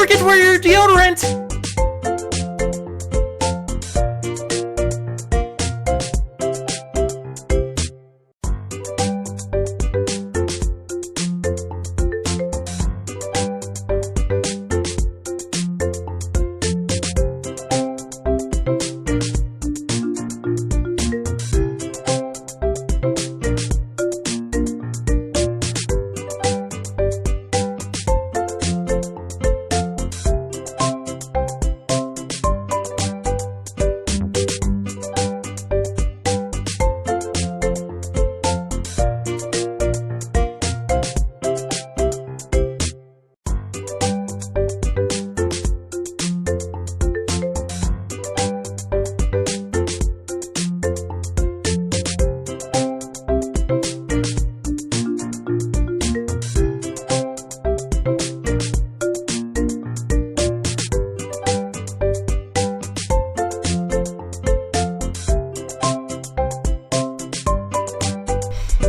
forget to wear your deodorant!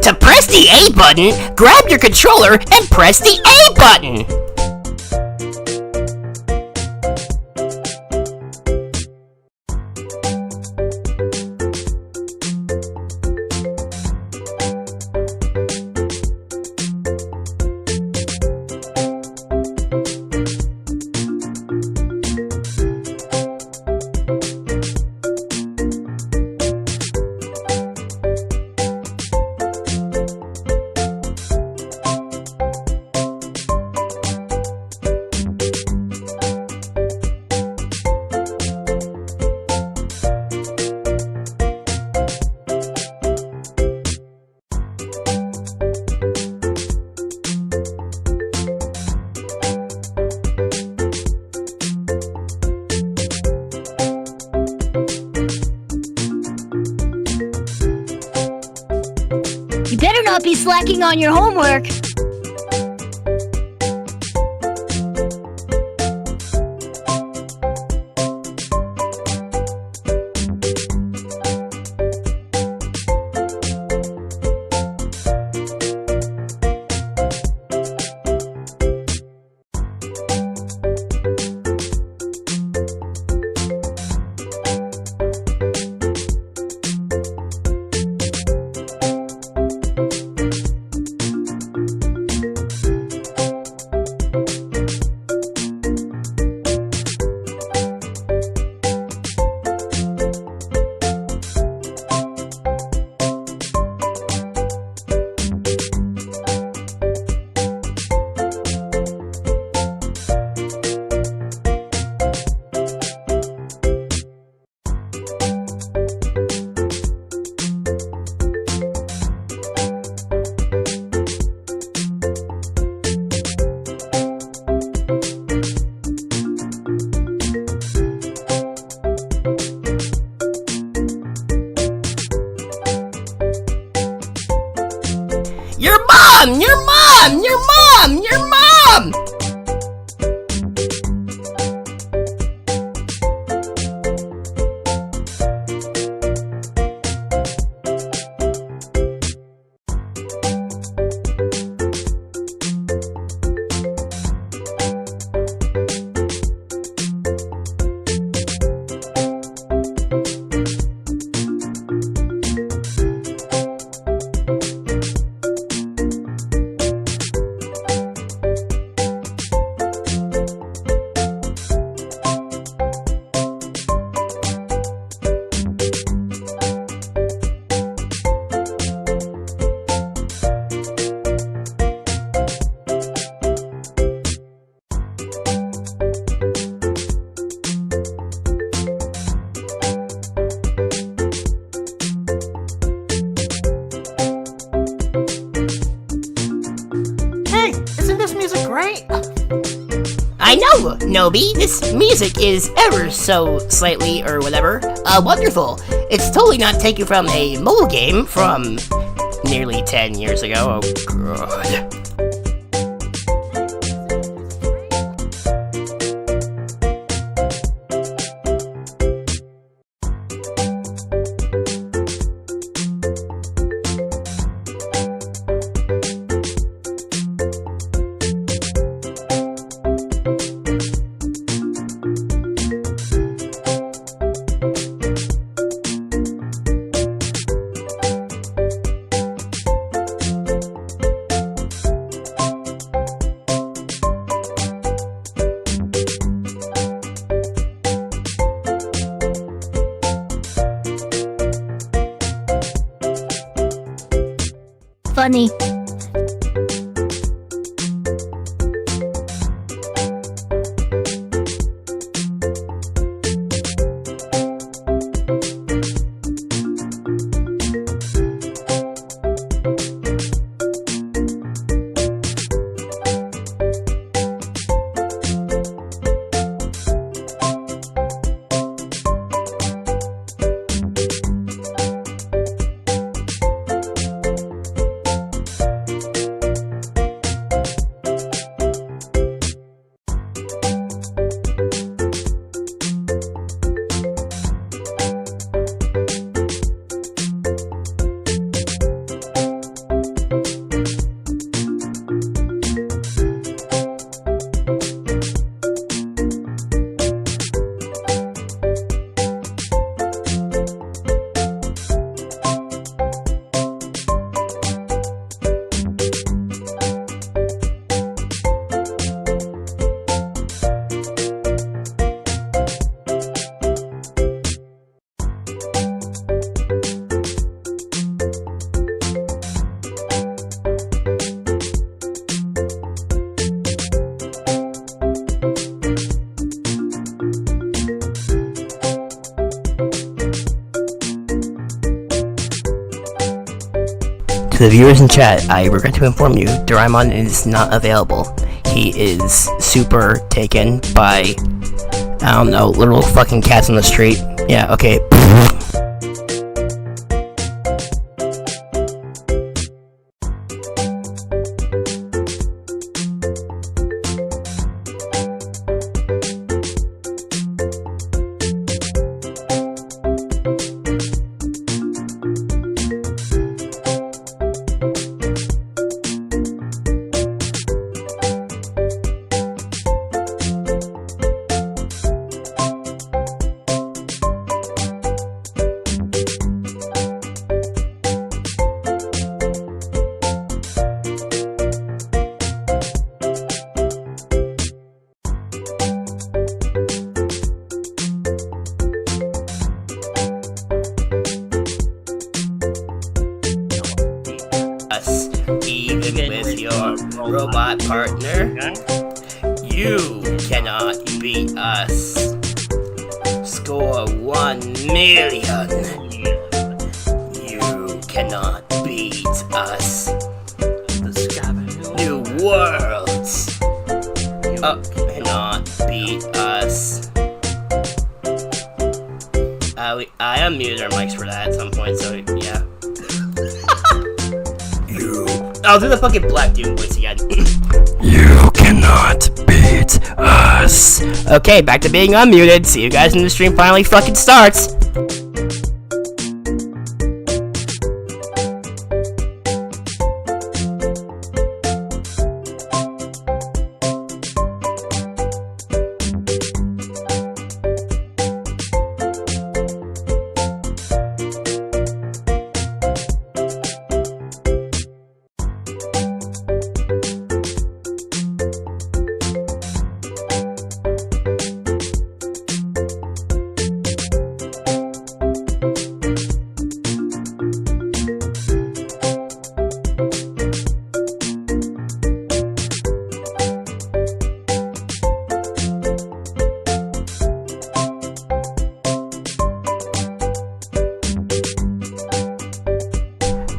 To press the A button, grab your controller and press the A button. You better not be slacking on your homework. Your mom! Your mom! Your mom! Your mom! Great. I know, Nobi, this music is ever so slightly, or whatever, wonderful. It's totally not taken from a mobile game from nearly 10 years ago. Oh, God. funny. To the viewers in chat, I regret to inform you, Doraemon is not available. He is super taken by, I don't know, little fucking cats on the street. Yeah, okay. Even with your robot partner, you cannot beat us. Score 1,000,000. You cannot beat us. New worlds. Cannot beat us. I unmuted our mics for that at some point, so yeah. I'll do the fucking black dude voice again. You cannot beat us. Okay, back to being unmuted. See you guys when the stream finally fucking starts.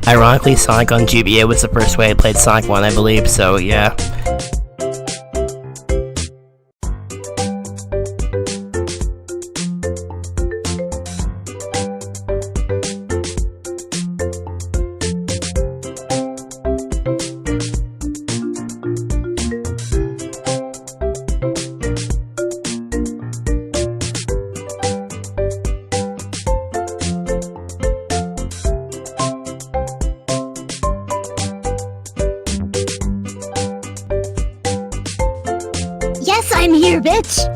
Ironically, Sonic on GBA was the first way I played Sonic 1, I believe, so yeah. Yes, I'm here, bitch!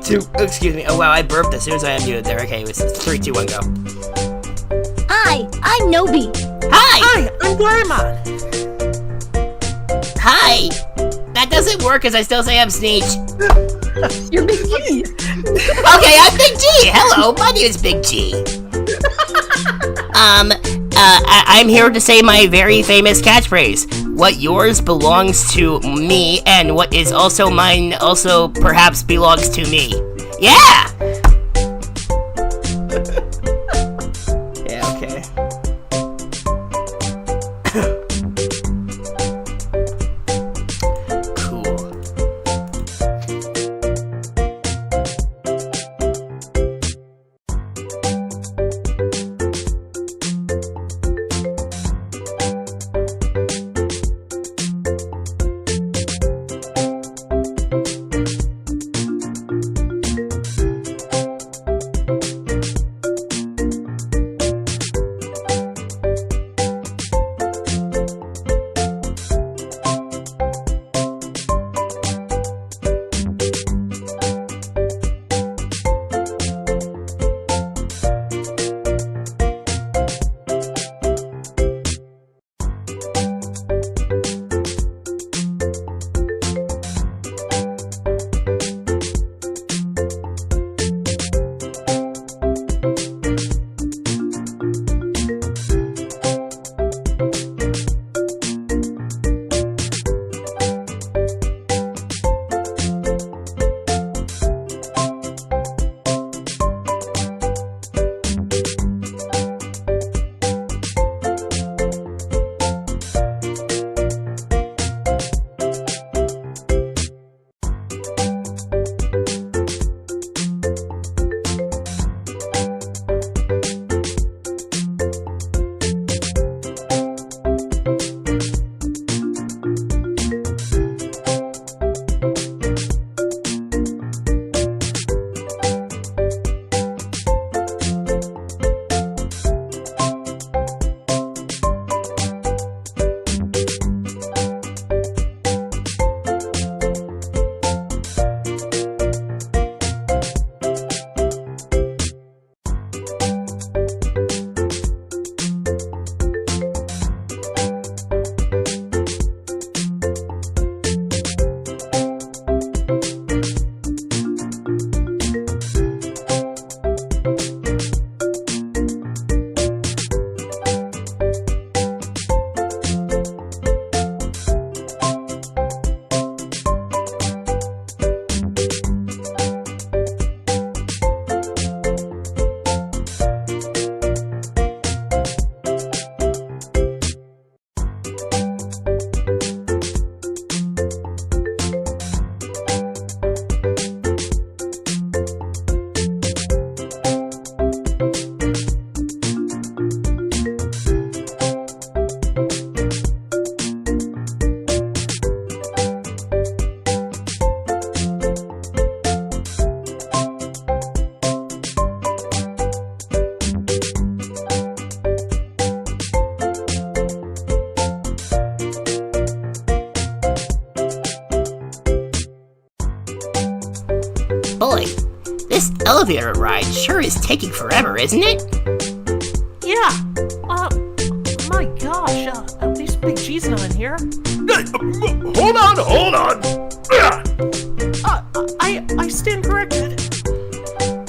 2. Excuse me. Oh wow, I burped as soon as I unmuted there. Okay, it was 3, 2, 1, go. Hi, I'm Nobi. Hi. Hi, I'm Doraemon. Hi. That doesn't work because I still say I'm Sneech. You're Big G. Okay, I'm Big G. Hello, my name is Big G. I'm here to say my very famous catchphrase. What yours belongs to me, and what is also mine also perhaps belongs to me. Yeah! Yeah, okay. Cool. Boy, this elevator ride sure is taking forever, isn't it? Yeah. My gosh. At least Big G's not in here. Hold on. I stand corrected.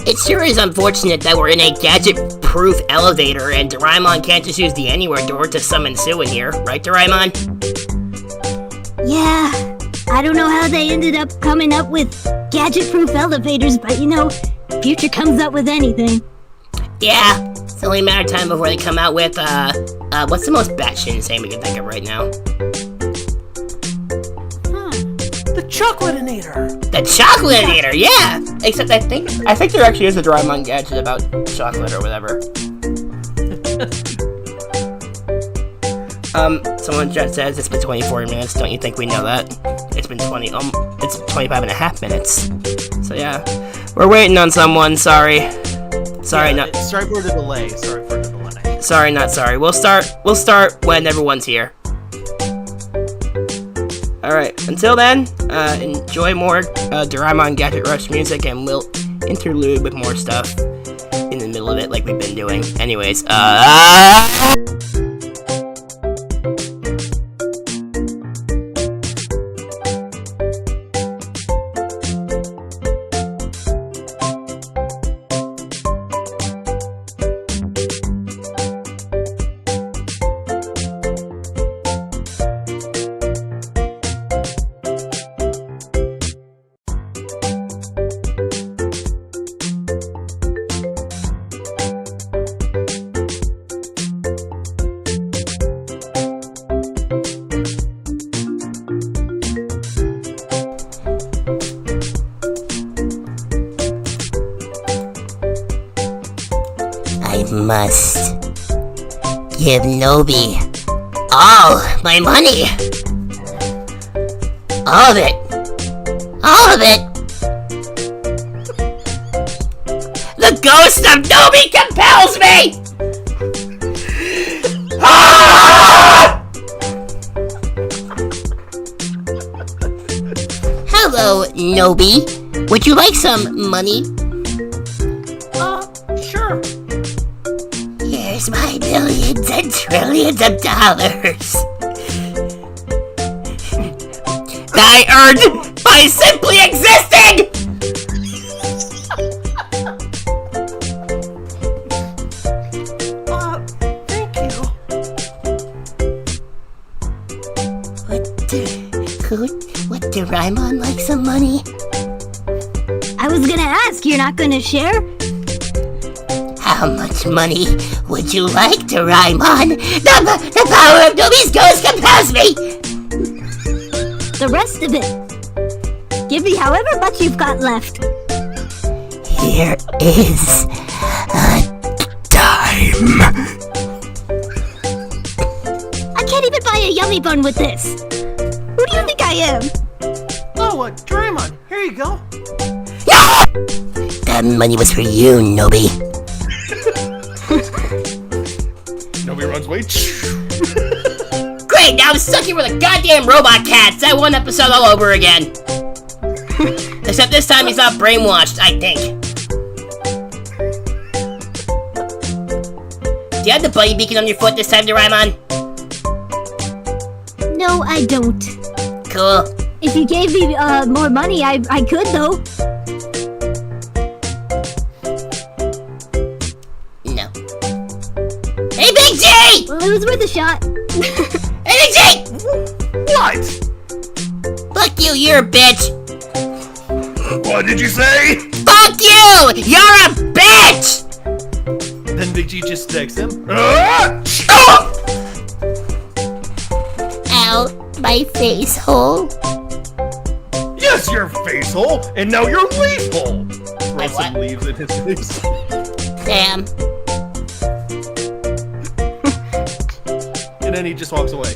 It sure is unfortunate that we're in a gadget-proof elevator and Doraemon can't just use the anywhere door to summon Sue in here, right, Doraemon? Yeah, I don't know how they ended up coming up with gadget-proof elevators, but you know, Future comes up with anything. Yeah, it's only a matter of time before they come out with, what's the most batshit insane we can think of right now? The Chocolatinator. The Chocolatinator, yeah! Except I think there actually is a Doraemon gadget about chocolate or whatever. Someone just says it's been 24 minutes. Don't you think we know that? It's been it's 25 and a half minutes. So yeah, we're waiting on someone. Sorry, Sorry for the delay. Sorry, not sorry. We'll start when everyone's here. Alright, until then, enjoy more Doraemon Gadget Rush music, and we'll interlude with more stuff in the middle of it like we've been doing. Anyways, I must give Nobi all my money. All of it. All of it. The ghost of Nobi compels me! Ah! Hello, Nobi. Would you like some money? Sure. Here's my billions and trillions of dollars. I earned by simply existing! Thank you. What Doraemon like some money? I was gonna ask, you're not gonna share? How much money would you like, Doraemon? The power of Nobi's ghost compels me! The rest of it. Give me however much you've got left. Here is a dime. I can't even buy a yummy bun with this. Who do you think I am? Oh, Doraemon, here you go. That money was for you, Nobi. Nobody runs away. Great, now I'm stuck here with a goddamn robot cat. It's that one episode all over again. Except this time he's not brainwashed, I think. Do you have the bunny beacon on your foot this time, Doraemon? No, I don't. Cool. If you gave me more money, I could though. No. Hey, Big G! Well, it was worth a shot. Hey, Big G! What? Fuck you, you're a bitch. What did you say? Fuck you! You're a bitch! Then Big G just texts him. Ow, my face hole. Yes, your face hole, and now your leaf hole. Throw some what? leaves in his face. Damn. And then he just walks away.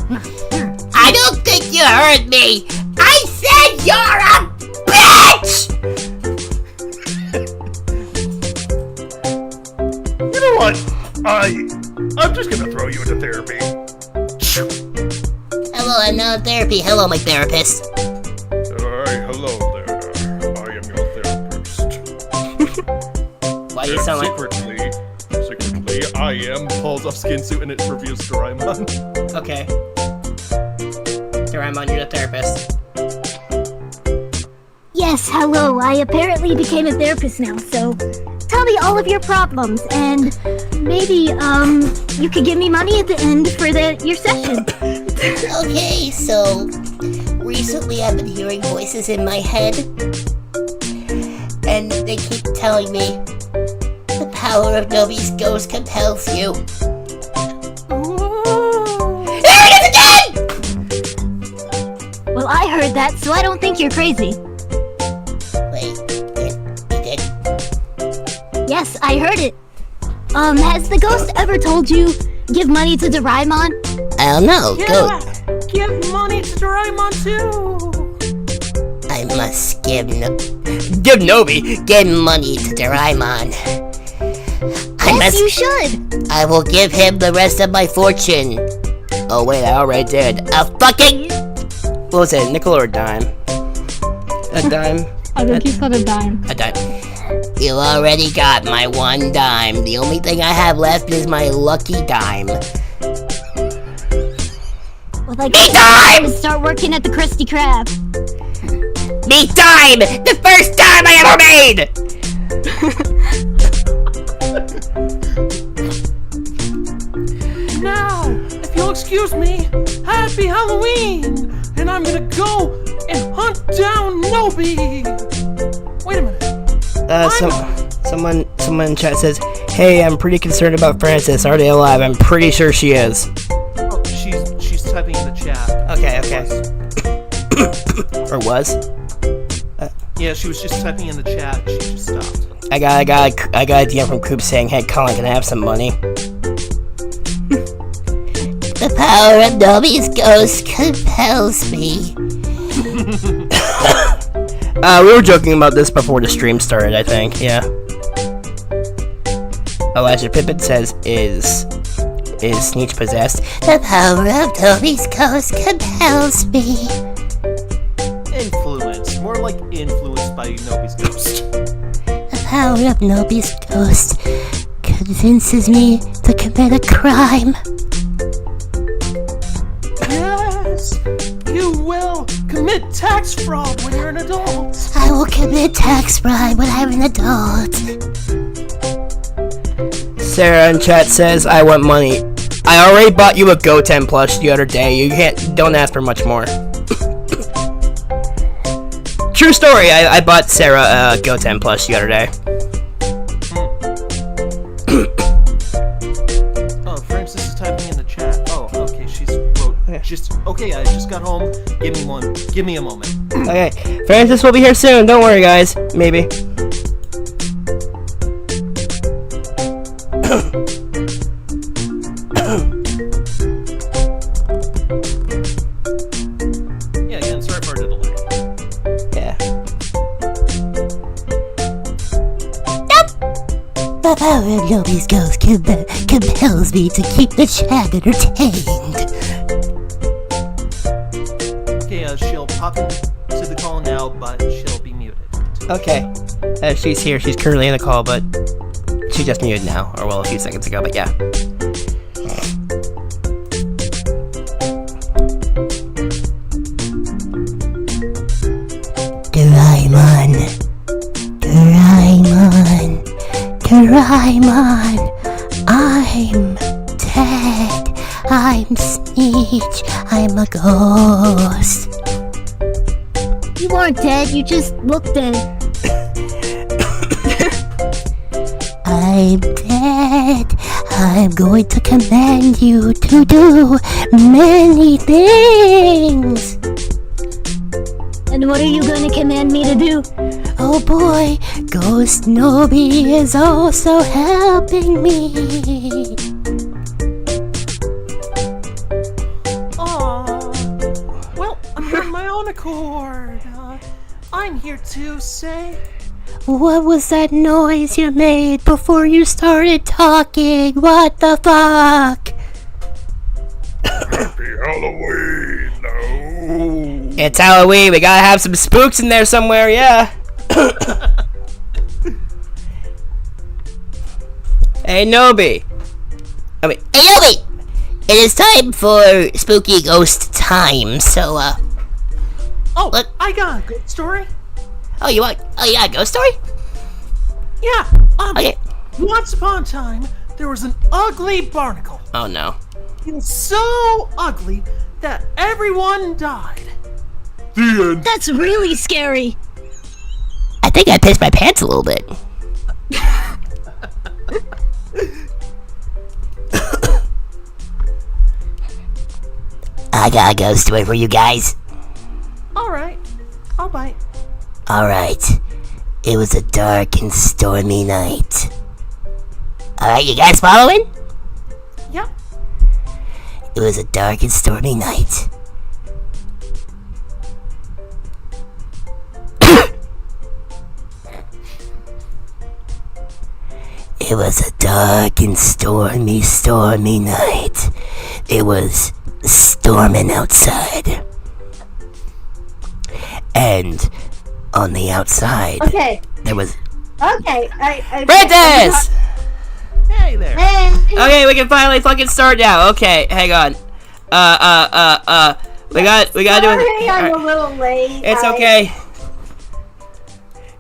I don't think you heard me. I said you're a bitch! You know what? I'm just gonna throw you into therapy. Hello, I'm now in therapy. Hello, my therapist. Hello there. I am your therapist. Why you sound like... Secretly, I am pulls off skin suit and it reveals Doraemon. Okay. Doraemon, you're the therapist. Yes, hello. I apparently became a therapist now, so tell me all of your problems, and maybe, you could give me money at the end for your session. Okay, so... recently I've been hearing voices in my head. And they keep telling me... the power of Nobi's ghost compels you. There it is again! Well, I heard that, so I don't think you're crazy. Wait, you did? Yes, I heard it. Has the ghost ever told you give money to Doraemon? I don't know, Yeah, give money to Doraemon too. I must give Nobi, give money to Doraemon. Yes, you should. I will give him the rest of my fortune. Oh wait, I already did. A fucking What was it, nickel or a dime? A dime? I think he said a dime. A dime. You already got my 1 dime. The only thing I have left is my lucky dime. Well, I Me guess time! to start working at the Krusty Krab. Me dime! The first dime I ever made! Now, if you'll excuse me, happy Halloween! And I'm gonna go and hunt down Nobi! Wait a minute. Someone in chat says, "Hey, I'm pretty concerned about Frances. Are they alive?" I'm pretty sure she is. Oh, she's typing in the chat. Okay. Or was? Yeah, she was just typing in the chat. She just stopped. I got a DM from Coop saying, "Hey, Colin, can I have some money?" The power of Nobi's ghost compels me. We were joking about this before the stream started, I think. Yeah. Elijah Pippin says, "Is Sneech possessed?" The power of Nobi's ghost compels me. Influence. More like influenced by Nobi's ghost. The power of Nobi's ghost convinces me to commit a crime. Yes! You will commit tax fraud when you're an adult! I will commit tax fraud when I'm an adult. Sarah in chat says, "I want money. I already bought you a Goten plush the other day. Don't ask for much more." True story, I bought Sarah a Goten plush the other day. Oh, Francis is typing in the chat. Oh, okay, okay, I just got home. Give me a moment. Okay, Francis will be here soon. Don't worry, guys. Maybe. Yeah, again, sorry for the delay. Yeah. The power of Nobi's ghost compels me to keep the chat entertained. Okay, she'll pop into the call now, but she'll be muted. Okay. She's here. She's currently in the call, but she just muted now. Or, well, a few seconds ago, but yeah. Doraemon, I'm dead. I'm Sneech. I'm a ghost. You aren't dead, you just look dead. I'm dead. I'm going to command you to do many things. And what are you going to command me to do? Oh boy, Ghost Nobi is also helping me. Well, I'm on my own accord. I'm here to say... What was that noise you made before you started talking? What the fuck? Happy Halloween! No. It's Halloween. We gotta have some spooks in there somewhere. Yeah. Hey Nobi. Hey Nobi. It is time for spooky ghost time. So Oh, look. I got a good story. Oh, you got a ghost story? Yeah. Okay. Once upon a time, there was an ugly barnacle. Oh no. It was so ugly that everyone died. The end. That's really scary. I think I pissed my pants a little bit. I got a ghost story for you guys. Alright, I'll bite. Alright. It was a dark and stormy night. Alright, you guys following? Yep. It was a dark and stormy night. It was a dark and stormy night. It was storming outside. And on the outside, Okay. there was Okay. Francis! Hey there. Hey. Okay, we can finally fucking start now. Okay, hang on. We gotta do Sorry, it. I'm a little late. It's okay.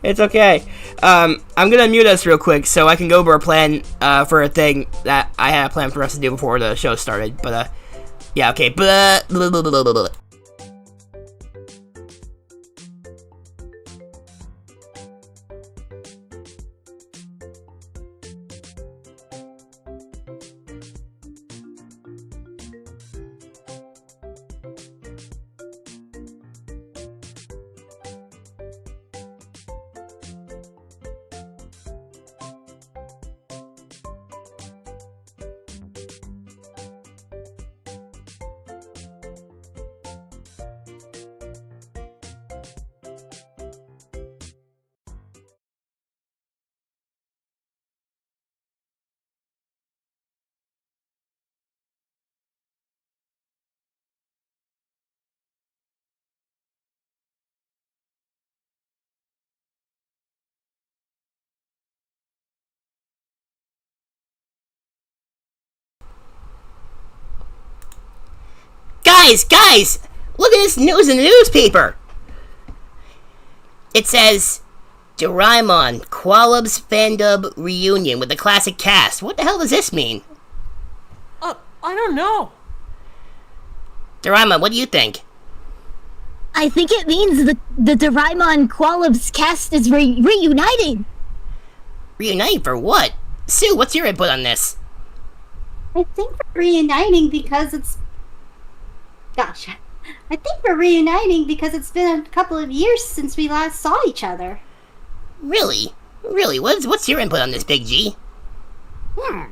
It's okay. I'm gonna mute us real quick so I can go over a plan for a thing that I had a plan for us to do before the show started. But yeah, okay. Blah, blah, blah, blah, blah, blah. Guys! Look at this news in the newspaper! It says, Doraemon, Qualubs fandub reunion with the classic cast. What the hell does this mean? I don't know. Doraemon, what do you think? I think it means the Doraemon Qualubs cast is reuniting. Reuniting for what? Sue, what's your input on this? I think we're reuniting because it's... Gosh. I think we're reuniting because it's been a couple of years since we last saw each other. Really? What's your input on this, Big G? Well,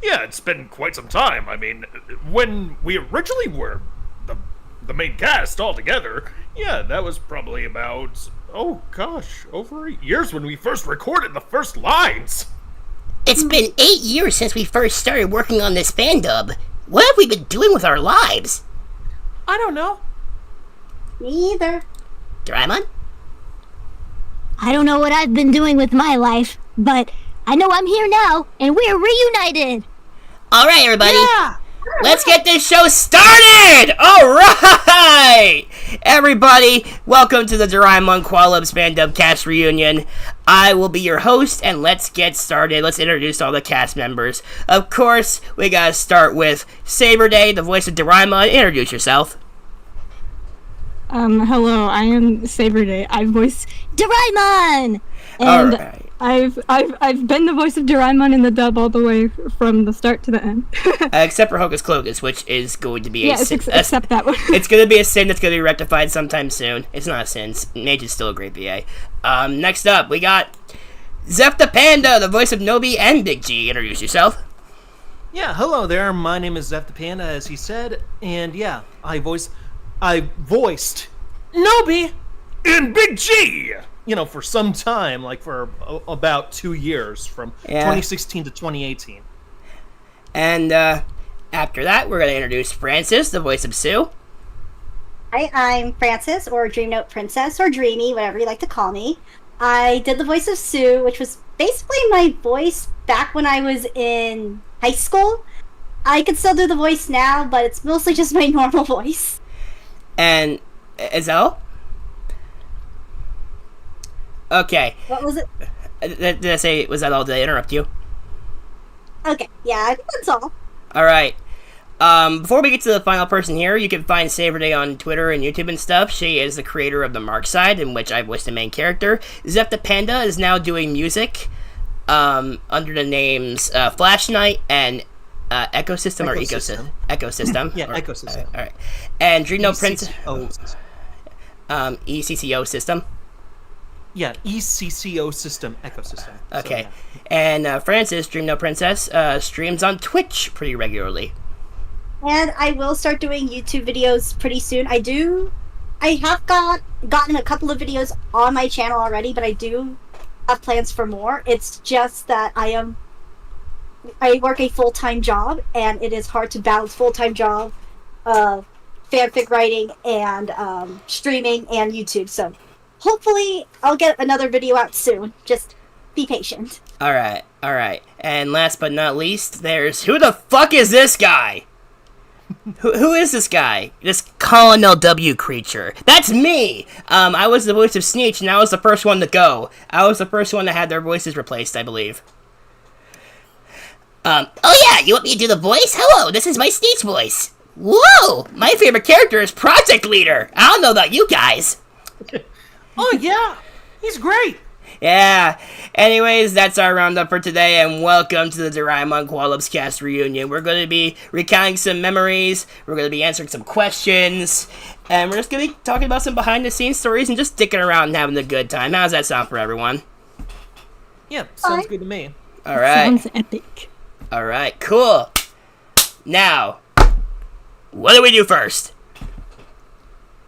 yeah, it's been quite some time. I mean, when we originally were the main cast all together, yeah, that was probably about, oh gosh, over 8 years when we first recorded the first lines. It's been 8 years since we first started working on this fandub. What have we been doing with our lives? I don't know. Me either. Doraemon? I don't know what I've been doing with my life, but I know I'm here now, and we're reunited. All right, everybody. Yeah. Let's get this show started! Alright! Everybody, welcome to the Doraemon Qualubs fandub cast reunion. I will be your host, and let's get started. Let's introduce all the cast members. Of course, we gotta start with Saber Day, the voice of Doraemon. Introduce yourself. Hello, I am Saber Day. I voice Doraemon! and Alright. I've been the voice of Doraemon in the dub all the way from the start to the end. Except for Hocus Clogus, which is going to be a sin. Except that one. It's going to be a sin that's going to be rectified sometime soon. It's not a sin. Mage is still a great VA. Next up, we got Zeph the Panda, the voice of Nobi and Big G. Introduce yourself. Yeah, hello there. My name is Zeph the Panda, as he said, and yeah, I voiced Nobi In Big G! you know, for some time, like for about 2 years, from 2016 to 2018. And after that, we're going to introduce Francis, the voice of Sue. Hi, I'm Francis, or Dream Note Princess, or Dreamy, whatever you like to call me. I did the voice of Sue, which was basically my voice back when I was in high school. I can still do the voice now, but it's mostly just my normal voice. And is that all? Okay. What was it? Did I say, was that all? Did I interrupt you? Okay, yeah, I think that's all. Alright. Before we get to the final person here, you can find Saber Day on Twitter and YouTube and stuff. She is the creator of the Mark Side, in which I voiced the main character. Zeph the Panda is now doing music under the names Flash Knight and Ecosystem or Ecosystem? Ecosystem. Yeah, Ecosystem. Alright. And Dream No Prince. ECCO system. ECCO system. Yeah, ECCO system, Ecosystem. Okay. So, yeah. And Francis, Dream No Princess, streams on Twitch pretty regularly. And I will start doing YouTube videos pretty soon. I have gotten a couple of videos on my channel already, but I do have plans for more. It's just that I work a full-time job, and it is hard to balance full-time job fanfic writing and streaming and YouTube. So hopefully I'll get another video out soon. Just be patient. Alright. And last but not least, there's... Who the fuck is this guy? Who is this guy? This Colonel W creature. That's me! I was the voice of Sneech, and I was the first one to go. I was the first one that had their voices replaced, I believe. Oh yeah, you want me to do the voice? Hello, this is my Sneech voice. Whoa! My favorite character is Project Leader! I don't know about you guys. Oh yeah, he's great. Yeah. Anyways, that's our roundup for today, and welcome to the Doraemon Qualubs cast reunion. We're going to be recounting some memories, we're going to be answering some questions, and we're just going to be talking about some behind-the-scenes stories and just dicking around and having a good time. How's that sound for everyone? Yeah, sounds good to me. Alright. Sounds epic. Alright, cool. Now, what do we do first?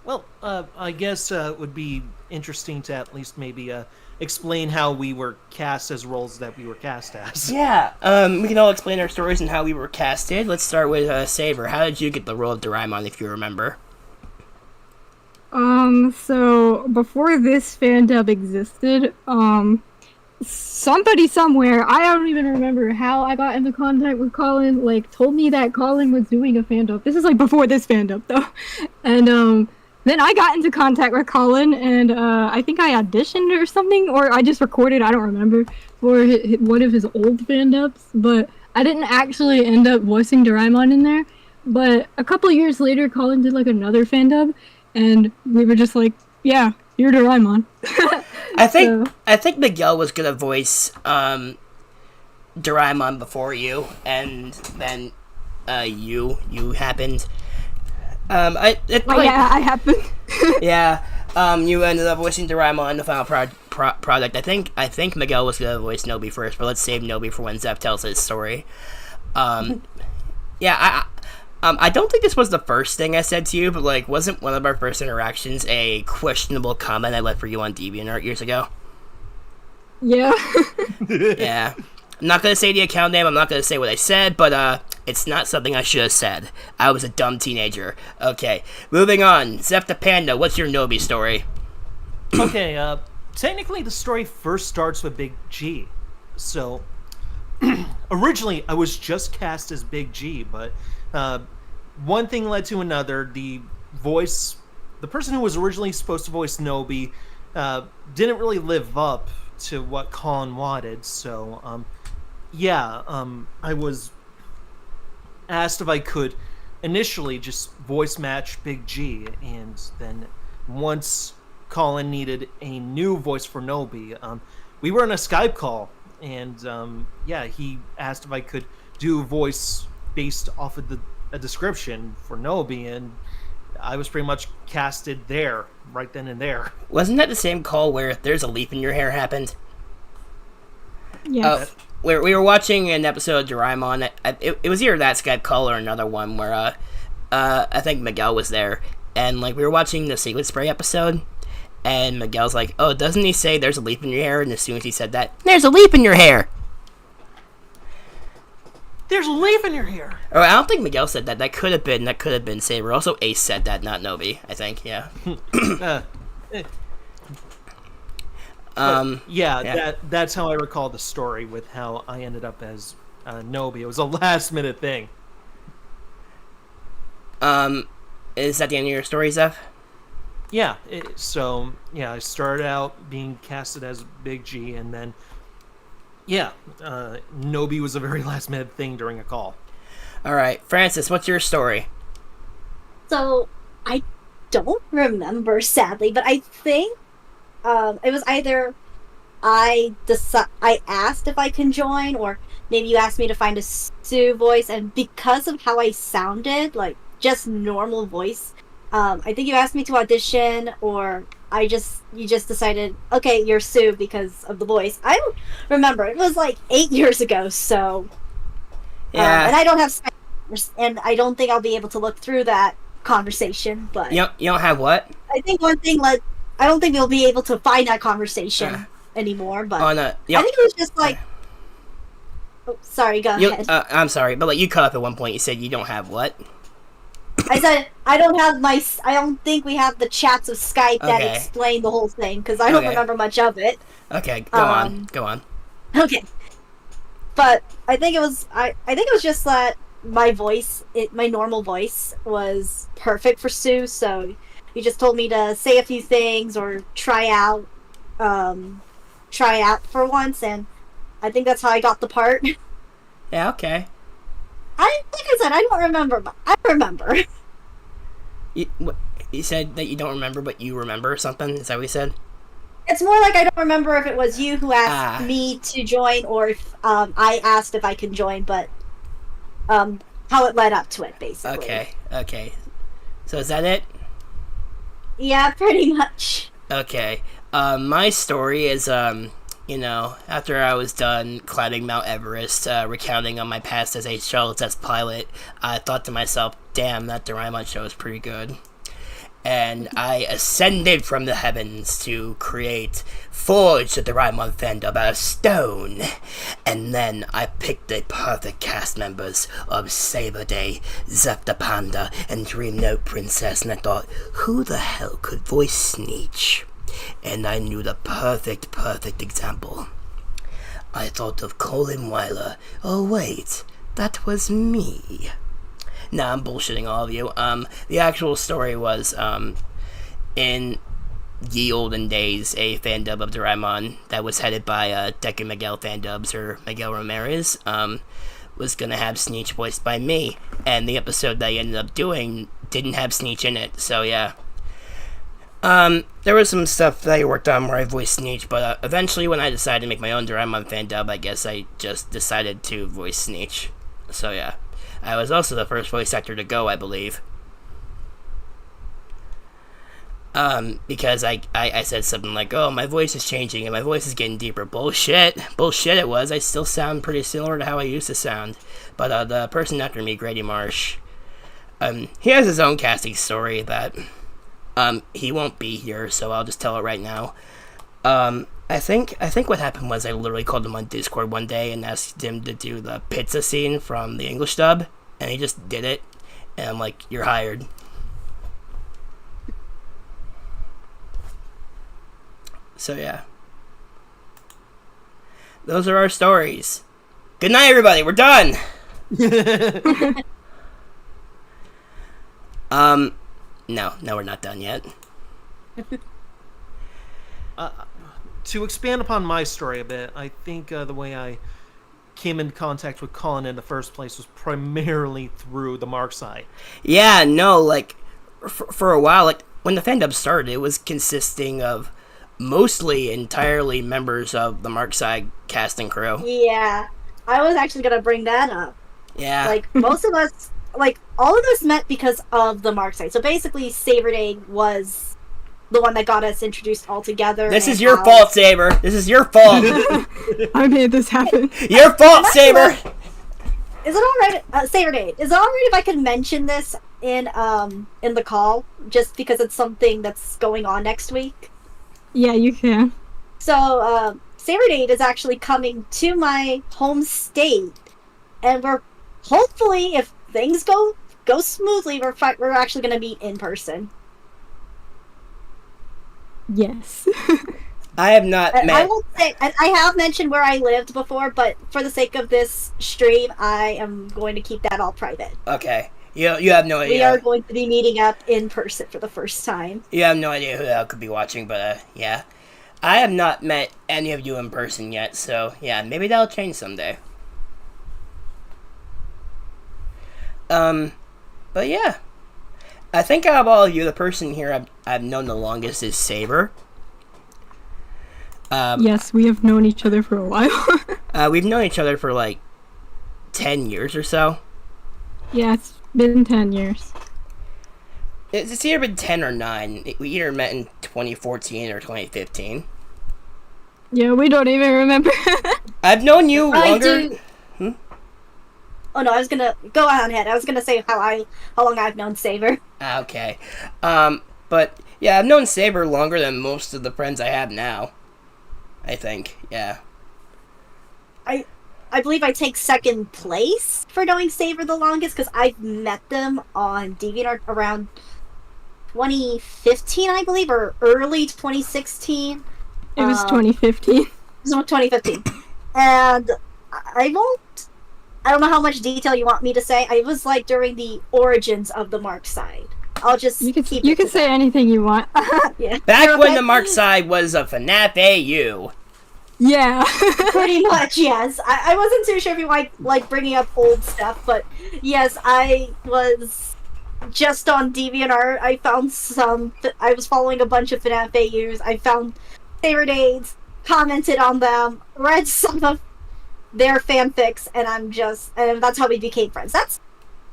Well, I guess it would be interesting to at least maybe explain how we were cast as roles that we were cast as. Yeah, we can all explain our stories and how we were casted. Let's start with Saber. How did you get the role of Doraemon, if you remember? So before this fan dub existed, somebody somewhere, I don't even remember how I got into contact with Colin, like, told me that Colin was doing a fan dub. This is, like, before this fan dub, though. And, then I got into contact with Colin, and, I think I auditioned or something, or I just recorded, I don't remember, for one of his old fan dubs, but I didn't actually end up voicing Doraemon in there. But a couple years later, Colin did, like, another fan dub, and we were just like, yeah, you're Doraemon. I think Miguel was gonna voice Doraemon before you, and then you happened. I happened. Yeah. You ended up voicing Doraemon in the final product. I think Miguel was gonna voice Nobi first, but let's save Nobi for when Zeph tells his story. Yeah. I don't think this was the first thing I said to you, but, like, wasn't one of our first interactions a questionable comment I left for you on DeviantArt years ago? Yeah. Yeah. I'm not gonna say the account name, I'm not gonna say what I said, but, it's not something I should have said. I was a dumb teenager. Okay, moving on. Zeph the Panda, what's your Nobi story? Okay, technically the story first starts with Big G. So, originally I was just cast as Big G, but one thing led to another. The person who was originally supposed to voice Nobi didn't really live up to what Colin wanted. So, I was asked if I could initially just voice match Big G, and then once Colin needed a new voice for Nobi, we were in a Skype call, and he asked if I could do a voice based off of a description for Nobi, and I was pretty much casted there, right then and there. Wasn't that the same call where "There's a leaf in your hair" happened? Yes. Where we were watching an episode of Doraemon. It was either that Skype call or another one where I think Miguel was there, and, like, we were watching the Secret Spray episode, and Miguel's like, "Oh, doesn't he say there's a leaf in your hair?" And as soon as he said that, "There's a leaf in your hair." There's a leaf in your hair. Oh, I don't think Miguel said that. That could have been Saber. Also, Ace said that, not Nobi, I think. Yeah. That's how I recall the story with how I ended up as Nobi. It was a last minute thing. Is that the end of your story, Zeph? Yeah. I started out being casted as Big G, and then Nobi was a very last minute thing during a call. All right, Francis, what's your story? So I don't remember, sadly, but I think it was either I asked if I can join, or maybe you asked me to find a Sue voice, and because of how I sounded, like just normal voice, I think you asked me to audition, or you just decided, okay, you're Sue because of the voice. I don't remember. It was like 8 years ago, so yeah. And I don't have Skype, and I don't think I'll be able to look through that conversation. But you don't have what? I think one thing, like, I don't think we'll be able to find that conversation anymore. But no, I think it was just like. Oh, sorry, go ahead. I'm sorry, but, like, you cut off at one point. You said you don't have what? I said I don't think we have the chats of Skype that Okay. explain the whole thing because I don't Okay. remember much of it. Okay, go on. Okay, but I think it was just that my voice, my normal voice, was perfect for Sue. So you just told me to say a few things or try out for once, and I think that's how I got the part. Yeah, okay. Like I said, I don't remember, but I remember. You said that you don't remember, but you remember something? Is that what you said? It's more like I don't remember if it was you who asked Ah. me to join or if I asked if I can join, but how it led up to it, basically. Okay. So is that it? Yeah, pretty much. Okay. My story is, after I was done climbing Mount Everest, recounting on my past as a shuttle test pilot, I thought to myself, damn, that Doraemon show is pretty good. And I ascended from the heavens to forge the Doraemon fandom out of stone. And then I picked the perfect cast members of Saber Day, Zep the Panda, and Dream Note Princess, and I thought, who the hell could voice Sneech? And I knew the perfect example. I thought of Colin Weiler. Oh wait, that was me. Nah, I'm bullshitting all of you. The actual story was, in ye olden days, a fandub of Doraemon that was headed by, Deku Miguel fandubs, or Miguel Ramirez, was gonna have Sneech voiced by me, and the episode that I ended up doing didn't have Sneech in it, so yeah. There was some stuff that I worked on where I voiced Sneech, but, eventually when I decided to make my own Doraemon fandub, I guess I just decided to voice Sneech, so yeah. I was also the first voice actor to go, I believe. Because I said something like, oh, my voice is changing and my voice is getting deeper. Bullshit it was. I still sound pretty similar to how I used to sound. But, the person after me, Grady Marsh, he has his own casting story that, he won't be here, so I'll just tell it right now. I think what happened was I literally called him on Discord one day and asked him to do the pizza scene from the English dub, and he just did it, and I'm like, you're hired. So yeah. Those are our stories. Good night, everybody, we're done! No, we're not done yet. To expand upon my story a bit, I think the way I came into contact with Colin in the first place was primarily through the Mark side. Yeah, no, like, for a while, like, when the fandom started, it was consisting of mostly entirely members of the Mark side cast and crew. Yeah, I was actually gonna bring that up. Yeah. Like, most of us, like, all of us met because of the Mark side. So basically, Saber Day was the one that got us introduced all together. This is your fault, Saber. This is your fault. I made this happen. Your fault, Saber. Is it alright, Saber Day? Is it alright if I could mention this in the call, just because it's something that's going on next week? Yeah, you can. So, Saber Day is actually coming to my home state, and we're hopefully, if things go smoothly, we're actually going to meet in person. Yes. I have not And met. I will say, and I have mentioned where I lived before, but for the sake of this stream, I am going to keep that all private. Okay. You have no idea. We are going to be meeting up in person for the first time. You have no idea who the hell could be watching, but yeah. I have not met any of you in person yet, so yeah, maybe that'll change someday. But yeah. I think out of all of you, the person here I've known the longest is Saber. Yes, we have known each other for a while. We've known each other for like 10 years or so. Yeah, it's been 10 years. It's either been 10 or 9. We either met in 2014 or 2015. Yeah, we don't even remember. I've known you I longer. do. Oh no, I was gonna go on ahead. I was gonna say how long I've known Saber. Okay. But yeah, I've known Saber longer than most of the friends I have now. I think, yeah. I believe I take second place for knowing Saber the longest because I've met them on DeviantArt around 2015, I believe, or early 2016. It was 2015. It was 2015. And I don't know how much detail you want me to say. I was like during the origins of the Mark side. I'll just You can say anything you want. Yeah. Back when the Mark side was a FNAF AU. Yeah. Pretty much, yes. I wasn't too sure if you like bringing up old stuff, but yes, I was just on DeviantArt. I found I was following a bunch of FNAF AUs. I found favorite aids, commented on them, read some of their fanfics, and that's how we became friends. That's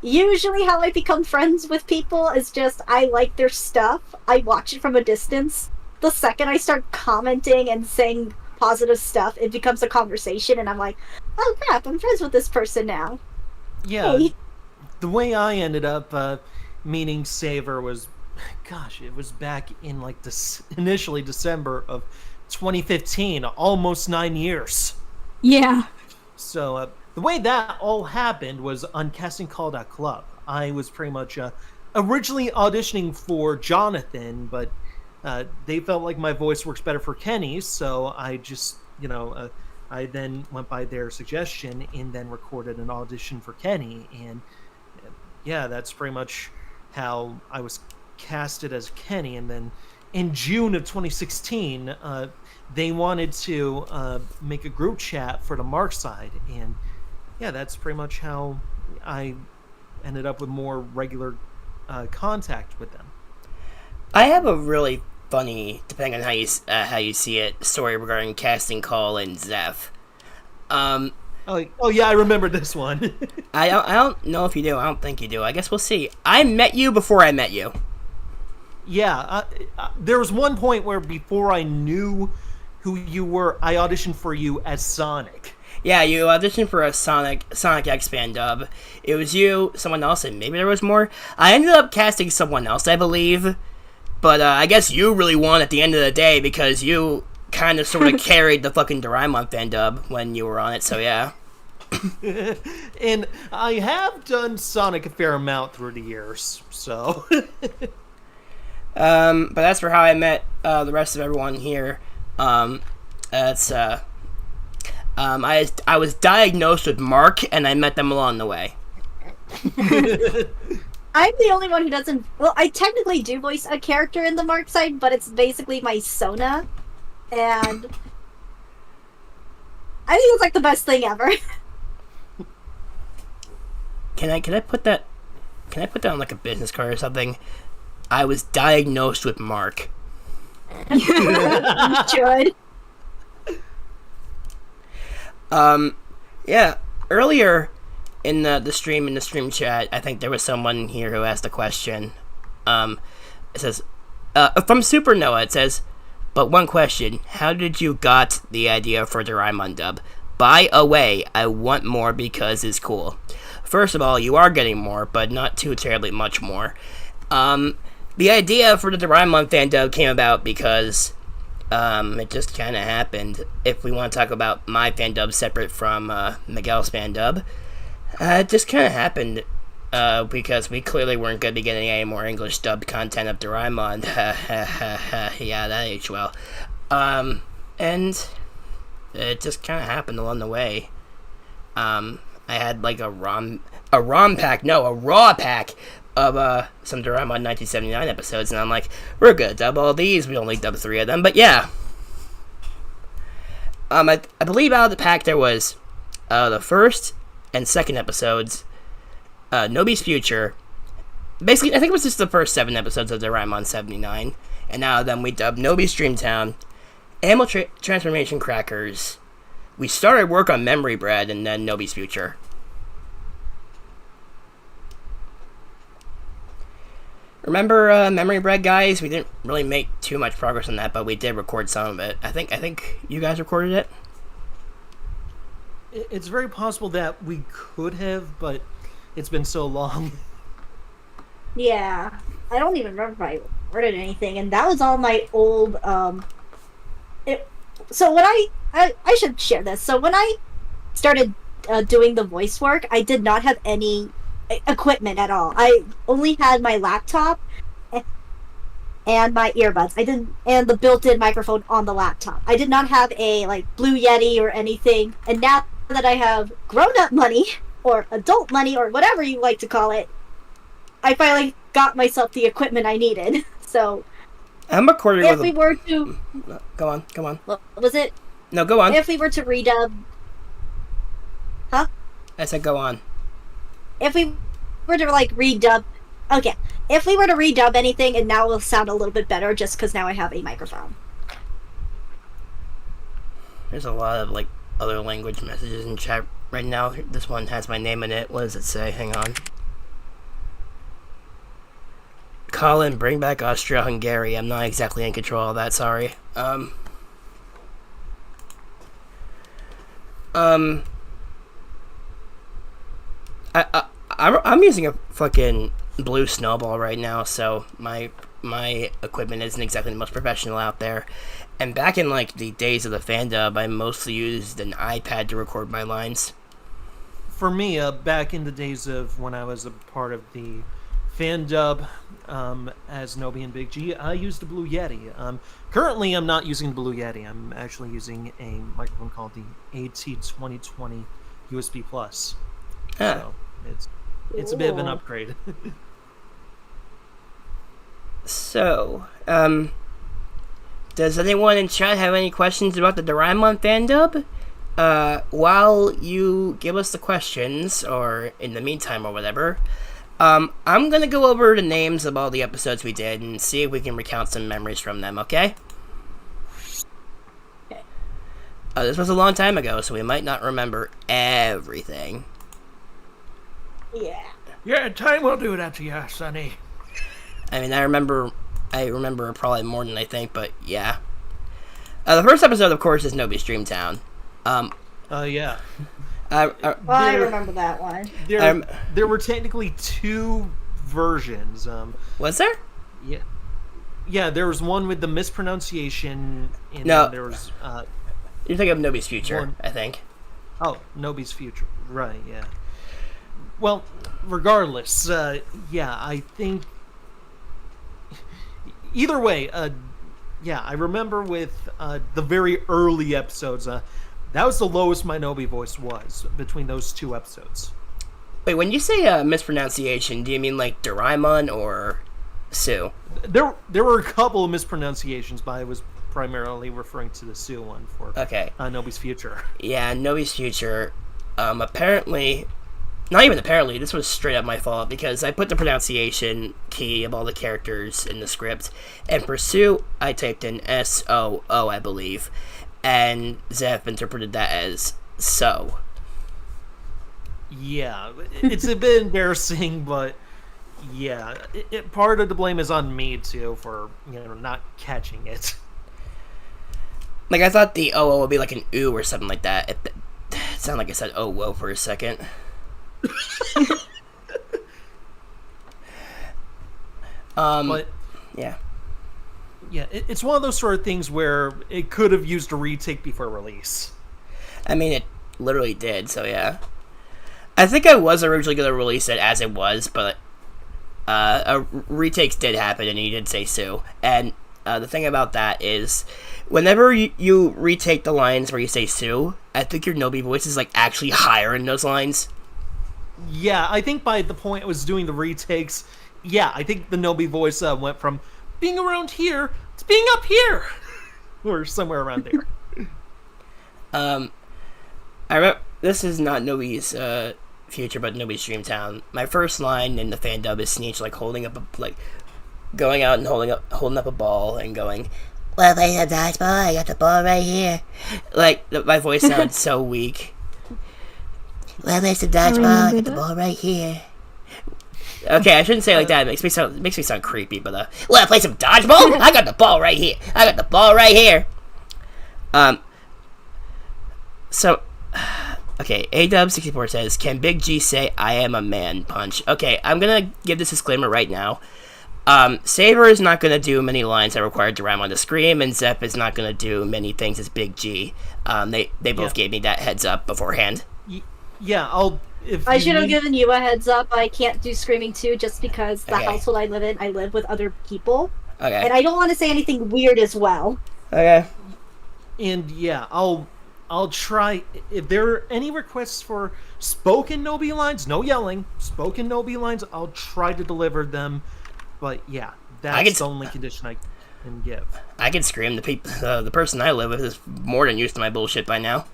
usually how I become friends with people, is just I like their stuff. I watch it from a distance. The second I start commenting and saying positive stuff, it becomes a conversation, and I'm like, oh crap, I'm friends with this person now. Yeah, Hey. the way I ended up meeting Saver was, gosh, it was back in like initially December of 2015, almost 9 years. Yeah. So the way that all happened was on castingcall.club. I was pretty much originally auditioning for Jonathan, but they felt like my voice works better for Kenny, so I just, I then went by their suggestion and then recorded an audition for Kenny, and yeah, that's pretty much how I was casted as Kenny. And then in June of 2016, they wanted to make a group chat for the Mark side, and yeah, that's pretty much how I ended up with more regular contact with them. I have a really funny, depending on how you see it, story regarding Casting Call and Zeph. Oh yeah, I remember this one. I don't know if you do. I don't think you do. I guess we'll see. I met you before I met you. Yeah, there was one point where before I knew who you were, I auditioned for you as Sonic. Yeah, you auditioned for a Sonic X fan dub. It was you, someone else, and maybe there was more. I ended up casting someone else, I believe. But I guess you really won at the end of the day because you kind of sort of carried the fucking Doraemon fan dub when you were on it, so yeah. And I have done Sonic a fair amount through the years, so... But that's for how I met the rest of everyone here. I was diagnosed with Mark, and I met them along the way. I'm the only one who doesn't. Well, I technically do voice a character in the Mark side, but it's basically my Sona, and I think it's like the best thing ever. Can I put that on like a business card or something? I was diagnosed with Mark. Should. Yeah. Earlier in the stream chat, I think there was someone here who asked a question. It says, from Supernova, it says, but one question, how did you got the idea for Doraemon dub? By a way, I want more because it's cool. First of all, you are getting more, but not too terribly much more. The idea for the Doraemon fan dub came about because it just kind of happened. If we want to talk about my fan dub separate from Miguel's fan dub, it just kind of happened because we clearly weren't going to be getting any more English dubbed content of Doraemon. Yeah, that aged well. And it just kind of happened along the way. I had like a raw pack of some Doraemon 1979 episodes, and I'm like, we're gonna dub all these. We only dub 3 of them, but yeah. I believe out of the pack there was the first and second episodes, Nobi's Future. Basically, I think it was just the first 7 episodes of Doraemon 79, and out of them we dubbed Nobi's Dreamtown, Animal Transformation Crackers. We started work on Memory Bread, and then Nobi's Future. Remember Memory Bread, guys? We didn't really make too much progress on that, but we did record some of it. I think you guys recorded it. It's very possible that we could have, but it's been so long. Yeah, I don't even remember if I recorded anything, and that was all my old. So when I should share this. So when I started doing the voice work, I did not have any equipment at all. I only had my laptop and my earbuds. I didn't, and the built-in microphone on the laptop. I did not have a like Blue Yeti or anything. And now that I have grown-up money or adult money or whatever you like to call it, I finally got myself the equipment I needed. So I'm recording if with we were to, Go on. what was it? No, go on. If we were to redub, huh? I said go on. If we were to like redub, okay. If we were to redub anything, and now it will sound a little bit better just because now I have a microphone. There's a lot of like other language messages in chat right now. This one has my name in it. What does it say? Hang on. Colin, bring back Austria-Hungary. I'm not exactly in control of that. Sorry. I'm using a fucking blue snowball right now, so my equipment isn't exactly the most professional out there. And back in like the days of the fandub, I mostly used an iPad to record my lines. For me, back in the days of when I was a part of the fandub as Nobi and Big G, I used the Blue Yeti. Currently, I'm not using the Blue Yeti. I'm actually using a microphone called the AT2020 USB Plus. Ah. So it's a bit of an upgrade. So, does anyone in chat have any questions about the Doraemon fandub? While you give us the questions, or in the meantime or whatever, I'm gonna go over the names of all the episodes we did and see if we can recount some memories from them, okay? Okay. This was a long time ago, so we might not remember everything. Yeah. Yeah, time will do that to you, Sonny. I mean, I remember probably more than I think, but yeah. The first episode, of course, is Nobi's Dreamtown. Yeah. I remember that one. There were technically two versions. Was there? Yeah. Yeah, there was one with the mispronunciation, and No. then there was... You're thinking of Nobi's Future, One. I think. Oh, Nobi's Future. Right, yeah. Well, regardless, yeah, I think... Either way, yeah, I remember with the very early episodes, that was the lowest my Nobi voice was between those two episodes. Wait, when you say mispronunciation, do you mean like Doraemon or Sue? There were a couple of mispronunciations, but I was primarily referring to the Sue one for Nobi's Future. Yeah, Nobi's Future. Apparently, not even apparently, this was straight up my fault because I put the pronunciation key of all the characters in the script, and for Sue, I typed in S-O-O, I believe, and Zeph interpreted that as so. Yeah, it's a bit embarrassing, but yeah, part of the blame is on me too for not catching it. Like I thought the O would be like an ooh or something like that. It sounded like I said oh whoa for a second. But yeah. Yeah, it's one of those sort of things where it could have used a retake before release. I mean, it literally did, so yeah. I think I was originally going to release it as it was, but retakes did happen, and you did say Sue. And the thing about that is, whenever you retake the lines where you say Sue, I think your Nobi voice is like actually higher in those lines. Yeah, I think by the point I was doing the retakes, yeah, I think the Nobi voice went from being around here to being up here, or somewhere around there. I remember, this is not Nobi's Future, but Nobi's Dreamtown. My first line in the fandub is Sneech like holding up going out and holding up a ball and going, "Well, play a dodgeball. I got the ball right here." Like my voice sounds so weak. "Well, there's the dodgeball. I got the ball right here." Okay, I shouldn't say it like that. It makes me sound creepy. But well, play some dodgeball. I got the ball right here. I got the ball right here. So, okay, AW64 says, "Can Big G say I am a man punch?" Okay, I'm gonna give this disclaimer right now. Saber is not gonna do many lines that require Doraemon to scream, and Zep is not gonna do many things as Big G. They both gave me that heads up beforehand. Yeah, I'll. If I you should have need- given you a heads up. I can't do Screaming 2 just because the Okay. household I live in, I live with other people. Okay. And I don't want to say anything weird as well. Okay. And yeah, I'll try. If there are any requests for spoken Nobi lines, no yelling, spoken Nobi lines, I'll try to deliver them. But yeah, that's the only condition I can give. I can scream. The person I live with is more than used to my bullshit by now.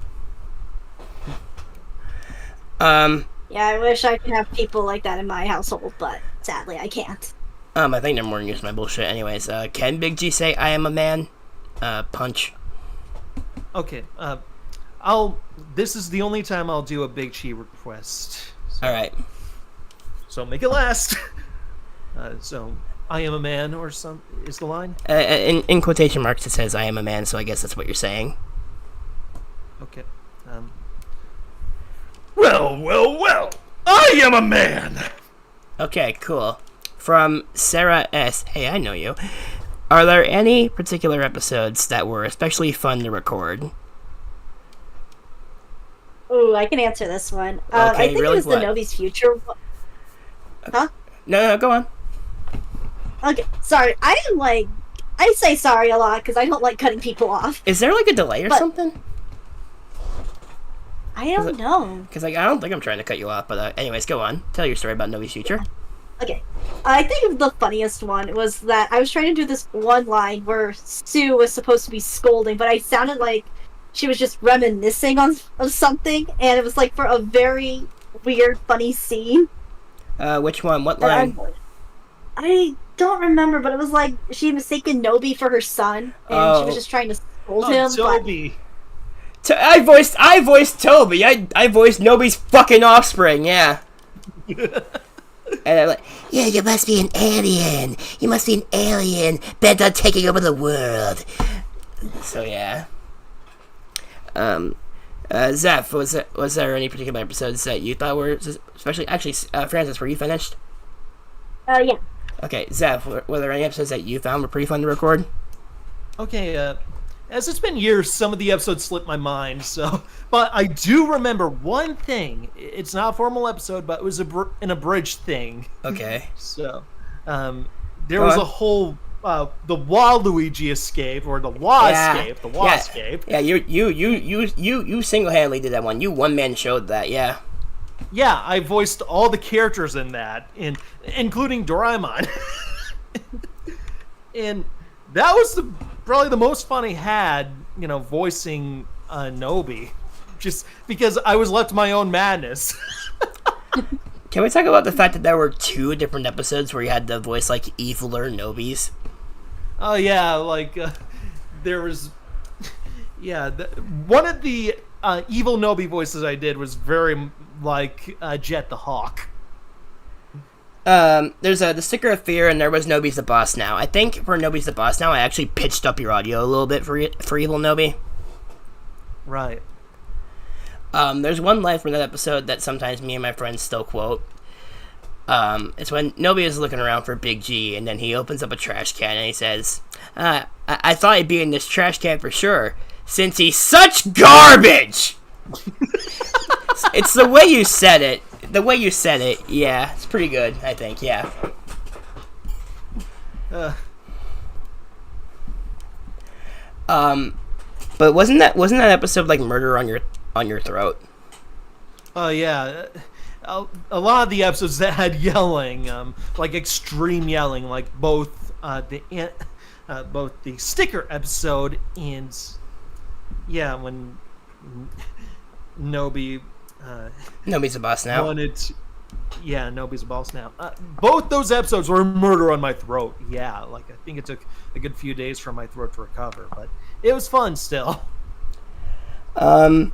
Yeah, I wish I could have people like that in my household, but sadly I can't. I think they're more than used to my bullshit. Anyways, can Big G say I am a man? Punch. Okay, this is the only time I'll do a Big Chi request. All right. So make it last. So I am a man, or some is the line? In quotation marks, it says I am a man, so I guess that's what you're saying. Okay. Well, I am a man! Okay, cool. From Sarah S. Hey, I know you. Are there any particular episodes that were especially fun to record? Ooh, I can answer this one. Okay, I think really? it was What? the Novi's Future one. Huh? No, go on. Okay, sorry. I say sorry a lot because I don't like cutting people off. Is there like a delay or But- something? I don't know. Because I don't think I'm trying to cut you off, but anyways, go on. Tell your story about Novi's Future. Okay. I think the funniest one was that I was trying to do this one line where Sue was supposed to be scolding, but I sounded like she was just reminiscing of something, and it was like for a very weird, funny scene. Which one? What line? I don't remember, but it was like she mistaken Nobi for her son, and she was just trying to scold him. Toby. I voiced Toby. I voiced Nobi's fucking offspring. Yeah. And I'm like, yeah, you must be an alien. You must be an alien bent on taking over the world. So yeah. Zeph, was there any particular episodes that you thought were especially? Actually, Francis, were you finished? Yeah. Okay, Zeph, were there any episodes that you found were pretty fun to record? Okay, as it's been years, some of the episodes slipped my mind, but I do remember one thing. It's not a formal episode, but it was an abridged thing. Okay. So, there was a whole, the Waluigi escape, or the escape, the escape. Yeah, you single-handedly did that one. You one-man showed that, yeah. Yeah, I voiced all the characters in that, including Doraemon. And that was probably the most fun I had, voicing Nobi. Just because I was left to my own madness. Can we talk about the fact that there were 2 different episodes where you had to voice, like, eviler Nobis? Oh, yeah, like, there was... Yeah, one of the evil Nobi voices I did was very like Jet the Hawk. There's the Sticker of Fear, and there was Nobi's the Boss Now. I think for Nobi's the Boss Now, I actually pitched up your audio a little bit for Evil Nobi. Right. There's one line from that episode that sometimes me and my friends still quote. It's when Nobi is looking around for Big G, and then he opens up a trash can, and he says, I thought he'd be in this trash can for sure, since he's such garbage! It's the way you said it. The way you said it, yeah, it's pretty good, I think, yeah. But wasn't that episode like Murder on Your Throat? Oh yeah, a lot of the episodes that had yelling, like extreme yelling, like both the sticker episode and when Nobi. Nobody's a boss now. Nobody's a boss now. Both those episodes were Murder on My Throat. Yeah, like I think it took a good few days for my throat to recover, but it was fun still. Saber,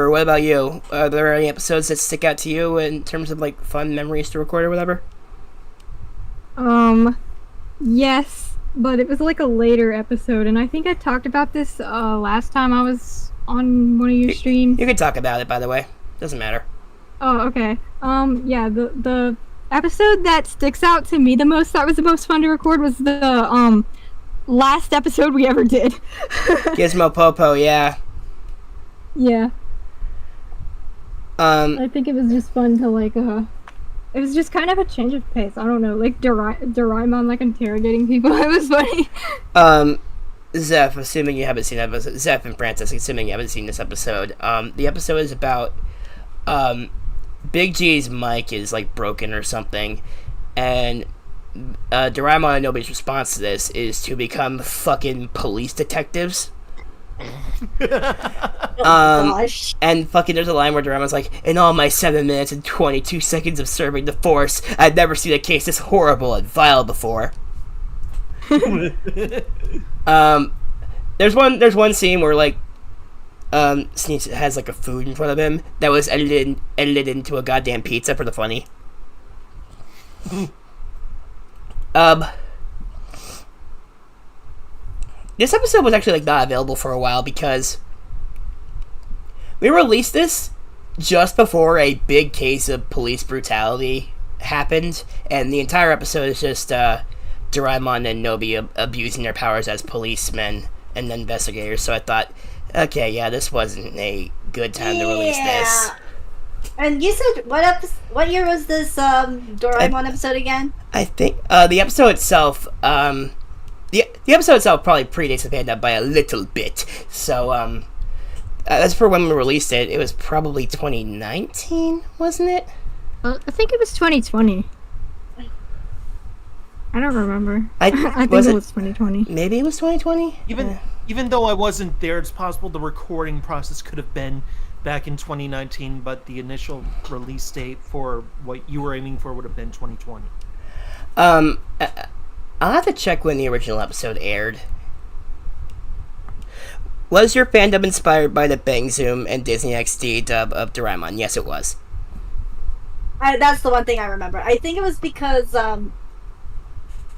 what about you? Are there any episodes that stick out to you in terms of like fun memories to record or whatever? Yes, but it was like a later episode, and I think I talked about this last time I was on one of your streams. You can talk about it, by the way. Doesn't matter. Oh, okay. The episode that sticks out to me the most, that was the most fun to record, was the last episode we ever did. Gizmo Popo, yeah. Yeah, Um, I think it was just fun to like it was just kind of a change of pace. I don't know, like Doraemon like interrogating people. It was funny. Zeph, assuming you haven't seen that episode, Zeph and Francis, assuming you haven't seen this episode, the episode is about, Big G's mic is, like, broken or something, and, Doraemon and Nobody's response to this is to become fucking police detectives. Gosh. And fucking there's a line where Doraemon's like, in all my 7 minutes and 22 seconds of serving the force, I've never seen a case this horrible and vile before. There's one scene where like Sneeze has like a food in front of him that was edited into a goddamn pizza for the funny. This episode was actually like not available for a while because we released this just before a big case of police brutality happened, and the entire episode is just Doraemon and Nobi abusing their powers as policemen and investigators. So I thought, okay, yeah, this wasn't a good time to release this. And you said what year was this Doraemon episode again? I think the episode itself, the episode itself probably predates the Panda by a little bit. So as for when we released it, it was probably 2019, wasn't it? I think it was 2020. I don't remember. I think was it was 2020. Maybe it was 2020. Even though I wasn't there, it's possible the recording process could have been back in 2019, but the initial release date for what you were aiming for would have been 2020. I'll have to check when the original episode aired. Was your fandom inspired by the Bang Zoom and Disney XD dub of Doraemon? Yes, it was. That's the one thing I remember. I think it was because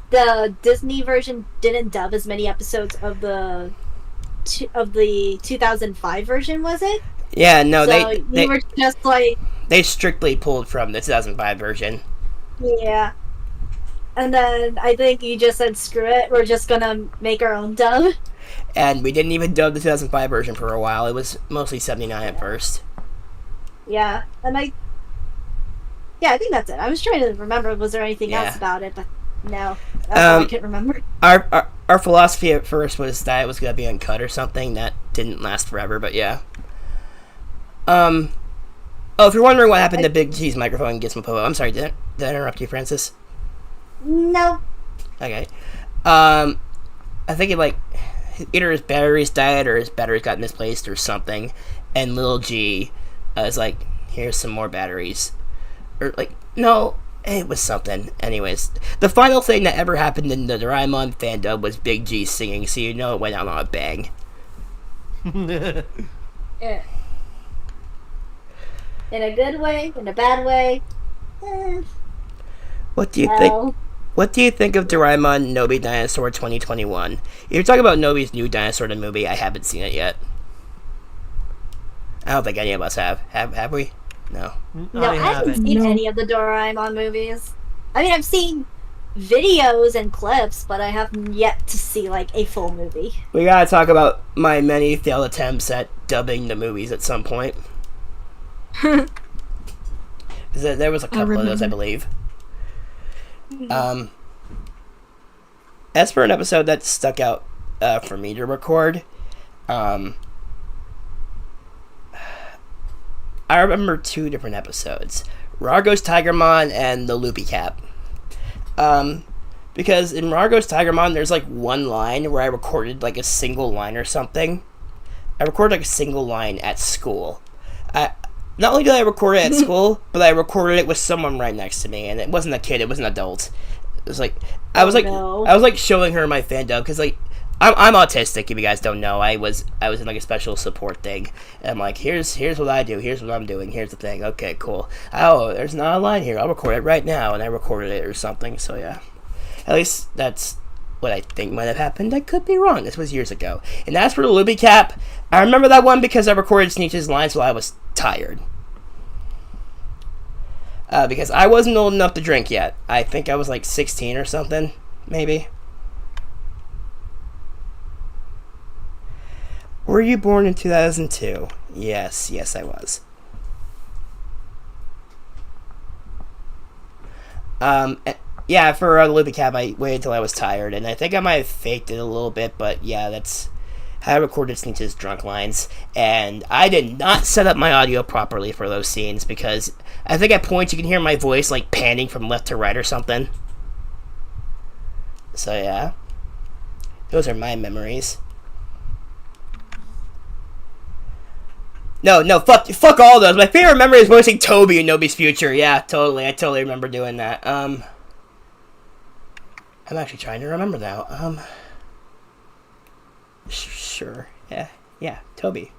the Disney version didn't dub as many episodes of the 2005 version, was it? Yeah, no, So they were just like, they strictly pulled from the 2005 version. yeah. And then I think you just said, screw it, we're just gonna make our own dub. And we didn't even dub the 2005 version for a while. It was mostly 79 at first. Yeah, and I think that's it. I was trying to remember, was there anything else about it, but no, that's all I couldn't remember. Our philosophy at first was that it was gonna be uncut or something. That didn't last forever, but yeah. Oh, if you're wondering what happened to Big G's microphone and Gizmo Popo, I'm sorry, did I interrupt you, Francis? No. Okay. I think it like either his batteries died or his batteries got misplaced or something, and Little G is like, here's some more batteries, or like, no, it was something. Anyways, the final thing that ever happened in the Doraemon fandom was Big G singing, so you know it went out on a bang. Yeah. In a good way, in a bad way. What do you think? What do you think of Doraemon Nobi Dinosaur 2021? If you're talking about Nobi's new dinosaur movie, I haven't seen it yet. I don't think any of us have. Have we? No. No, I haven't seen any of the Doraemon movies. I mean, I've seen videos and clips, but I haven't yet to see like a full movie. We gotta talk about my many failed attempts at dubbing the movies at some point. There was a couple of those, I believe. As for an episode that stuck out for me to record, I remember 2 different episodes: Rargo's Tigermon and the Loopy Cap. Because in Rargo's Tigermon, there's like one line where I recorded like a single line or something. I recorded like a single line at school. Not only did I record it at school, but I recorded it with someone right next to me, and it wasn't a kid; it was an adult. It was like I was like showing her my fandom because like I'm autistic. If you guys don't know, I was in like a special support thing, and I'm like, here's what I do, here's what I'm doing, here's the thing. Okay, cool. Oh, there's not a line here. I'll record it right now, and I recorded it or something. So yeah, at least that's what I think might have happened. I could be wrong. This was years ago. And as for the Loopy Cap, I remember that one because I recorded Sneech's lines while I was tired. Because I wasn't old enough to drink yet. I think I was like 16 or something, maybe. Were you born in 2002? Yes, I was. Yeah, for the Loopy Cap, I waited until I was tired, and I think I might have faked it a little bit, but yeah, that's how I recorded Sneech's drunk lines. And I did not set up my audio properly for those scenes, because I think at points you can hear my voice, like, panning from left to right or something. So yeah. Those are my memories. No, fuck all those. My favorite memory is voicing Toby in Nobi's Future. Yeah, totally. I totally remember doing that. I'm actually trying to remember now. Sure. Yeah, Toby.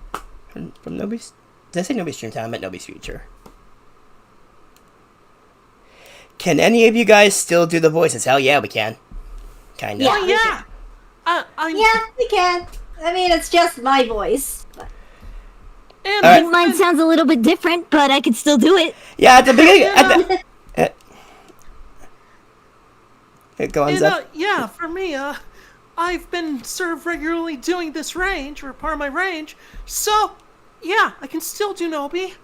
From Nobi's... Did I say Nobi's Dreamtime? I meant Nobi's Future. Can any of you guys still do the voices? Hell yeah, we can. Kinda. Yeah. Yeah. Yeah, we can. I mean, it's just my voice. And All right. Mine sounds a little bit different, but I could still do it. Yeah, at the beginning... Go on, And, Zeph. yeah, for me, I've been sort of regularly doing this range, or part of my range, so, yeah, I can still do Nobi.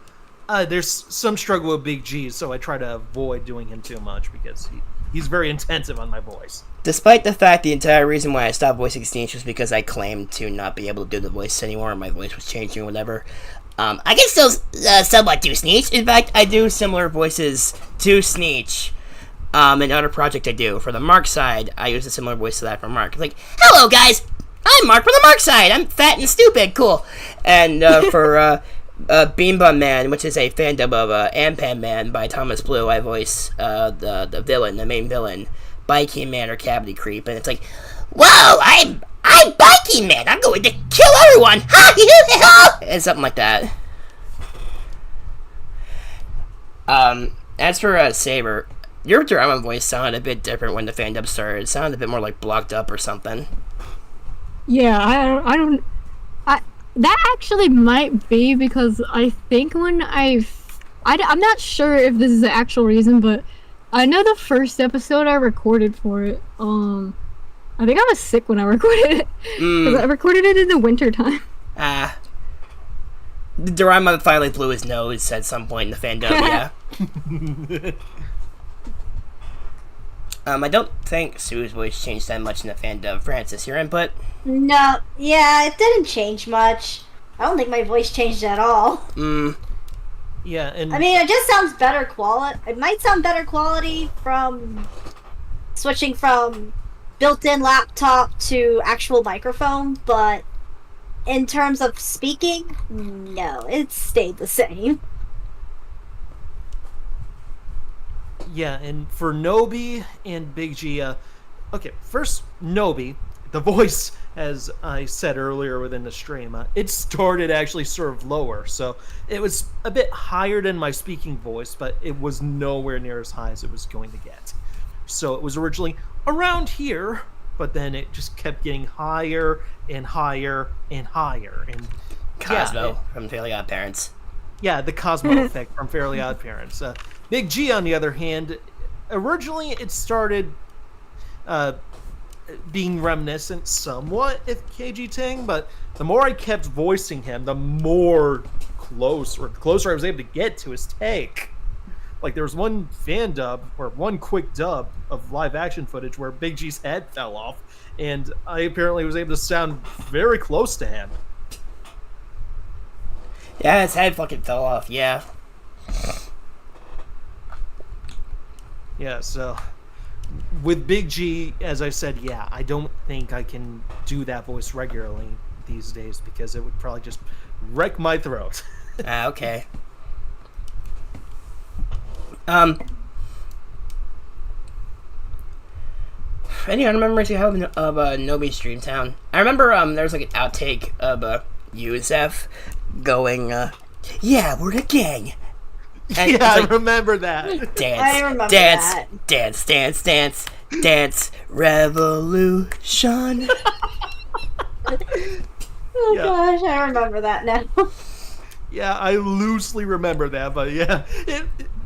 There's some struggle with Big G, so I try to avoid doing him too much, because he's very intensive on my voice. Despite the fact the entire reason why I stopped voicing Sneech was because I claimed to not be able to do the voice anymore, and my voice was changing or whatever, I can still somewhat do Sneech. In fact, I do similar voices to Sneech. Another project I do. For the Mark side, I use a similar voice to that for Mark. Like, hello guys! I'm Mark from the Mark side! I'm fat and stupid, cool! And for Bean Bun Man, which is a fandom of Ampan Man by Thomas Blue, I voice the villain, the main villain, Biking Man or Cavity Creep, and it's like, whoa! I'm Biking Man! I'm going to kill everyone! And something like that. As for Saber, your Doraemon voice sounded a bit different when the fandom started. It sounded a bit more like blocked up or something. Yeah, I don't. That actually might be because I think when I'm not sure if this is the actual reason, but I know the first episode I recorded for it. I think I was sick when I recorded it because I recorded it in the winter time. Doraemon finally blew his nose at some point in the fandom. Yeah. I don't think Sue's voice changed that much in the fandom. Francis, your input? No, yeah, it didn't change much. I don't think my voice changed at all. Yeah, and... I mean, it just sounds better quality. It might sound better quality from switching from built-in laptop to actual microphone, but in terms of speaking, no, it stayed the same. Yeah, and for Nobi and Big G, okay, first, Nobi, the voice, as I said earlier within the stream, it started actually sort of lower, so it was a bit higher than my speaking voice, but it was nowhere near as high as it was going to get. So it was originally around here, but then it just kept getting higher and higher and higher. And Cosmo from Fairly Odd Parents. Yeah, the Cosmo effect from Fairly Odd Parents. Big G, on the other hand, originally it started being reminiscent somewhat of KG Ting, but the more I kept voicing him, the more closer I was able to get to his take. Like, there was one fan dub, or one quick dub of live action footage where Big G's head fell off, and I apparently was able to sound very close to him. Yeah, his head fucking fell off, yeah. Yeah, so with Big G, as I said, yeah, I don't think I can do that voice regularly these days because it would probably just wreck my throat. Okay. Any other memories you have of Nobi's Dreamtown? I remember there was like an outtake of you, Zeph, going, yeah, we're the gang. And yeah, I like, remember that. Dance, I remember dance, that. dance, dance, dance, dance, revolution. Oh Yeah. gosh, I remember that now. Yeah, I loosely remember that, but yeah,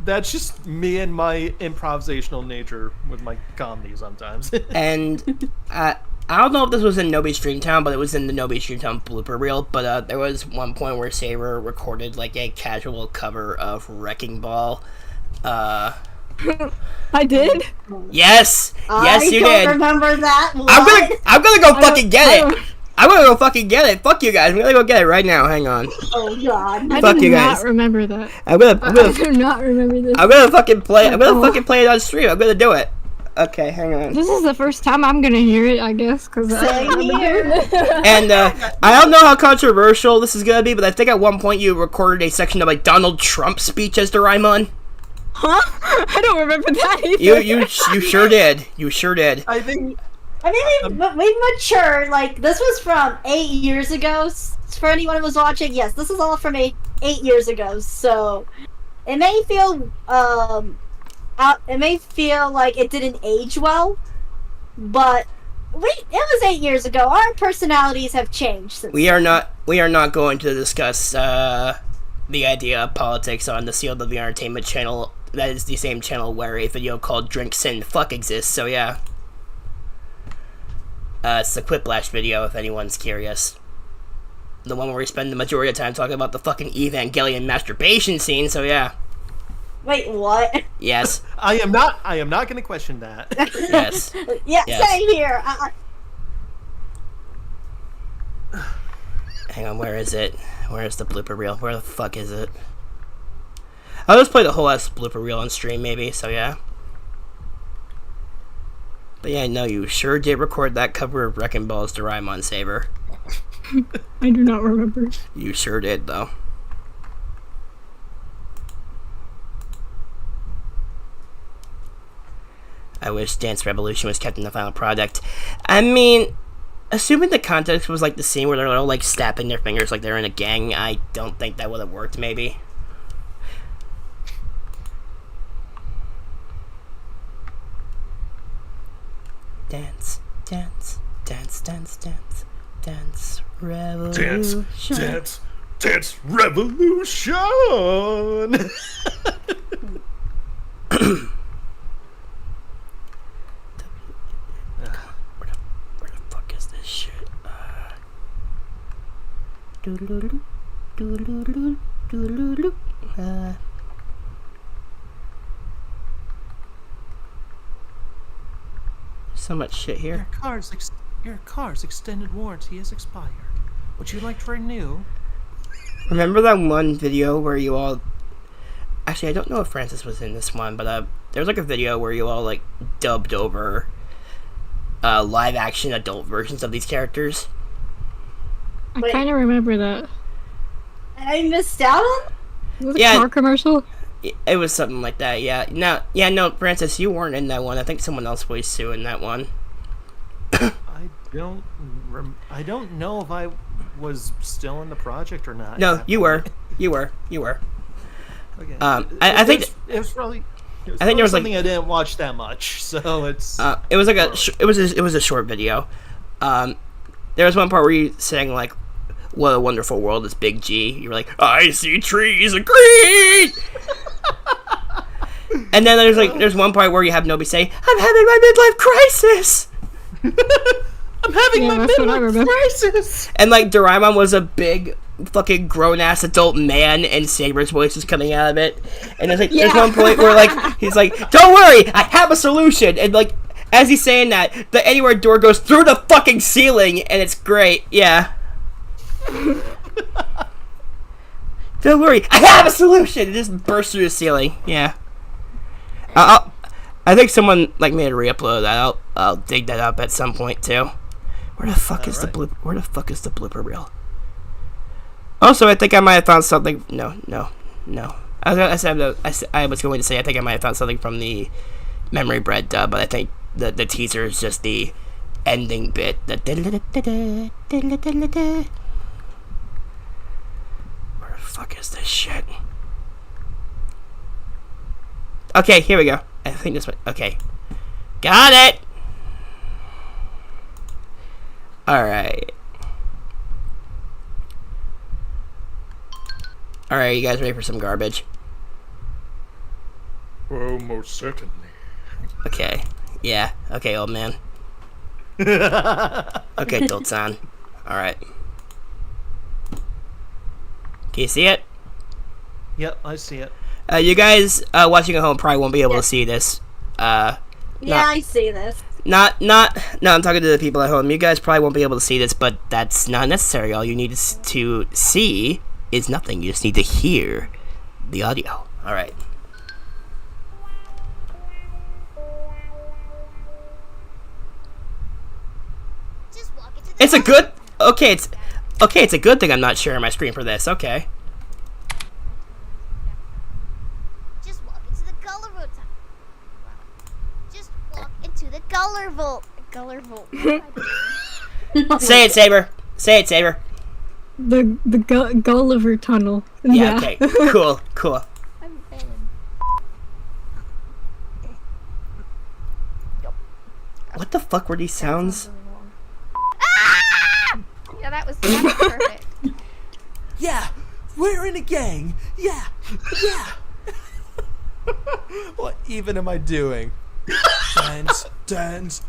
that's just me and my improvisational nature with my comedy sometimes. And I don't know if this was in Nobi's Dreamtown, but it was in the Nobi's Dreamtown blooper reel. But there was one point where Saber recorded like a casual cover of Wrecking Ball. I did. Yes, yes, you I did. don't remember that. What? I'm gonna go fucking get I it. don't- I'm gonna go fucking get it. Fuck you guys. I'm gonna go get it right now. Hang on. Oh god. I Fuck do you not guys. remember that. I'm gonna I do not remember this. I'm gonna fucking play. I'm gonna Oh. fucking play it on stream. I'm gonna do it. Okay, hang on. This is the first time I'm gonna hear it, I guess, because Same here. And I don't know how controversial this is gonna be, but I think at one point you recorded a section of like Donald Trump's speech as Doraemon. Huh? I don't remember that either. You sure did. You sure did. I think We've matured. Like, this was from 8 years ago. For anyone who was watching, yes, this is all from 8 years ago. So, it may feel, it may feel like it didn't age well, but it was 8 years ago. Our personalities have changed since. We are not going to discuss the idea of politics on the CLW Entertainment channel. That is the same channel where a video called Drink Sin Fuck exists, so yeah. It's the Quiplash video, if anyone's curious. The one where we spend the majority of the time talking about the fucking Evangelion masturbation scene, so yeah. Wait, what? Yes. I am not going to question that. Yes. Yeah, Yes. same here. Hang on, where is it? Where is the blooper reel? Where the fuck is it? I'll just play the whole ass blooper reel on stream, maybe, so yeah. But yeah, no, you sure did record that cover of Wrecking Ball's Doraemon Saber. I do not remember. You sure did, though. I wish Dance Revolution was kept in the final product. I mean, assuming the context was like the scene where they're all like snapping their fingers like they're in a gang, I don't think that would have worked, maybe. Dance, dance, dance, dance, dance, dance, revolution. Dance revolution. Where the fuck is this shit? Doodle-doodle, doodle-doodle, doodle-doodle, so much shit here. Your car's extended warranty is expired. Would you like to renew? Remember that one video where you all... Actually, I don't know if Francis was in this one, but there was like a video where you all like dubbed over live action adult versions of these characters. I Wait. kind of remember that. I missed out on. Was it Yeah. a car commercial? It was something like that, yeah. No, Francis, you weren't in that one. I think someone else was Sue in that one. I don't know if I was still in the project or not. No, you were. You were. Okay. I think it was probably. I think there was, like- something I didn't watch that much, so it's. it was like it was a short video. There was one part where you sang like, "What a wonderful world is Big G." You were like, "I see trees of green." And then there's one part where you have Nobi say, "I'm having my midlife crisis," I'm having Yeah, my that's what I midlife remember. crisis. and like Doraemon was a big fucking grown ass adult man, and Saber's voice was coming out of it. And there's Yeah. one point where like he's like, "Don't worry, I have a solution," and like as he's saying that, the Anywhere door goes through the fucking ceiling, and it's great. Yeah. Don't worry, I have a solution. It just bursts through the ceiling. Yeah. I think someone like made a re-upload of that. I'll dig that up at some point too. Where the fuck is the blooper reel? Also, I think I might have found something. No. I was going to say I think I might have found something from the Memory Bread dub, but I think the teaser is just the ending bit. Where the fuck is this shit? Okay, here we go. I think this one. Okay. Got it! Alright. Alright, you guys ready for some garbage? Oh, most certainly. Okay. Yeah. Okay, old man. Okay, tilt's on. Alright. Can you see it? Yep, I see it. You guys watching at home probably won't be able to see this. Yeah, I see this. No, I'm talking to the people at home. You guys probably won't be able to see this, but that's not necessary. All you need to see is nothing. You just need to hear the audio. Alright. It's a good... Okay, it's a good thing I'm not sharing my screen for this. Okay. Just walk into the color vault. Just walk into the color vault. Color vault. Say it, Saber. Say it, Saber. The Gulliver Tunnel. Yeah, okay. Cool. I'm failing. What the fuck were these sounds? Yeah, that was perfect. Yeah, we're in a gang. Yeah. What even am I doing? Dance.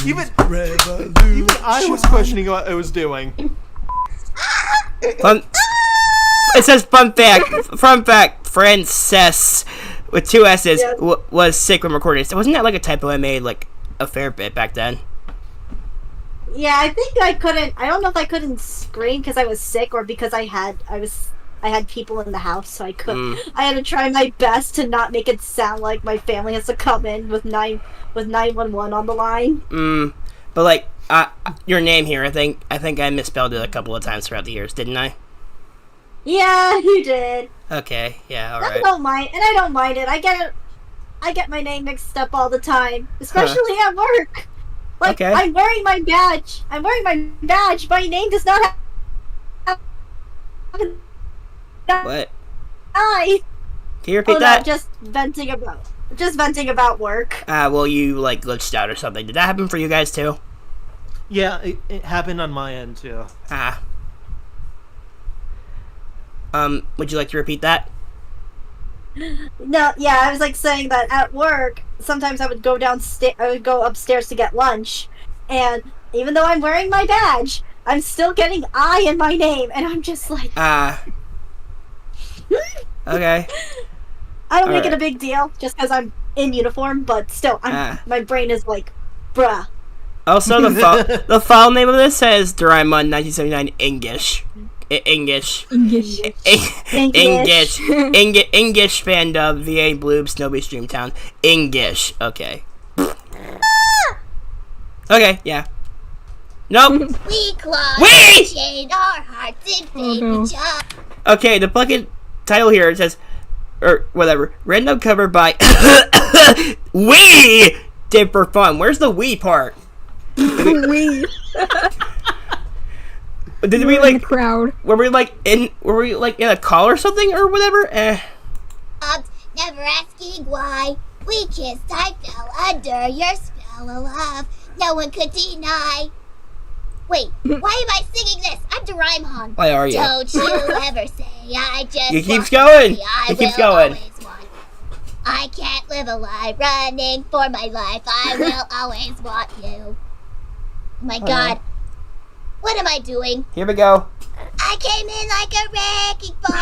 Even revolution. Even I was questioning what I was doing. Fun. It says fun fact. Frances with 2 S's was sick when recording. So wasn't that like a typo I made like a fair bit back then? Yeah, I think I couldn't. I don't know if I couldn't scream because I was sick or because I had people in the house, so I couldn't. I had to try my best to not make it sound like my family has to come in with 911 on the line. But like your name here, I think I misspelled it a couple of times throughout the years, didn't I? Yeah, you did. Okay, yeah, all I right. don't mind, and I don't mind it. I get my name mixed up all the time, especially at work. Like, Okay. I'm wearing my badge. My name does not have What? I. Can you repeat Oh, that? no, just venting about work. Well, you like glitched out or something. Did that happen for you guys too? Yeah, it happened on my end too. Would you like to repeat that? No, yeah, I was like saying that at work, sometimes I would go upstairs to get lunch, and even though I'm wearing my badge, I'm still getting I in my name, and I'm just like, Okay. I don't make Alright. it a big deal just because I'm in uniform, but still, my brain is like, bruh. Also, the file name of this says Doraemon 1979 English. English fandom VA Bloop Snowy Streamtown English. Okay. Okay, yeah. Nope. We clawed Wait! and chained our hearts in baby job. Okay, the fucking title here it says, or whatever, random cover by We did for fun. Where's the we part? We Did we in the like? crowd. Were we like in a call or something or whatever? Never asking why. We kissed, I fell under your spell of love. No one could deny. Wait, why am I singing this? I'm Doraemon. Why are you? Don't you ever say I just It keeps want to going. be, I It keeps will going. always want. I can't live a lie running for my life. I will always want you. Oh my God. What am I doing? Here we go. I came in like a wrecking ball.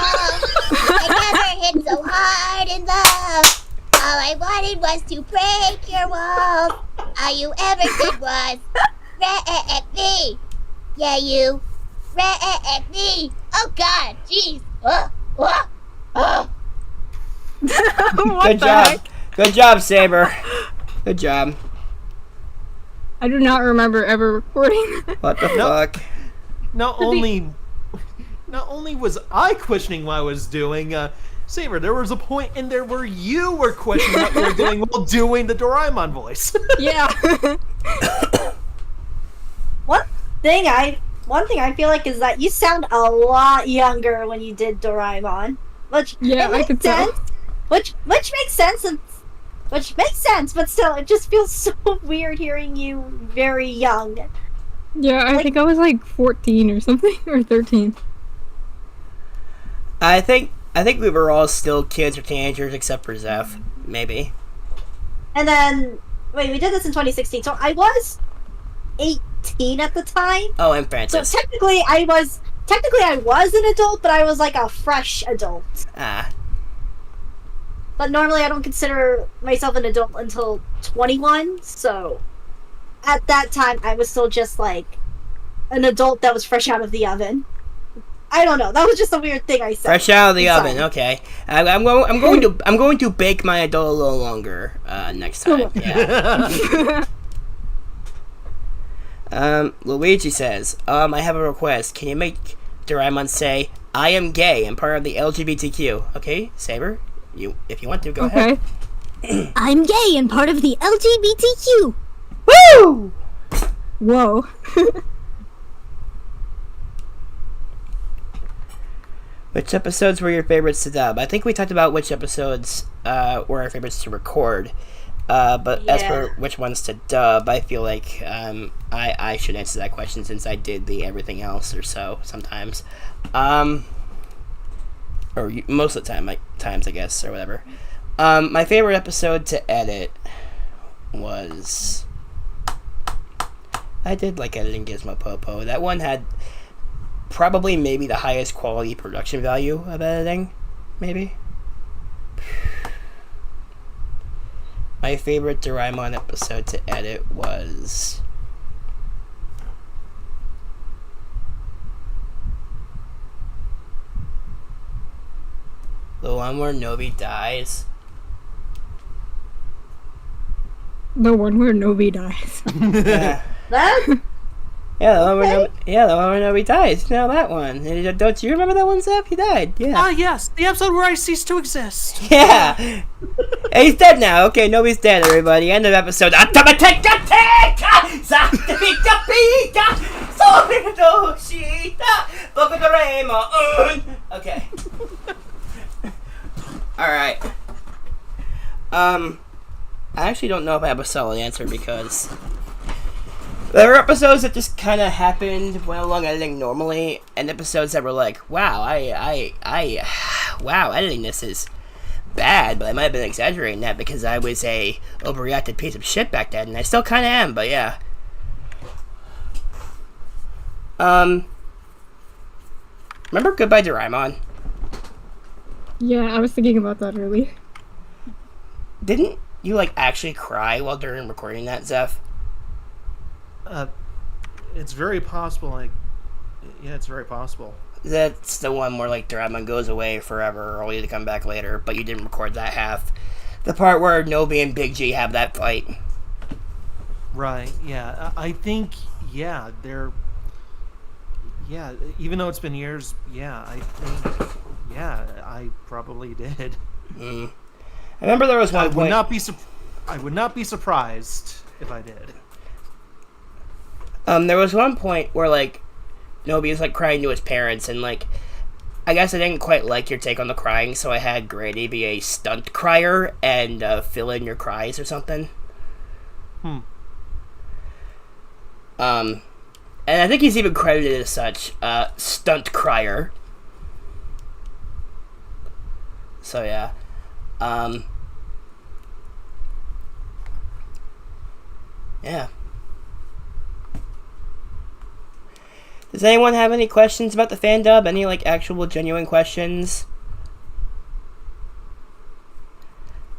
I never hit so hard in love. All I wanted was to break your walls. All you ever did was wreck me. Yeah, you wreck me. Oh God, jeez. Good job. Good job, Saber. Good job. I do not remember ever recording that. What the fuck? Not only was I questioning what I was doing, Saber, there was a point in there where you were questioning what you were doing while doing the Doraemon voice. Yeah. One thing I feel like is that you sound a lot younger when you did Doraemon, which Yeah, it I makes could tell. sense. Which makes sense, but still, it just feels so weird hearing you very young. Yeah, I think I was like 14 or something, or 13. I think we were all still kids or teenagers except for Zeph, maybe. And then Wait, we did this in 2016, so I was 18 at the time. Oh, and So Francis. technically I was an adult, but I was like a fresh adult. Ah. But normally I don't consider myself an adult until 21, so at that time I was still just like an adult that was fresh out of the oven. I don't know. That was just a weird thing I said. Fresh out of the Sorry. oven. Okay. I'm going to bake my adult a little longer next time. Yeah. Luigi says, I have a request. Can you make Doraemon say, "I am gay" and part of the LGBTQ? Okay, Saber, if you want to, go ahead. Okay. I'm gay and part of the LGBTQ. Woo! Whoa. Which episodes were your favorites to dub? I think we talked about which episodes were our favorites to record. But as for which ones to dub, I feel like I should answer that question since I did the everything else or so sometimes. Most of the times, I guess, or whatever. My favorite episode to edit was... I did like editing Gizmo Popo. That one had probably maybe the highest quality production value of editing, maybe. My favorite Doraemon episode to edit was... the one where Nobi dies. The one where Nobi dies. Yeah. That? Yeah, the one where Nobi dies. You know that one. Don't you remember that one, Zep? He died. Yeah. Ah, yes, the episode where I ceased to exist. Yeah. Hey, he's dead now. Okay, Nobi's dead, everybody. End of episode. Okay. Alright. I actually don't know if I have a solid answer because there were episodes that just kind of happened, went along editing normally, and episodes that were like, wow, wow, editing this is bad, but I might have been exaggerating that because I was a overreacted piece of shit back then, and I still kind of am, but yeah. Remember Goodbye Doraemon? Yeah, I was thinking about that earlier. Didn't you, like, actually cry while during recording that, Zeph? It's very possible. Yeah, it's very possible. That's the one where, like, Doraemon goes away forever, only to come back later, but you didn't record that half. The part where Nobi and Big G have that fight. Right, yeah. I think, yeah, they're... Yeah, even though it's been years, yeah, I think... Yeah, I probably did. I remember there was one point... I would not be surprised if I did. There was one point where, like, Nobi was, like, crying to his parents, and, like, I guess I didn't quite like your take on the crying, so I had Grady be a stunt crier and fill in your cries or something. And I think he's even credited as such, stunt crier. So, yeah. Yeah. Does anyone have any questions about the fan dub? Any, like, actual genuine questions?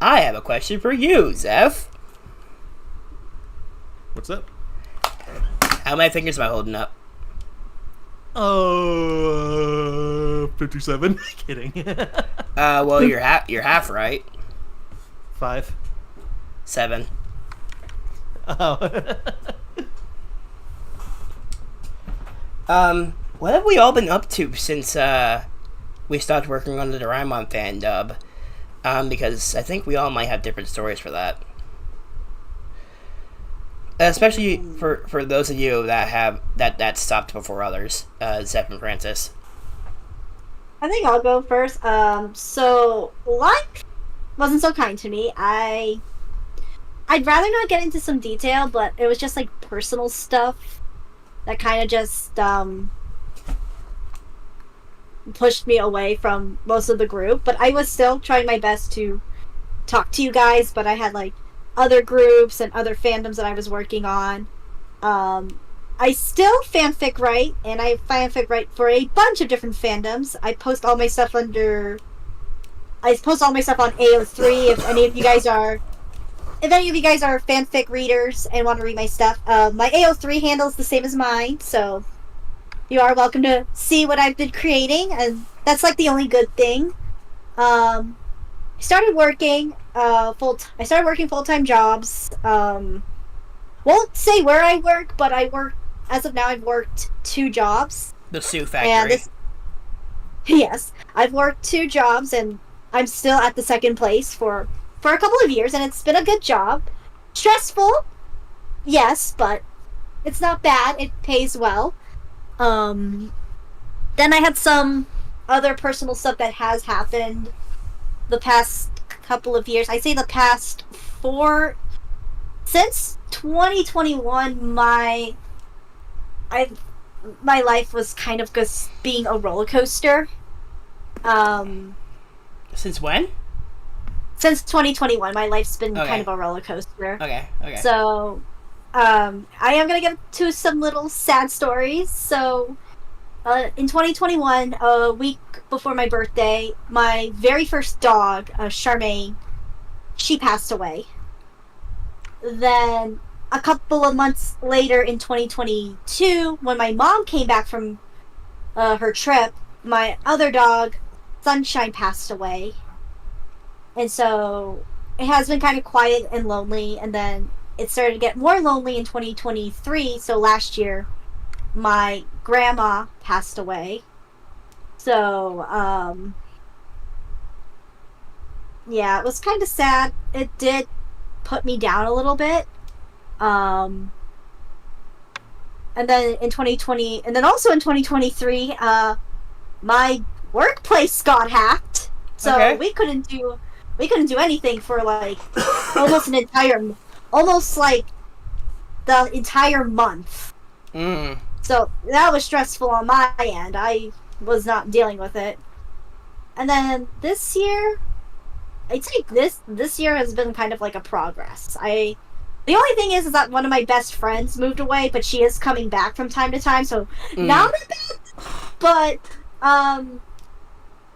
I have a question for you, Zeph. What's up? How many fingers am I holding up? 57. Kidding. Well, you're half right. 5. 7. Oh. What have we all been up to since we stopped working on the Doraemon fan dub? Because I think we all might have different stories for that. Especially for those of you that have that stopped before others, Zeph and Francis. I think I'll go first. So life wasn't so kind to me. I'd rather not get into some detail, but it was just like personal stuff that kind of just pushed me away from most of the group. But I was still trying my best to talk to you guys, but I had like other groups and other fandoms that I was working on. I still fanfic write, and I fanfic write for a bunch of different fandoms. I post all my stuff on AO3. If any of you guys are fanfic readers and want to read my stuff, my AO3 handle is the same as mine, so you are welcome to see what I've been creating, and that's like the only good thing. I started working full-time jobs. Won't say where I work, but as of now, I've worked 2 jobs. The Sue Factory. Yes, I've worked 2 jobs, and I'm still at the second place for a couple of years, and it's been a good job. Stressful, yes, but it's not bad. It pays well. Then I had some other personal stuff that has happened the past couple of years. I say the past 4... Since 2021, my life was kind of just being a roller coaster. Since when? Since 2021, my life's been kind of a roller coaster. Okay. So, I am gonna get to some little sad stories. So, in 2021, a week before my birthday, my very first dog, Charmaine, she passed away. Then, a couple of months later in 2022, when my mom came back from her trip, my other dog, Sunshine, passed away. And so it has been kind of quiet and lonely, and then it started to get more lonely in 2023. So last year, my grandma passed away. So, yeah, it was kind of sad. It did put me down a little bit. And then in 2020, and then also in 2023, my workplace got hacked. So we couldn't do anything for like almost the entire month. So that was stressful on my end. I was not dealing with it. And then this year, I'd say this year has been kind of like a progress. The only thing is that one of my best friends moved away, but she is coming back from time to time, so not a bad.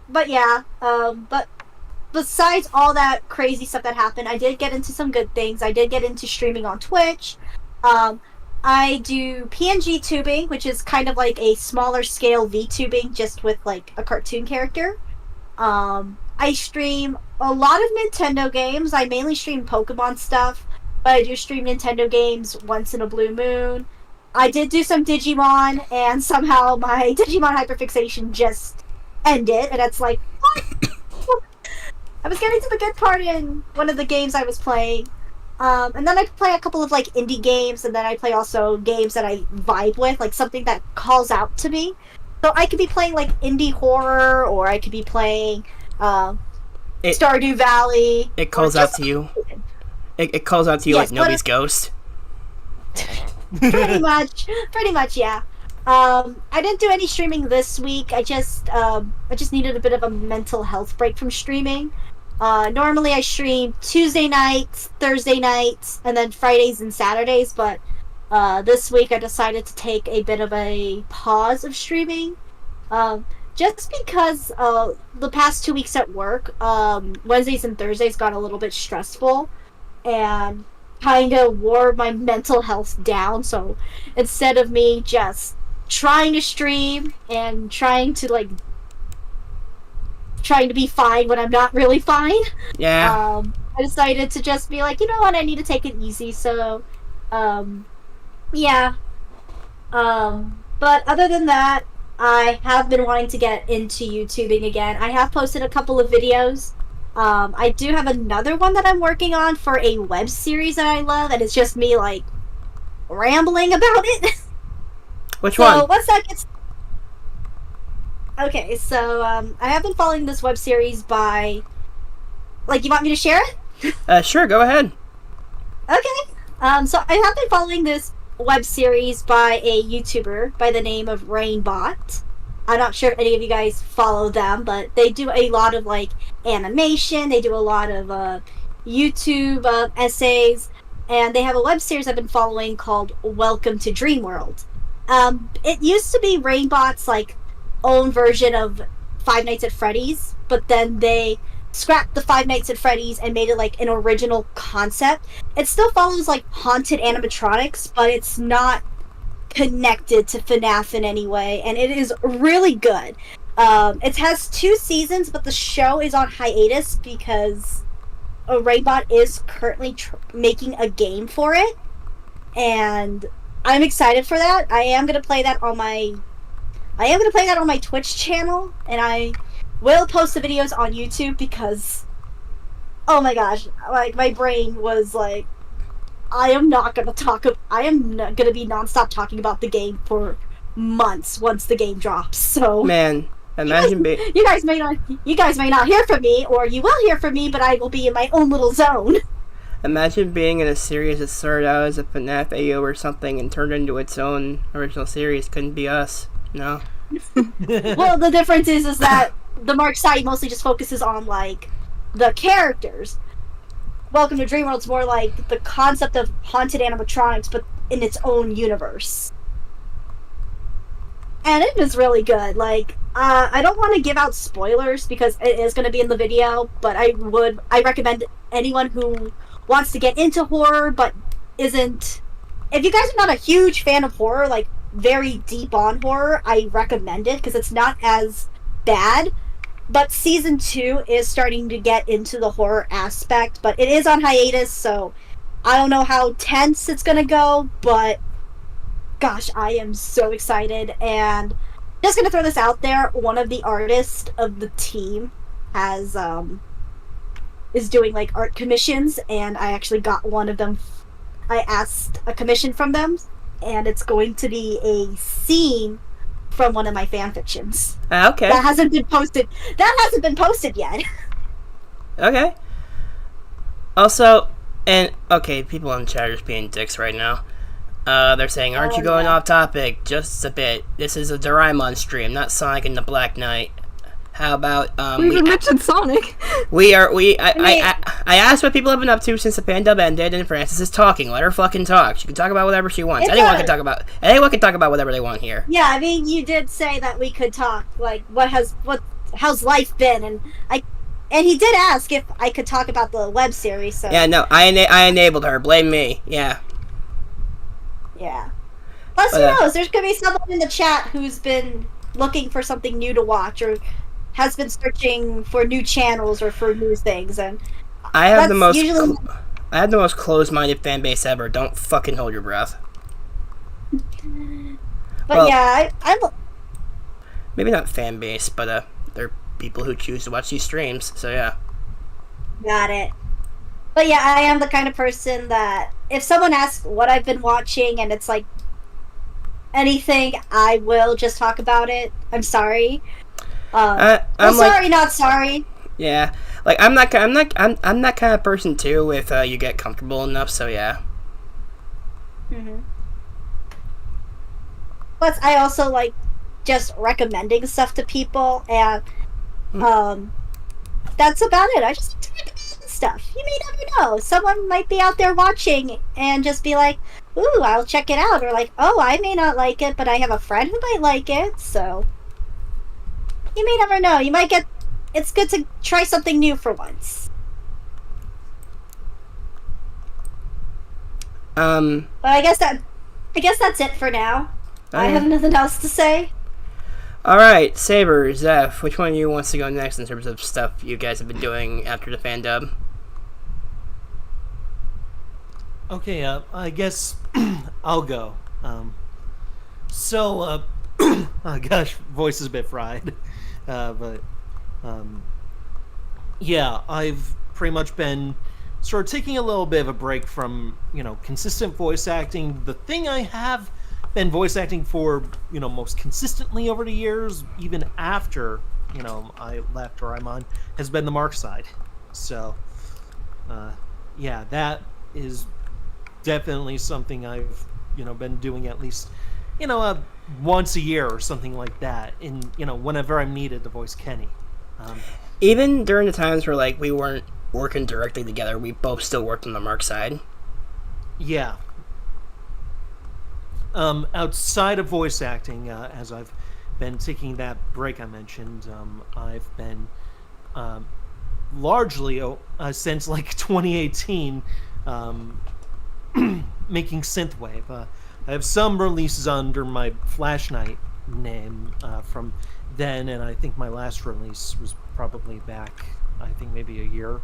But yeah. But besides all that crazy stuff that happened, I did get into some good things. I did get into streaming on Twitch. I do PNG tubing, which is kind of like a smaller scale VTubing, just with like a cartoon character. I stream a lot of Nintendo games. I mainly stream Pokemon stuff, but I do stream Nintendo games once in a blue moon. I did do some Digimon, and somehow my Digimon hyperfixation just ended, and it's like, what? I was getting to the good part in one of the games I was playing. And then I play a couple of like indie games, and then I play also games that I vibe with, like something that calls out to me. So I could be playing like indie horror, or I could be playing Stardew Valley. It calls out to you. It calls out to you like Nobody's Ghost. Pretty much, yeah. I didn't do any streaming this week. I just needed a bit of a mental health break from streaming. Normally I stream Tuesday nights, Thursday nights, and then Fridays and Saturdays, but this week I decided to take a bit of a pause of streaming. Just because the past 2 weeks at work, Wednesdays and Thursdays got a little bit stressful, and kind of wore my mental health down, so instead of me just trying to stream and trying to be fine when I'm not really fine. Yeah. I decided to just be like, you know what, I need to take it easy, so, yeah. But other than that, I have been wanting to get into YouTubing again. I have posted a couple of videos. I do have another one that I'm working on for a web series that I love, and it's just me, like, rambling about it. Which one? So once that gets... Okay, so, I have been following this web series by... Like, you want me to share it? Sure, go ahead. Okay. So I have been following this web series by a YouTuber by the name of Rainbot. I'm not sure if any of you guys follow them, but they do a lot of, like, animation. They do a lot of, YouTube essays, and they have a web series I've been following called Welcome to Dream World. It used to be Rainbot's like own version of Five Nights at Freddy's, but then they scrapped the Five Nights at Freddy's and made it like an original concept. It still follows like haunted animatronics, but it's not connected to FNAF in any way, and it is really good. It has 2 seasons, but the show is on hiatus because Rainbot is currently making a game for it, and I'm excited for that. I am gonna play that on my Twitch channel, and I will post the videos on YouTube because, oh my gosh, like my brain was like, I am not gonna be nonstop talking about the game for months once the game drops. So Man, imagine being... you guys may not hear from me, or you will hear from me, but I will be in my own little zone. Imagine being in a series that started out as a FNAF AO or something and turned into its own original series. Couldn't be us. No. Well, the difference is that the Mark site mostly just focuses on like the characters. Welcome to Dream World's more like the concept of haunted animatronics, but in its own universe. And it is really good. Like, I don't want to give out spoilers because it is going to be in the video, but I recommend anyone who wants to get into horror but isn't... If you guys are not a huge fan of horror, like very deep on horror, I recommend it because it's not as bad. But season 2 is starting to get into the horror aspect, but it is on hiatus, so I don't know how tense it's gonna go, but gosh, I am so excited. And just gonna throw this out there, one of the artists of the team has is doing like art commissions, and I actually got one of them. I asked a commission from them, and it's going to be a scene from one of my fan fictions. Okay. That hasn't been posted yet. Okay. Also, and okay, people in chat are just being dicks right now. They're saying, "Aren't you going off topic just a bit? This is a Doraemon stream, not Sonic and the Black Knight." How about We mentioned Sonic. I asked what people have been up to since the pandemic ended, and Frances is talking. Let her fucking talk. She can talk about whatever she wants. Anyone can talk about whatever they want here. Yeah, I mean, you did say that we could talk, like, how's life been, and he did ask if I could talk about the web series, so... Yeah, no, I enabled her. Blame me. Yeah. Yeah. Plus, who knows, there's gonna be someone in the chat who's been looking for something new to watch, or has been searching for new channels or for new things, and I have the most closed-minded fan base ever. Don't fucking hold your breath. But yeah, I'm maybe not fan base, but there are people who choose to watch these streams. So yeah. Got it. But yeah, I am the kind of person that if someone asks what I've been watching and it's like anything, I will just talk about it. I'm sorry. I'm sorry, not sorry. Yeah, like I'm that kind of person too. If you get comfortable enough, so yeah. Plus, I also like just recommending stuff to people, and that's about it. I just recommend stuff. You may never know. Someone might be out there watching and just be like, "Ooh, I'll check it out," or like, "Oh, I may not like it, but I have a friend who might like it," so. You may never know. You might get... It's good to try something new for once. But I guess that's it for now. I have nothing else to say. Alright, Saber, Zeph, which one of you wants to go next in terms of stuff you guys have been doing after the fan dub? Okay, I guess I'll go. Oh gosh, voice is a bit fried. Yeah, I've pretty much been sort of taking a little bit of a break from, consistent voice acting. The thing I have been voice acting for, most consistently over the years, even after, I left Doraemon, has been the Mark side. So, yeah, that is definitely something I've, been doing at least, once a year or something like that, in whenever I'm needed to voice Kenny. Even during the times where we weren't working directly together, we both still worked on the Mark side. Yeah. Outside of voice acting, as I've been taking that break I mentioned, I've been largely since like 2018 making synthwave. I have some releases under my Flashnight name from then, and I think my last release was probably back, I think maybe a year,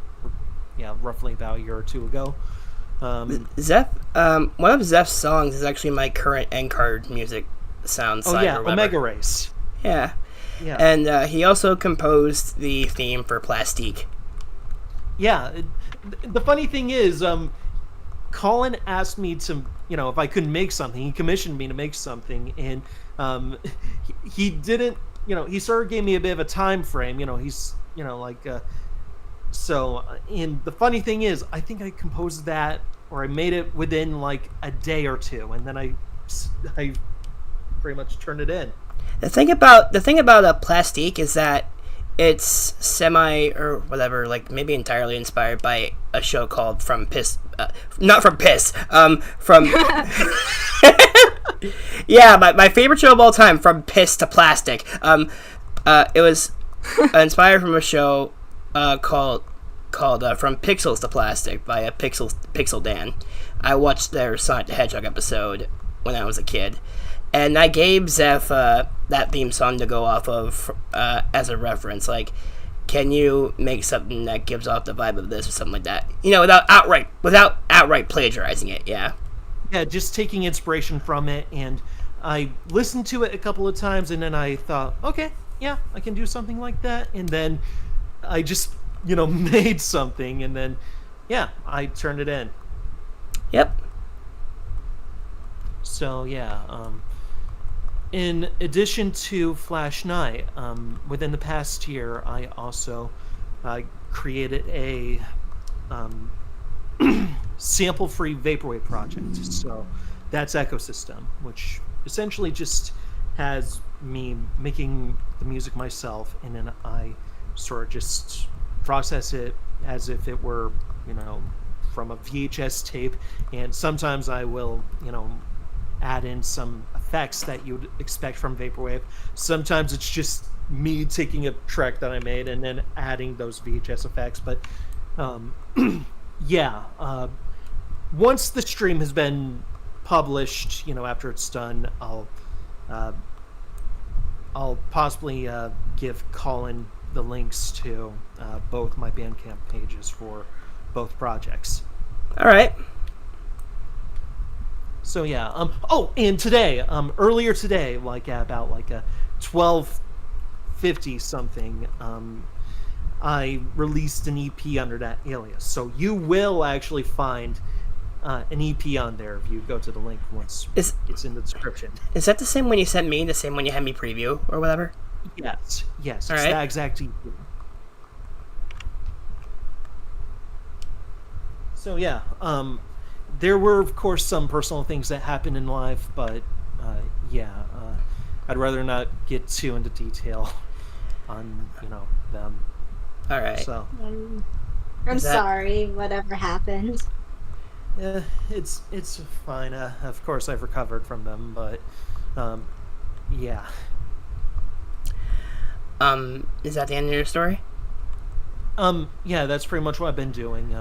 roughly about a year or two ago. Zeph, one of Zeph's songs is actually my current end card music sound side. Oh yeah, or whatever. Omega Race. Yeah. Yeah. And he also composed the theme for Plastique. Yeah. The funny thing is, Colin asked me to, if I could make something. He commissioned me to make something, and he didn't, he sort of gave me a bit of a time frame. He's, so, and the funny thing is, I think I composed that, or I made it within like a day or two, and then I pretty much turned it in. The thing about Plastique is that it's semi or whatever, like maybe entirely inspired by a show called From Piss, not From Piss, from yeah, my favorite show of all time, From Piss to Plastic. It was inspired from a show called From Pixels to Plastic by a Pixel Dan. I watched their Sonic the Hedgehog episode when I was a kid, and I gave Zeph that theme song to go off of as a reference. Like, can you make something that gives off the vibe of this or something like that? Without outright plagiarizing it. Yeah. Yeah, just taking inspiration from it, and I listened to it a couple of times, and then I thought, okay, yeah, I can do something like that, and then I just, made something, and then, yeah, I turned it in. Yep. So, yeah, in addition to Flash Knight, within the past year, I also created a sample-free vaporwave project. So that's Ecosystem, which essentially just has me making the music myself, and then I sort of just process it as if it were, from a VHS tape, and sometimes I will, add in some effects that you'd expect from vaporwave. Sometimes it's just me taking a track that I made and then adding those VHS effects. But yeah, once the stream has been published, after it's done, I'll possibly give Colin the links to both my Bandcamp pages for both projects. All right. So yeah. And today, earlier today, like at about like a 12:50 something, I released an EP under that alias. So you will actually find an EP on there if you go to the link once it's in the description. Is that the same one you sent me? The same one you had me preview or whatever? Yes. All It's right. that exact EP. So yeah, there were of course some personal things that happened in life, but I'd rather not get too into detail on them. All right. So I'm sorry, whatever happened. it's fine. Of course, I've recovered from them, but yeah. Is that the end of your story? Yeah, that's pretty much what I've been doing.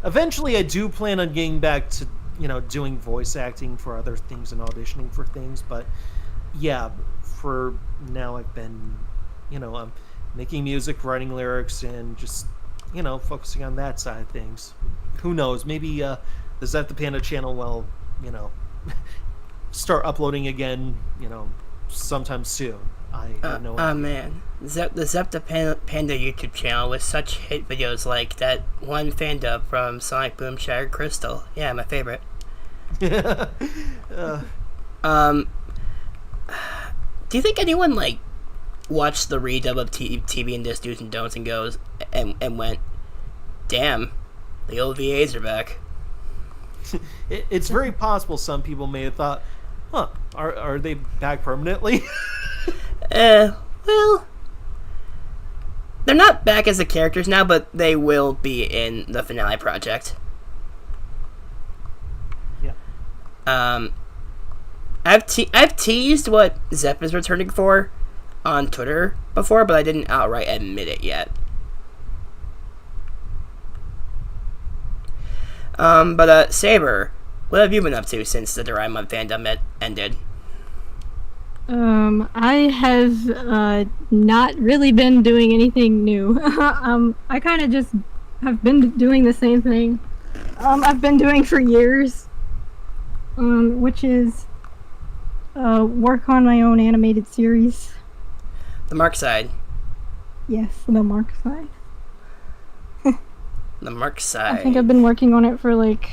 Eventually, I do plan on getting back to, doing voice acting for other things and auditioning for things. But yeah, for now, I've been, making music, writing lyrics, and just, focusing on that side of things. Who knows? Maybe the Zep the Panda channel will, start uploading again, sometime soon. I have no idea. Oh man, the Zep the Panda YouTube channel with such hit videos like that one fan dub from Sonic Boom Shattered Crystal. Yeah, my favorite. Do you think anyone watched the redub of TV and This Do's and Don'ts and goes and went, damn, the old VAs are back? It's very possible some people may have thought, huh, are they back permanently? Well, they're not back as the characters now, but they will be in the finale project. Yeah. I've teased what Zep is returning for on Twitter before, but I didn't outright admit it yet. But Saber, what have you been up to since the Doraemon fandom ended? I have not really been doing anything new. I kind of just have been doing the same thing. I've been doing for years. Which is work on my own animated series. The Mark side. Yes, the Mark side. The Mark side. I think I've been working on it for like,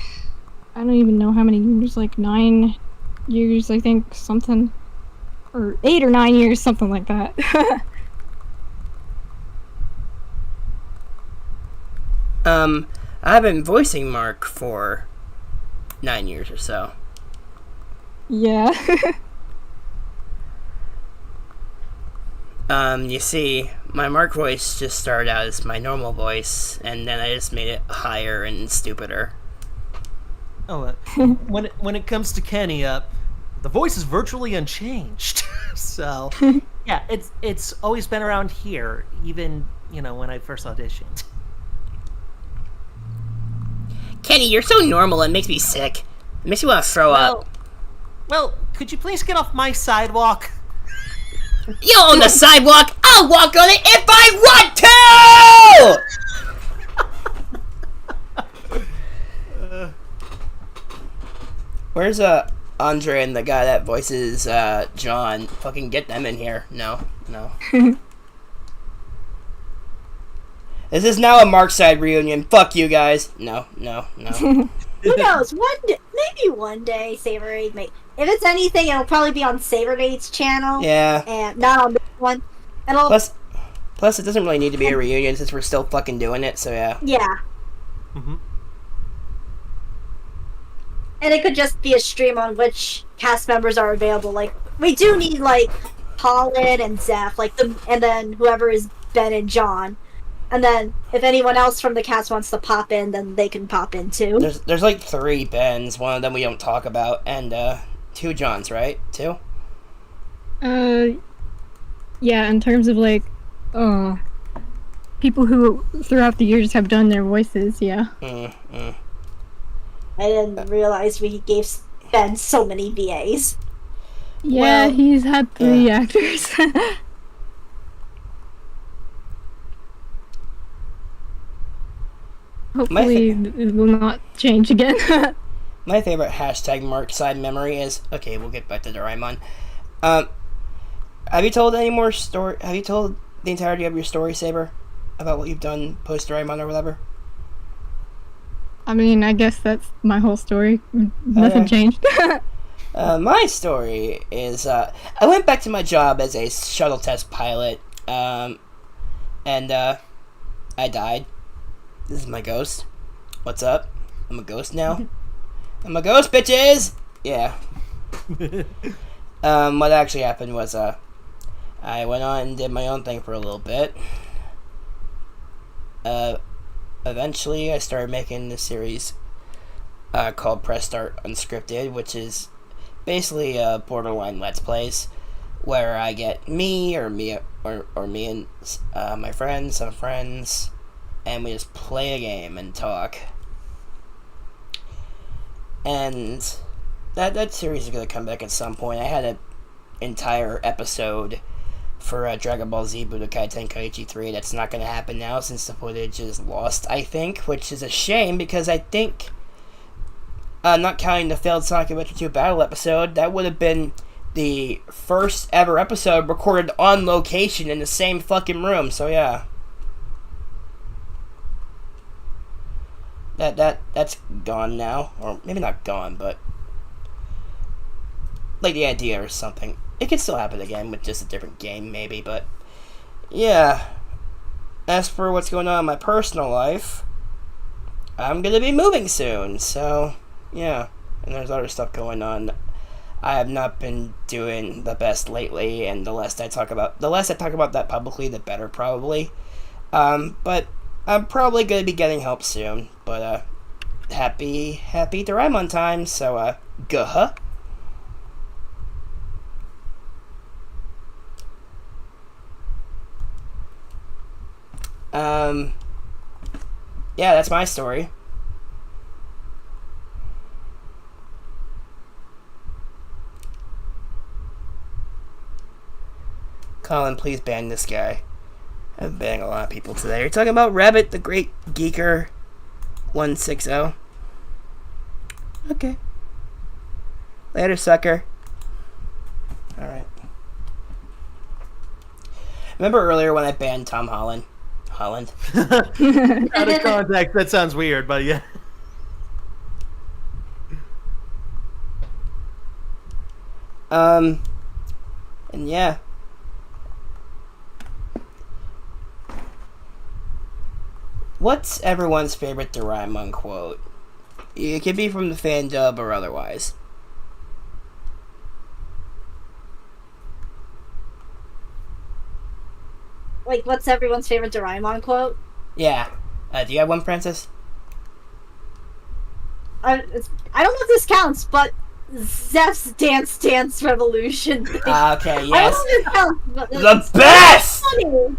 I don't even know how many years, like 9 years, I think, something. Or 8 or 9 years, something like that. I've been voicing Mark for 9 years or so. Yeah. You see, my Mark voice just started out as my normal voice, and then I just made it higher and stupider. Oh, when it comes to Kenny, the voice is virtually unchanged. So, yeah, it's always been around here, even when I first auditioned. Kenny, you're so normal, it makes me sick. It makes me want to throw up. Well, could you please get off my sidewalk? You on the sidewalk, I'll walk on it if I want to! Where's Andre and the guy that voices John? Fucking get them in here. No. This is now a Mark side reunion. Fuck you guys. No. Who knows? Maybe one day Saber may. If it's anything, it'll probably be on Saberdate's channel. Yeah. And not on this one. Plus, it doesn't really need to be a reunion since we're still fucking doing it. So yeah. Yeah. Mm-hmm. And it could just be a stream on which cast members are available. Like, we do need, like, Colin and Zeph, and then whoever is Ben and John. And then, if anyone else from the cast wants to pop in, then they can pop in, too. There's like 3 Bens, one of them we don't talk about, and 2 Johns, right? 2? Yeah, in terms of, like, people who, throughout the years, have done their voices, yeah. I didn't realize we gave Ben so many VAs. Yeah, he's had 3 actors. Hopefully it will not change again. My favorite hashtag Mark side memory is... Okay, we'll get back to Doraemon. Have you told any more story? Have you told the entirety of your story, Saber? About what you've done post-Doraemon or whatever? I mean, I guess that's my whole story. Nothing changed. My story is, I went back to my job as a shuttle test pilot, and I died. This is my ghost. What's up? I'm a ghost now. I'm a ghost, bitches! Yeah. What actually happened was, I went on and did my own thing for a little bit. Eventually, I started making this series called Press Start Unscripted, which is basically a borderline Let's Plays, where I get me and my friends, some friends, and we just play a game and talk. And that series is going to come back at some point. I had an entire episode for Dragon Ball Z Budokai Tenkaichi 3 that's not going to happen now since the footage is lost, I think, which is a shame because I think, not counting the failed Sonic Adventure 2 battle episode, that would have been the first ever episode recorded on location in the same fucking room, so yeah. That's gone now, or maybe not gone, but like the idea or something. It could still happen again with just a different game, maybe, but yeah. As for what's going on in my personal life, I'm gonna be moving soon, so yeah. And there's other stuff going on. I have not been doing the best lately, and the less I talk about that publicly, the better, probably. But I'm probably gonna be getting help soon. But happy Doraemon time. So guh. Yeah, that's my story. Colin, please ban this guy. I'm banning a lot of people today. You're talking about Rabbit, the Great Geeker 160. Okay. Later, sucker. Alright. Remember earlier when I banned Tom Holland? Holland? Out of context, that sounds weird, but yeah. And yeah. What's everyone's favorite Doraemon quote? It could be from the fan dub or otherwise. Like, what's everyone's favorite Doraemon quote? Yeah. Do you have one, Francis? I don't know if this counts, but Zeph's Dance Revolution. Okay, yes. I don't know if this counts, but The best! funny.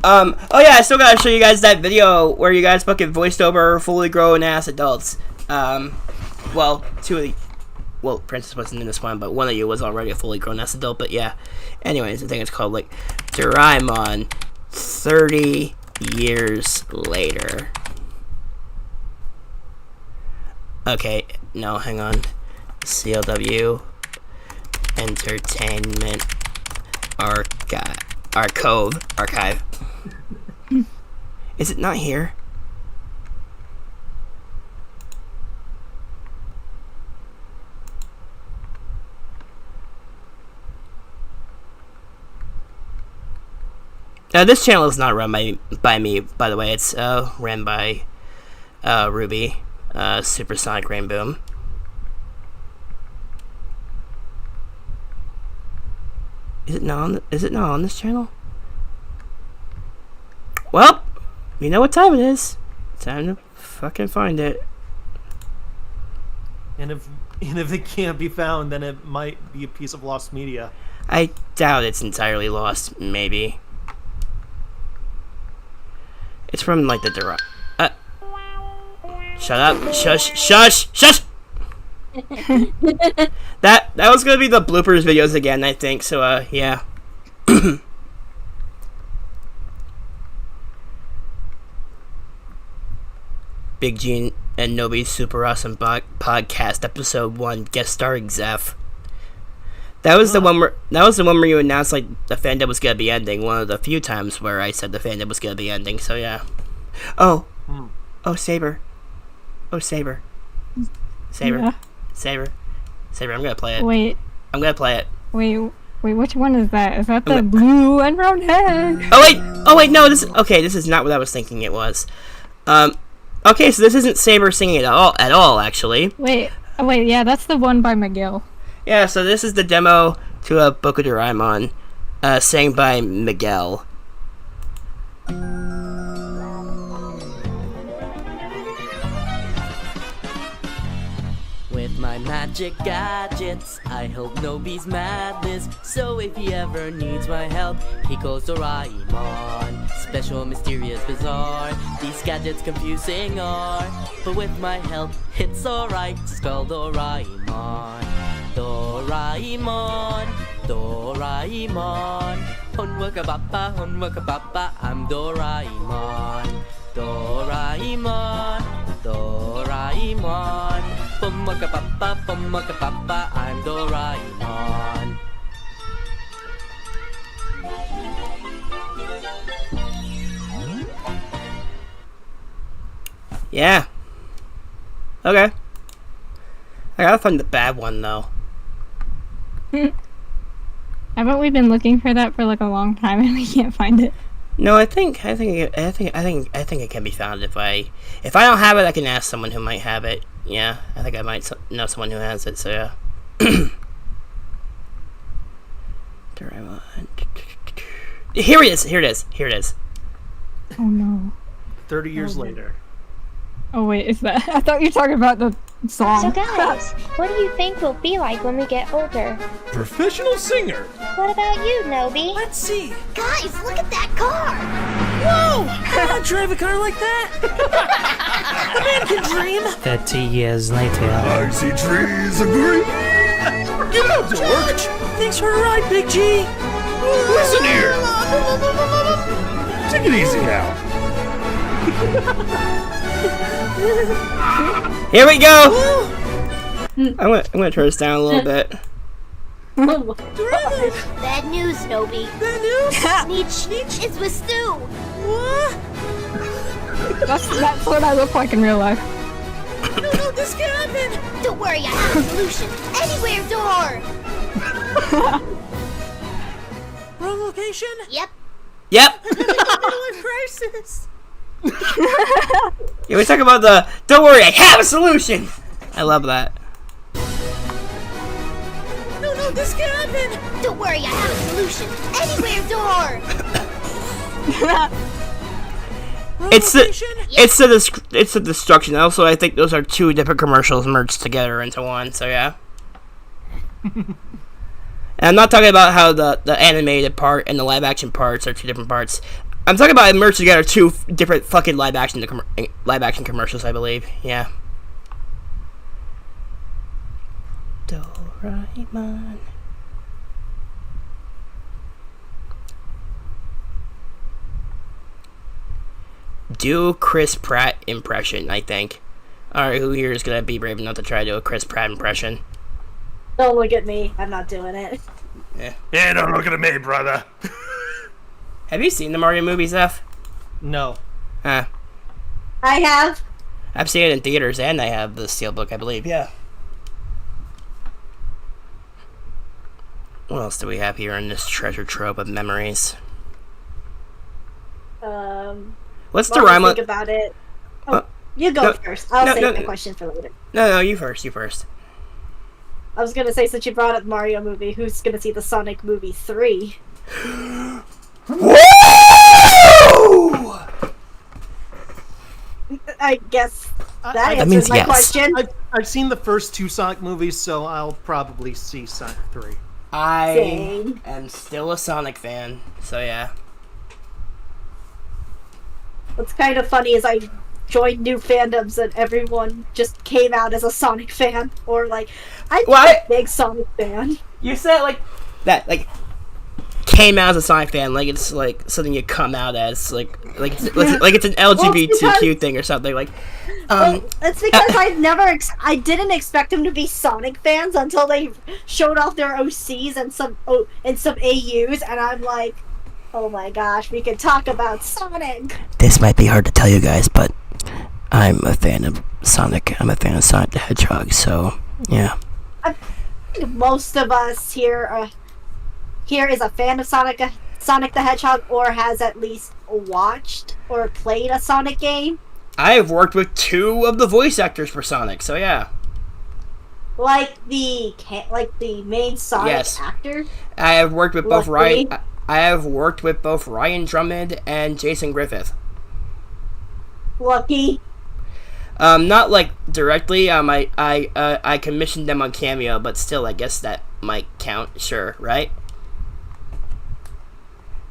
Oh yeah, I still gotta show you guys that video where you guys fucking voiced over fully grown ass adults. Well, two of the... Well, Francis wasn't in this one, but one of you was already a fully grown ass adult, but yeah. Anyways, I think it's called, like, Doraemon 30 years later. Okay, no, hang on. CLW Entertainment Archive. Is it not here? This channel is not run by me, by the way. It's ran by Ruby, Supersonic Rainboom. Is it not on this channel? Well, you know what time it is. Time to fucking find it. And if it can't be found, then it might be a piece of lost media. I doubt it's entirely lost. Maybe. It's from like the Shut up! Shush! That was gonna be the bloopers videos again, I think. So yeah. Big Gene and Nobi's Super Awesome Podcast, Episode 1, guest starring Zeph. That was the one where you announced like the fandom was gonna be ending. One of the few times where I said the fandom was gonna be ending. So yeah. Oh, Saber. Oh, Saber. Yeah. Saber. I'm gonna play it. Wait, I'm gonna play it. wait, which one is that? Is that the blue and brown head? Oh wait, no, this is not what I was thinking it was. Okay, so this isn't Saber singing at all, actually. Wait, yeah, that's the one by Miguel. Yeah, so this is the demo to a Book of Doraemon, sang by Miguel. With my magic gadgets, I help Nobi's madness. So if he ever needs my help, he calls Doraemon. Special, mysterious, bizarre, these gadgets confusing are. But with my help, it's alright to spell Doraemon. Doraemon, Doraemon. Honwaka papa, I'm Doraemon. Doraemon, Doraemon. Pumaka papa, I'm Doraemon. Yeah. Okay. I gotta find the bad one though. Haven't we been looking for that for like a long time and we can't find it? No, I think it can be found if I don't have it, I can ask someone who might have it. Yeah, I think I might know someone who has it. So yeah. Doraemon. Here it is. Here it is. Here it is. Oh no. 30 years later. Oh wait, is that? I thought you were talking about the song. So guys, what do you think we'll be like when we get older? Professional singer. What about you, Nobi? Let's see. Guys, look at that car! Whoa! I don't drive a car like that. A man can dream. 30 years later. I see trees of green. Give it up, Dork. Thanks for a ride, Big G. Listen here. Take it easy now. Here we go. I'm gonna turn this down a little bit. Bad news, Nobi. Bad news? Sneech is with Stu. What? That's what I look like in real life. No, this can't happen. Don't worry, I have a solution. Anywhere door. Wrong location? Yep. Yep. Midlife crisis. Yeah, we talk about the. Don't worry, I have a solution. I love that. No, this can't happen. Don't worry, I have a solution. Anywhere door. It's the destruction. Also, I think those are two different commercials merged together into one. So yeah. And I'm not talking about how the animated part and the live action parts are two different parts. I'm talking about it merged together two different fucking live action commercials, I believe. Yeah. Doraemon. Do Chris Pratt impression, I think. Alright, who here is gonna be brave enough to try to do a Chris Pratt impression? Don't look at me. I'm not doing it. Yeah, don't look at me, brother. Have you seen the Mario movie, Zeph? No. Huh. I have. I've seen it in theaters and I have the steelbook, I believe, yeah. What else do we have here in this treasure trove of memories? What's While I Doraemon? think about it. Oh, you go first. I'll save my question for later. No, you first. I was gonna say, since you brought up Mario movie, who's gonna see the Sonic movie 3? Woo! I guess that that answers means my yes. question. I've seen the first two Sonic movies, so I'll probably see Sonic 3. I Same. am still a Sonic fan, so yeah. What's kind of funny is I joined new fandoms and everyone just came out as a Sonic fan, or like, I'm a big Sonic fan. You said like that, like came out as a Sonic fan, like it's like something you come out as, like it's an LGBTQ thing or something. Like, it's because I didn't expect them to be Sonic fans until they showed off their OCs and some AUs, and I'm like, oh my gosh, we could talk about Sonic. This might be hard to tell you guys, but I'm a fan of Sonic. I'm a fan of Sonic the Hedgehog. So yeah. I think most of us here is a fan of Sonic the Hedgehog, or has at least watched or played a Sonic game. I have worked with two of the voice actors for Sonic, so yeah. Like the main Sonic actor. I have worked with both Luckily. Ryan. I have worked with both Ryan Drummond and Jason Griffith. Lucky. Not like directly. I commissioned them on Cameo, but still, I guess that might count. Sure, right?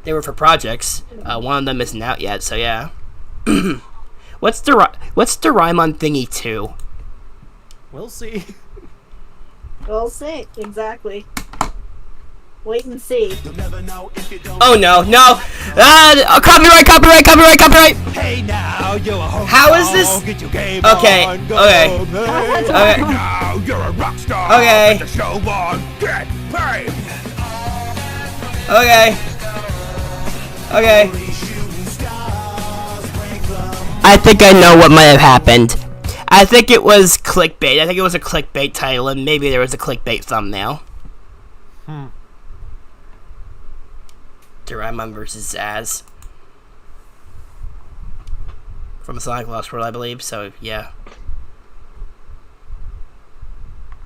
They were for projects. One of them isn't out yet, so yeah. What's Doraemon thingy 2? We'll see. We'll see. Exactly. Wait and see. Oh no! Copyright! Hey now, you're a How is this? Get your game Okay. on, go, Okay. man. Okay. Now you're a rock star. Okay. Get the show on. Get paid. Okay. I think I know what might have happened. I think it was clickbait. I think it was a clickbait title, and maybe there was a clickbait thumbnail. Doraemon versus Zaz. From Sonic Lost World, I believe, so yeah.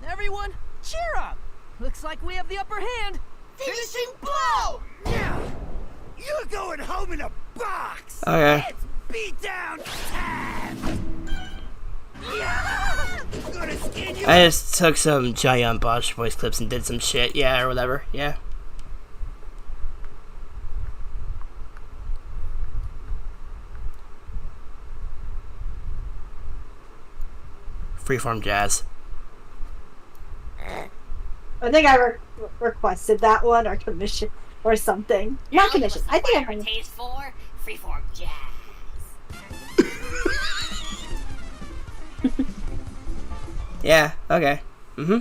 Everyone, cheer up. Looks like we have the upper hand. Finishing blow! You're going home in a box. Okay. It's beat down time. Yeah! I'm gonna skin you. I just took some giant Bosch voice clips and did some shit, yeah, or whatever, yeah. Freeform jazz. I think I requested that one or commission or something. Not commission. I think I heard it. Taste for freeform jazz. Yeah, okay. Mm-hmm.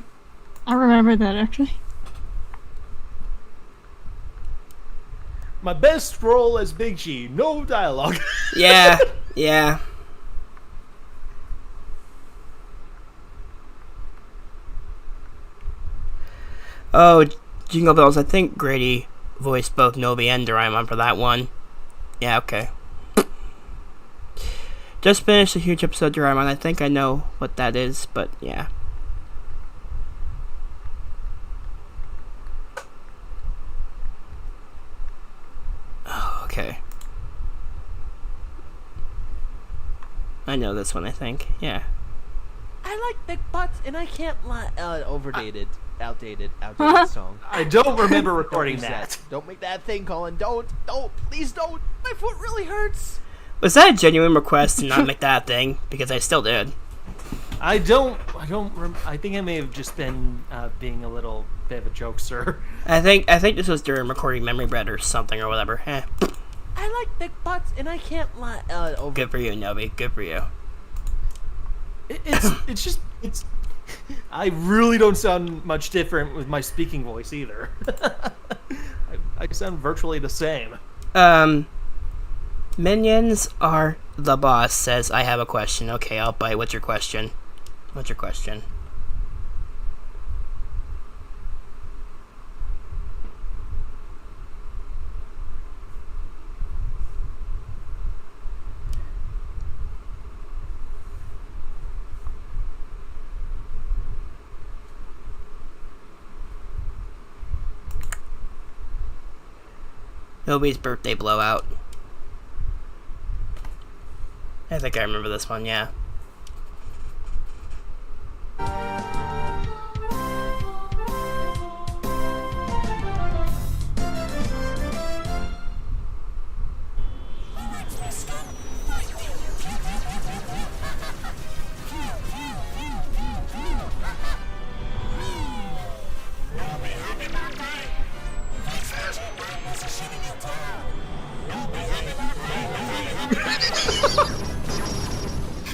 I remember that actually. My best role as Big G, no dialogue. Yeah, yeah. Oh, Jingle Bells, I think Grady voiced both Nobi and Doraemon for that one. Yeah, okay. Just finished a huge episode of Doraemon. I think I know what that is, but yeah. Oh, okay. I know this one, I think. Yeah. I like big butts and I can't lie. Outdated song. I don't remember Don't recording use that. Don't make that thing, Colin. Don't, please don't. My foot really hurts. Was that a genuine request to not make that a thing? Because I still did. I think I may have just been being a little bit of a jokester. I think this was during recording Memory Bread or something or whatever. I like big butts and I can't lie. Good for you, Nobi. Good for you. It's I really don't sound much different with my speaking voice either. I sound virtually the same. Minions are the boss says I have a question. Okay, I'll bite. What's your question? What's your question? Nobody's birthday blowout. I think I remember this one, yeah.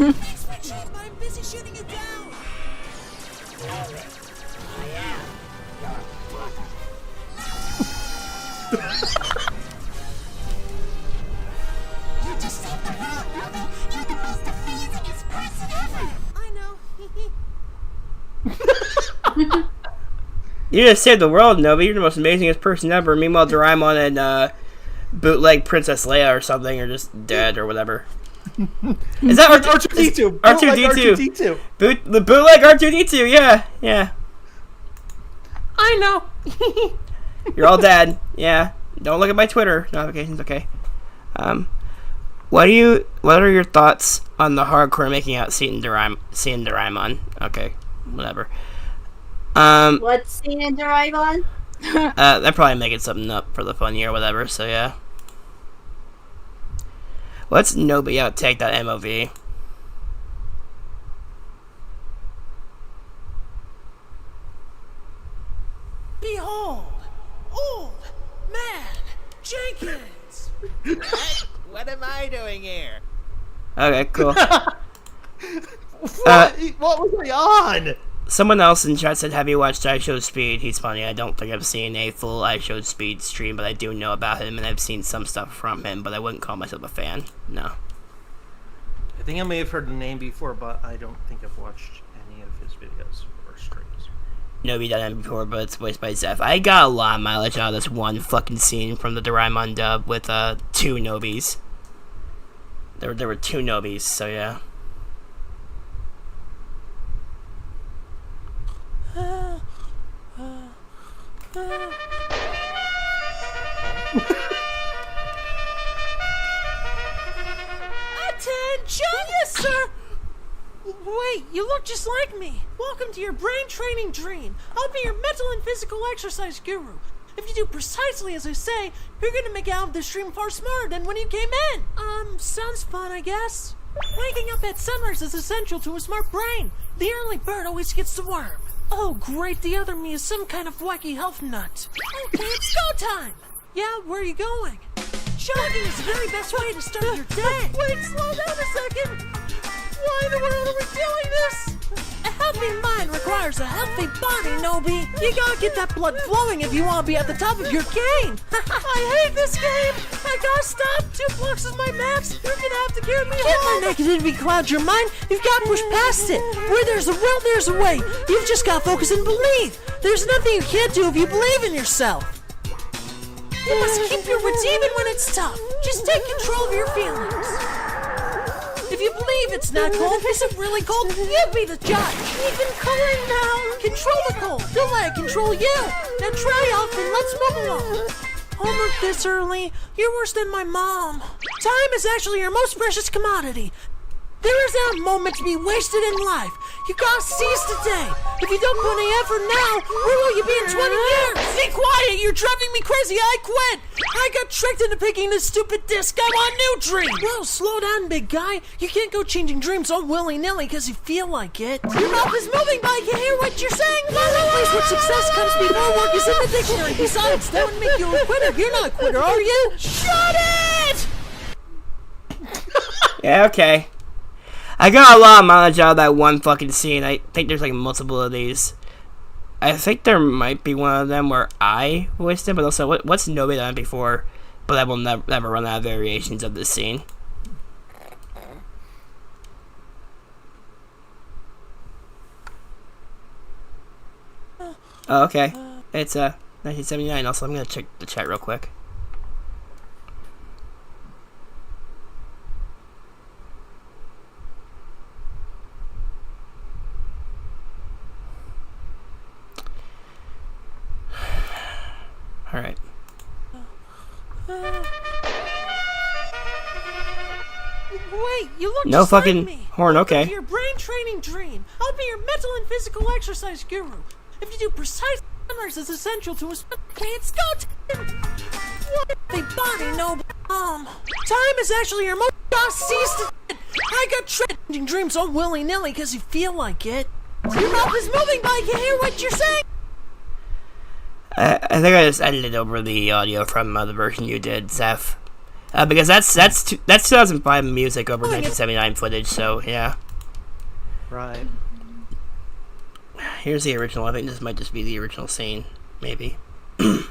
I'm busy shooting you down. You just saved the world, Nobi. You're the most amazingest person ever. I know. You just saved the world, Nobi. You're the most amazingest person ever. Meanwhile, Doraemon and bootleg Princess Leia or something are just dead or whatever. Is that R2-D2? R2-D2. The bootleg R2-D2, yeah. I know. You're all dead. Yeah. Don't look at my Twitter notifications, okay? What are your thoughts on the hardcore making out scene in Doraemon? Okay, whatever. What's scene in Doraemon? They're probably making something up for the fun year or whatever, so yeah. Let's Nobi outtake that MOV. Behold, old man Jenkins. What am I doing here? Okay, cool. What was I on? Someone else in chat said, have you watched I Showed Speed? He's funny. I don't think I've seen a full I Showed Speed stream, but I do know about him, and I've seen some stuff from him, but I wouldn't call myself a fan. No. I think I may have heard the name before, but I don't think I've watched any of his videos or streams. Nobi done it before, but it's voiced by Zeph. I got a lot of mileage out of this one fucking scene from the Doraemon dub with two Nobis. There were two Nobis, so yeah. Attention! Yes, sir! Wait, you look just like me. Welcome to your brain training dream. I'll be your mental and physical exercise guru. If you do precisely as I say, you're gonna make out of this dream far smarter than when you came in. Sounds fun, I guess. Waking up at sunrise is essential to a smart brain. The early bird always gets the worm. Oh, great, the other me is some kind of wacky health nut. Okay, it's go time. Yeah, where are you going? Jogging is the very best way to start your day. Wait, slow down a second. Why in the world are we doing this? A healthy mind requires a healthy body, Nobi. You gotta get that blood flowing if you want to be at the top of your game. I hate this game. I gotta stop. 2 blocks is my max. You're gonna have to carry me home. Let negativity cloud your mind. You've gotta push past it. Where there's a will, there's a way. You've just gotta focus and believe. There's nothing you can't do if you believe in yourself. You must keep your wits even when it's tough. Just take control of your feelings. If you believe it's not cold, is it really cold? You be the judge. Even cooling down. Control the cold. Don't let it control you. Now try off and let's move along. Homework this early? You're worse than my mom. Time is actually your most precious commodity. There isn't a moment to be wasted in life. You gotta seize today. If you don't put any effort now, where will you be in 20 years? Be quiet, you're driving me crazy, I quit. I got tricked into picking this stupid disc. I want a new dream. Whoa, slow down, big guy. You can't go changing dreams all willy-nilly because you feel like it. Your mouth is moving, but I can hear what you're saying. The place where success comes before work is in the dictionary. Besides, that would make you a quitter. You're not a quitter, are you? Shut it! Yeah, okay. I got a lot of mileage out of that one fucking scene. I think there's like multiple of these. I think there might be one of them where I voiced it, but also what's Nobi done before? But I will never run out of variations of this scene. Oh, okay. It's 1979. Also, I'm gonna check the chat real quick. All right. Wait, you look No just fucking like me. horn, okay. Welcome to your brain training dream. I'll be your mental and physical exercise guru. If you do precise numbers is essential to a okay, it's go time. What a body, no time is actually your most ceased. I got changing dreams all willy-nilly because you feel like it. Your mouth is moving, but I can hear what you're saying. I think I just edited over the audio from the version you did, Zeph. Because that's 2005 music over 1979 footage, so yeah. Right. Here's the original. I think this might just be the original scene, maybe. This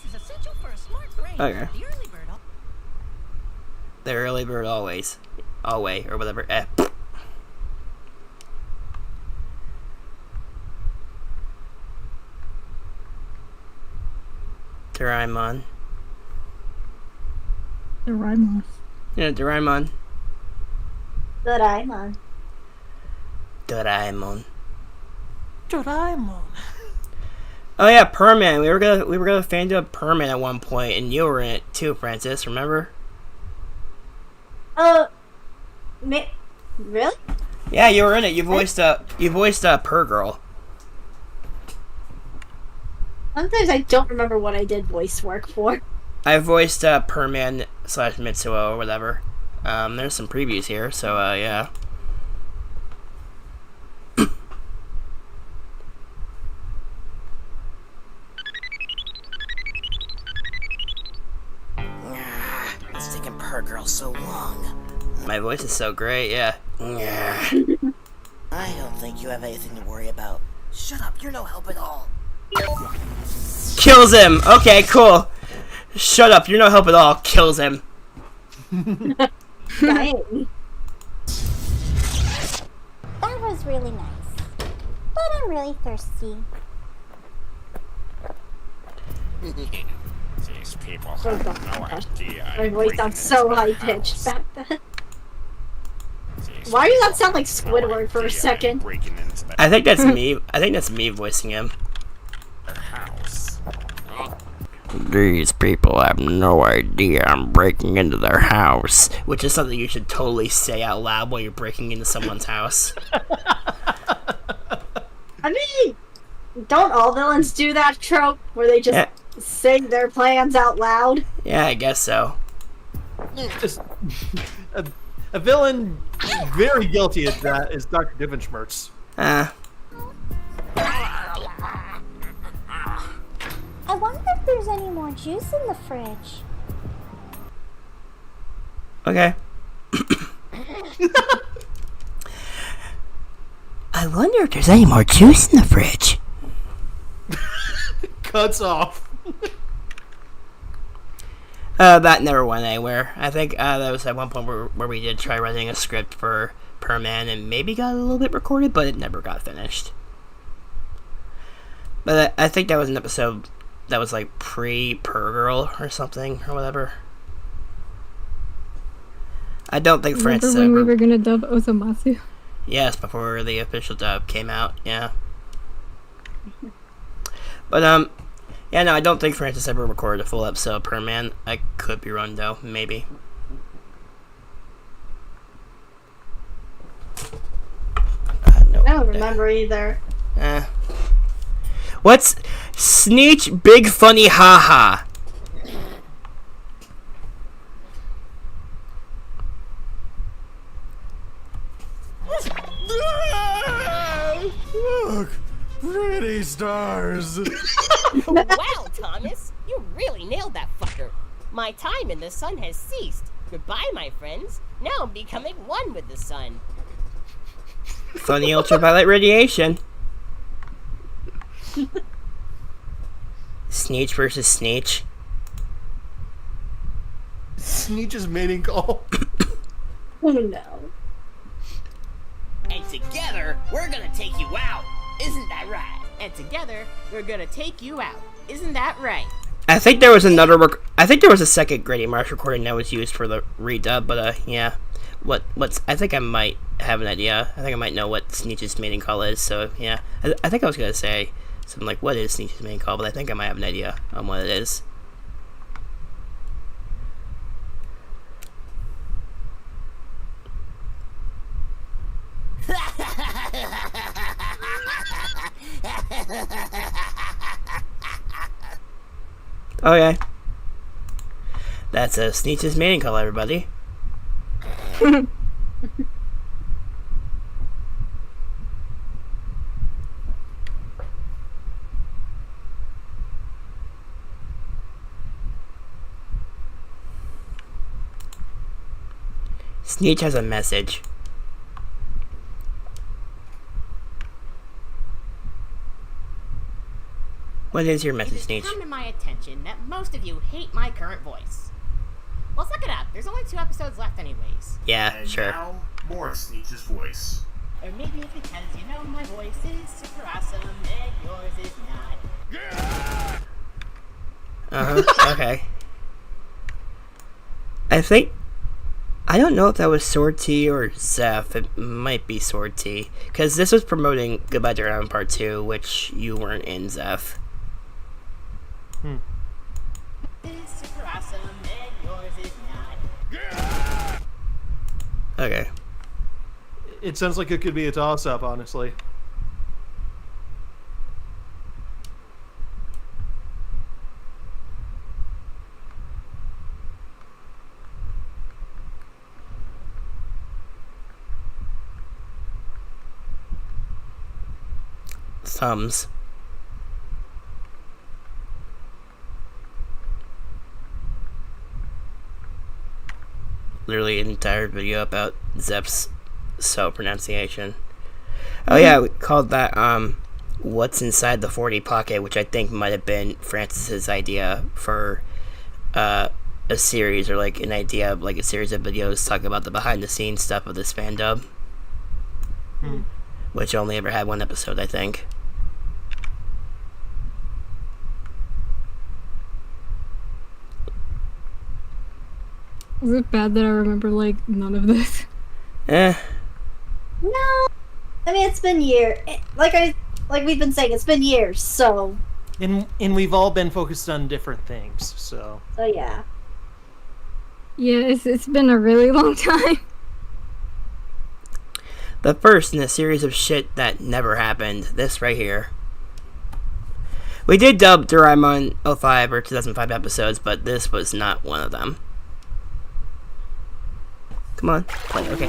is essential for a smart brain. Okay. The early bird The early bird always, or whatever. Doraemon. Doraemon. Yeah, Doraemon. Doraemon. Doraemon. Doraemon. Oh yeah, Perman. We were gonna fan do a Perman at one point, and you were in it too, Francis. Remember? Really? Yeah, you were in it. You voiced Per Girl. Sometimes I don't remember what I did voice work for. I voiced Perman / Mitsuo or whatever. There's some previews here, so yeah. It's taking Per Girl so long. My voice is so great, yeah. I don't think you have anything to worry about. Shut up, you're no help at all. Kills him! Okay, cool. Shut up, you're no help at all. Kills him. Dang. That was really nice. But I'm really thirsty. These people have no idea. My voice sounds so high pitched back then. Why did that sound like Squidward for a second? I think that's me. I think that's me voicing him. These people have no idea I'm breaking into their house. Which is something you should totally say out loud while you're breaking into someone's house. I mean, don't all villains do that trope where they just say their plans out loud? Yeah, I guess so. Just a villain very guilty of that is Dr. Divenschmertz. I wonder if there's any more juice in the fridge. Okay. I wonder if there's any more juice in the fridge. Cuts off. That never went anywhere. I think that was at one point where we did try writing a script for Per Man and maybe got a little bit recorded, but it never got finished. But I think that was an episode that was like pre-Per Girl or something or whatever. I don't think Francis Remember when we were gonna dub Osamatsu? Yes, before the official dub came out, yeah. But, yeah, no, I don't think Francis ever recorded a full episode of Per Man. I could be wrong, though. Maybe. No. I don't remember either. What's Sneech Big Funny Haha? Look, pretty stars. Wow, Thomas, you really nailed that fucker. My time in the sun has ceased. Goodbye, my friends. Now I'm becoming one with the sun. Funny ultraviolet radiation. Sneech versus Sneech. Sneech's mating call. Oh no. And together, we're gonna take you out. Isn't that right? And together, we're gonna take you out. Isn't that right? I think there was another. I think there was a second Grady Marsh recording that was used for the redub, but yeah. What's? I think I might have an idea. I think I might know what Sneech's mating call is. So yeah, I think I was gonna say something like, "What is Sneech's mating call?" But I think I might have an idea on what it is. Okay. That's a Sneech's mating call, everybody. Sneech has a message. What is your message, It Sneech? has come to my attention that most of you hate my current voice. Well, suck it up. There's only 2 episodes left anyways. Yeah, And sure. now, more of Sneech's voice. Or maybe it's because you know my voice is super awesome and yours is not. Okay. I don't know if that was Sword T or Zeph. It might be Sword T. Because this was promoting Goodbye Doraemon Part 2, which you weren't in, Zeph. It's super awesome and yours is not. Okay. It sounds like it could be a toss-up, honestly. Thumbs. Literally an entire video about Zeph's pronunciation. Oh yeah, we called that What's Inside the 40 Pocket, which I think might have been Francis's idea for a series, or like an idea of like a series of videos talking about the behind the scenes stuff of this fan dub. Which only ever had 1 episode, I think. Is it bad that I remember, like, none of this? No. I mean, it's been years. Like we've been saying, it's been years, so And we've all been focused on different things, so. So yeah. Yeah, it's been a really long time. The first in a series of shit that never happened. This right here. We did dub Doraemon 05 or 2005 episodes, but this was not one of them. Come on, play. Okay.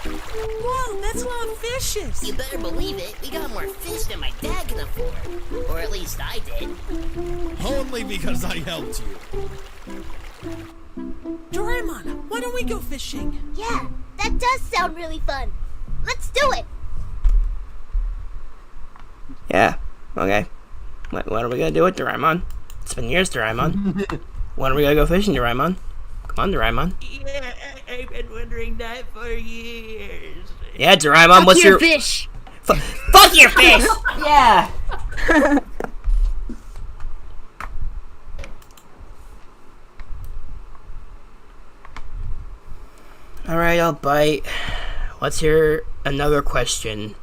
Whoa, that's a lot of fishes! You better believe it, we got more fish than my dad can afford. Or at least I did. Only because I helped you. Doraemon, why don't we go fishing? Yeah, that does sound really fun. Let's do it! Yeah, okay. What are we gonna do with Doraemon? It's been years, Doraemon. When are we gonna go fishing, Doraemon? Come on, Doraemon. Yeah, I've been wondering that for years. Yeah, Doraemon, Fuck what's your your... fish! Fuck your fish! Yeah! Alright, I'll bite. Let's hear another question.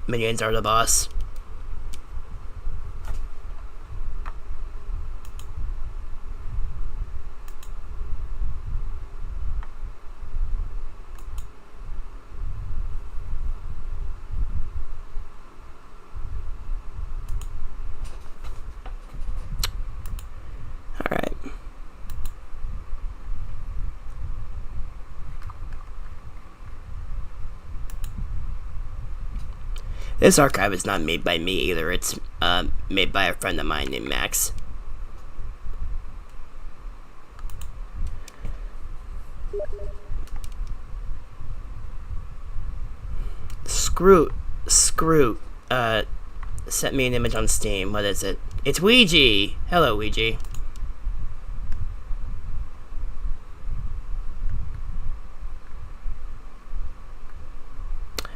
Minions are the boss. Alright. This archive is not made by me either. It's made by a friend of mine named Max. Scroot sent me an image on Steam. What is it? It's Ouija! Hello, Ouija.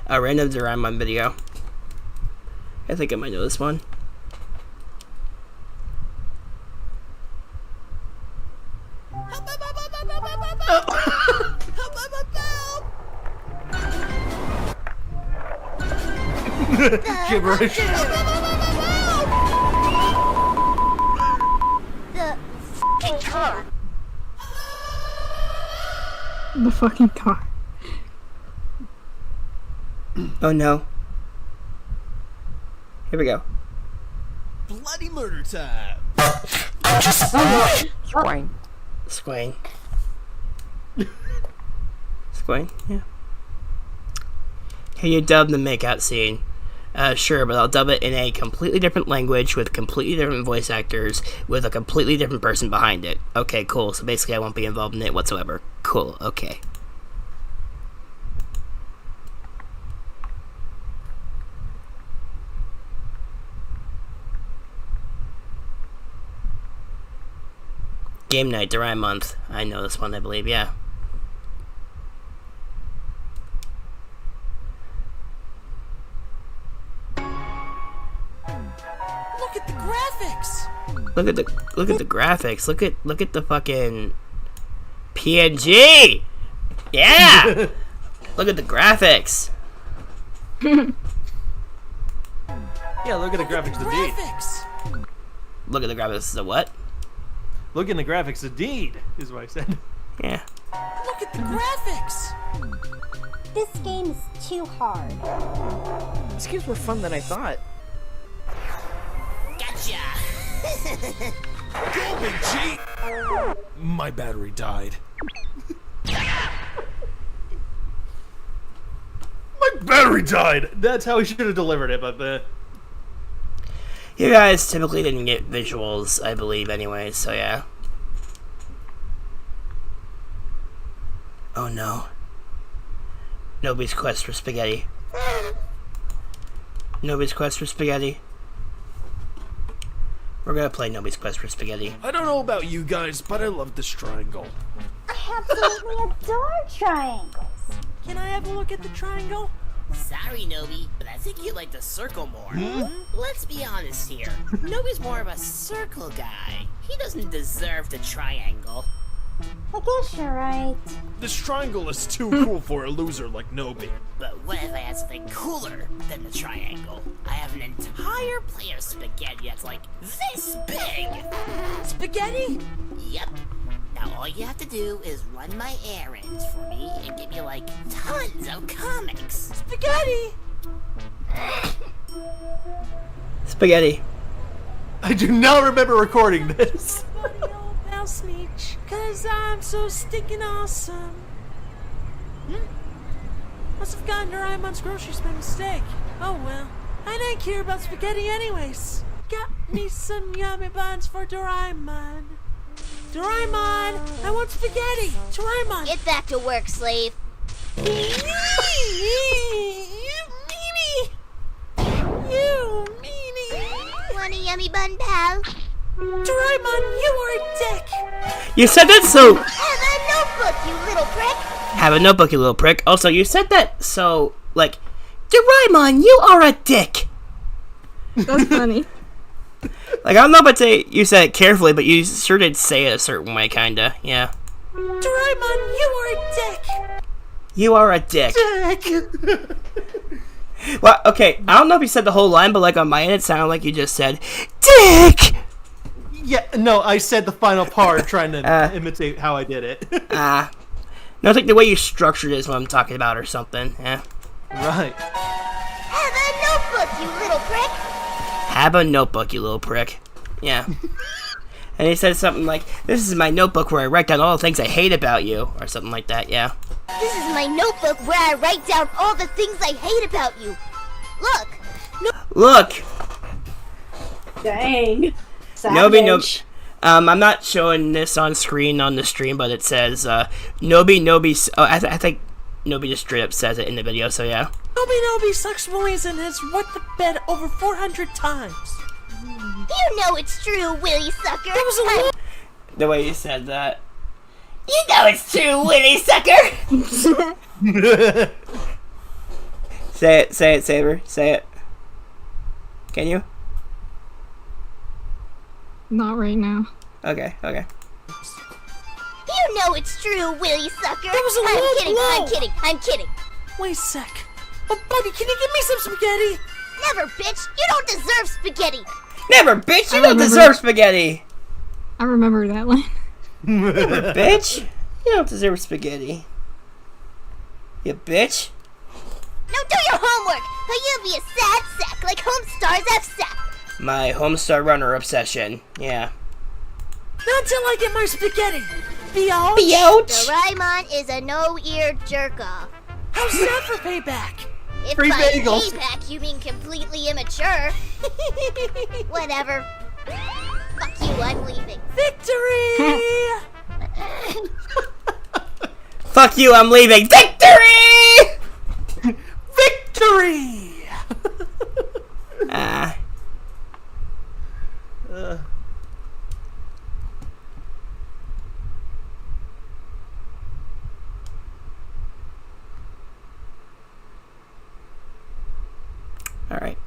A random Doraemon video. I think I might know this one. Gibberish. The fucking car. The fucking car. Oh no. Here we go. Bloody murder time. Squang. Squang. Squang, yeah. Can you dub the makeout scene? Sure, but I'll dub it in a completely different language with completely different voice actors with a completely different person behind it. Okay, cool. So basically I won't be involved in it whatsoever. Cool, okay. Game Night, Doraemon Month. I know this one, I believe, yeah. Look at the graphics! Look at the graphics. Look at the fucking PNG. Yeah. Look at the graphics. Yeah, look at the graphics indeed. Graphics! Look at the graphics. The what? Look in the graphics indeed, is what I said. Yeah. Look at the graphics! This game is too hard. These games were fun than I thought. Gotcha! Go, Big G! My battery died. My battery died! That's how he should have delivered it, but You guys typically didn't get visuals, I believe, anyway, so yeah. Oh no. Nobody's quest for spaghetti. Nobody's quest for spaghetti. We're gonna play Nobody's Quest for Spaghetti. I don't know about you guys, but I love this triangle. I absolutely adore triangles. Can I have a look at the triangle? Sorry, Nobi, but I think you like the circle more. Let's be honest here. Nobi's more of a circle guy. He doesn't deserve the triangle. I guess you're right. This triangle is too cool for a loser like Nobi. But what if I had something cooler than the triangle? I have an entire plate of spaghetti that's like this big. Spaghetti? Yep. Now all you have to do is run my errands for me and give me like tons of comics. Spaghetti! Spaghetti. I do not remember recording this. Now Sneech, cause I'm so stinking awesome. Must have gotten Doraemon's groceries by mistake. Oh well, I didn't care about spaghetti anyways. Got me some yummy buns for Doraemon. Doraemon, I want spaghetti. Doraemon. Get back to work, slave. You meanie. Want a yummy bun, pal? Doraemon, you are a dick. You said that so. Have a notebook, you little prick. Have a notebook, you little prick. Also, you said that so like, Doraemon, you are a dick. That's funny. Like, I don't know about say you said it carefully, but you sure did say it a certain way, kinda. Yeah. Doraemon, you are a dick. You are a dick. Well, okay, I don't know if you said the whole line, but like on my end, it sounded like you just said, dick! Yeah, no, I said the final part trying to imitate how I did it. No, it's like the way you structured it is what I'm talking about or something, yeah. Right. Have a notebook, you little prick. Have a notebook, you little prick. Yeah. And he said something like, this is my notebook where I write down all the things I hate about you, or something like that, yeah. This is my notebook where I write down all the things I hate about you. Look. Look! Dang. Nobi. I'm not showing this on screen on the stream, but it says, Nobi, I think Nobi just straight up says it in the video, so yeah. Nobi sucks boys and has wet the bed over 400 times. You know it's true, Willy Sucker. That was a The way you said that. You know it's true, Willy Sucker! Say it, Saber. Say it. Can you? Not right now. Okay. You know it's true, Willy Sucker. That was a low blow. I'm kidding. Wait a sec. Oh, buddy, can you give me some spaghetti? Never, bitch. You don't deserve spaghetti. Never, bitch! You don't deserve spaghetti! I remember that line. Never, bitch! You don't deserve spaghetti. You bitch! Now do your homework, or you'll be a sad sack like Homestar's F-Sack. My Homestar Runner obsession. Yeah. Not until I get my spaghetti. Biatch. Doraemon is a no-ear jerk-off. How's that for payback? If Free by bagels. payback you mean completely immature. Whatever. Fuck you, I'm leaving. Victory! Fuck you, I'm leaving. Victory! Victory! Alright.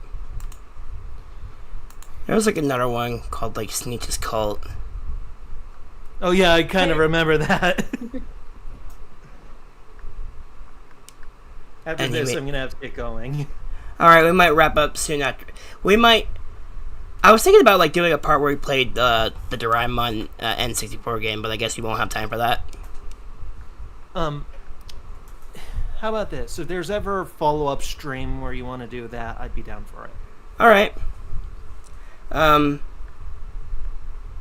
There was like another one called like Sneech's Cult. Oh yeah, I kind of remember that. After And this, I'm gonna have to get going. Alright, we might wrap up soon after. I was thinking about like doing a part where we played the Doraemon N64 game, but I guess we won't have time for that. How about this? If there's ever a follow-up stream where you want to do that, I'd be down for it. Alright.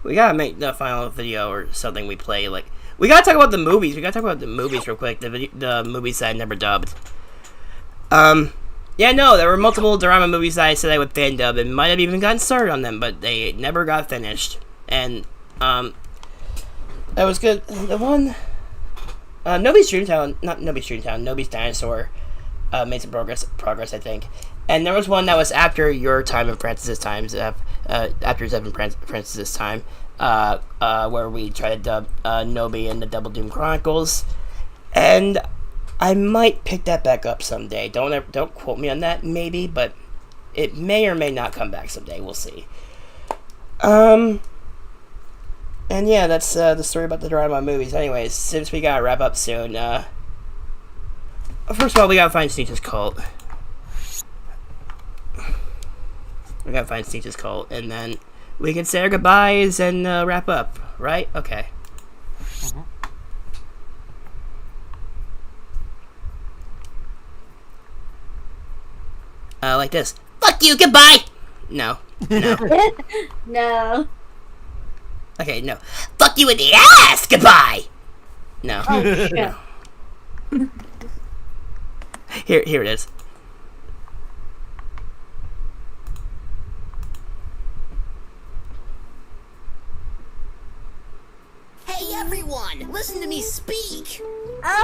We gotta make the final video or something we play. Like, we gotta talk about the movies. Real quick. The movies that I never dubbed. Yeah, no, there were multiple Doraemon movies that I said I would fan dub and might have even gotten started on them, but they never got finished. And, that was good. The one, Nobody's Dinosaur, made some progress, I think. And there was one that was after your time and Francis's times, after Zeb and Francis's time, where we tried to dub Nobi in the Double Doom Chronicles, and I might pick that back up someday. Don't quote me on that, maybe, but it may or may not come back someday. We'll see. And yeah, that's the story about the Doraemon movies. Anyways, since we gotta wrap up soon, first of all, we gotta find Sneech's cult. We gotta find Sneech's cult, and then we can say our goodbyes and wrap up, right? Okay. Like this. Fuck you, goodbye! No. No. No. Okay, no. Fuck you in the ass! Goodbye! No. Oh, shit. Here it is. Hey everyone, listen to me speak.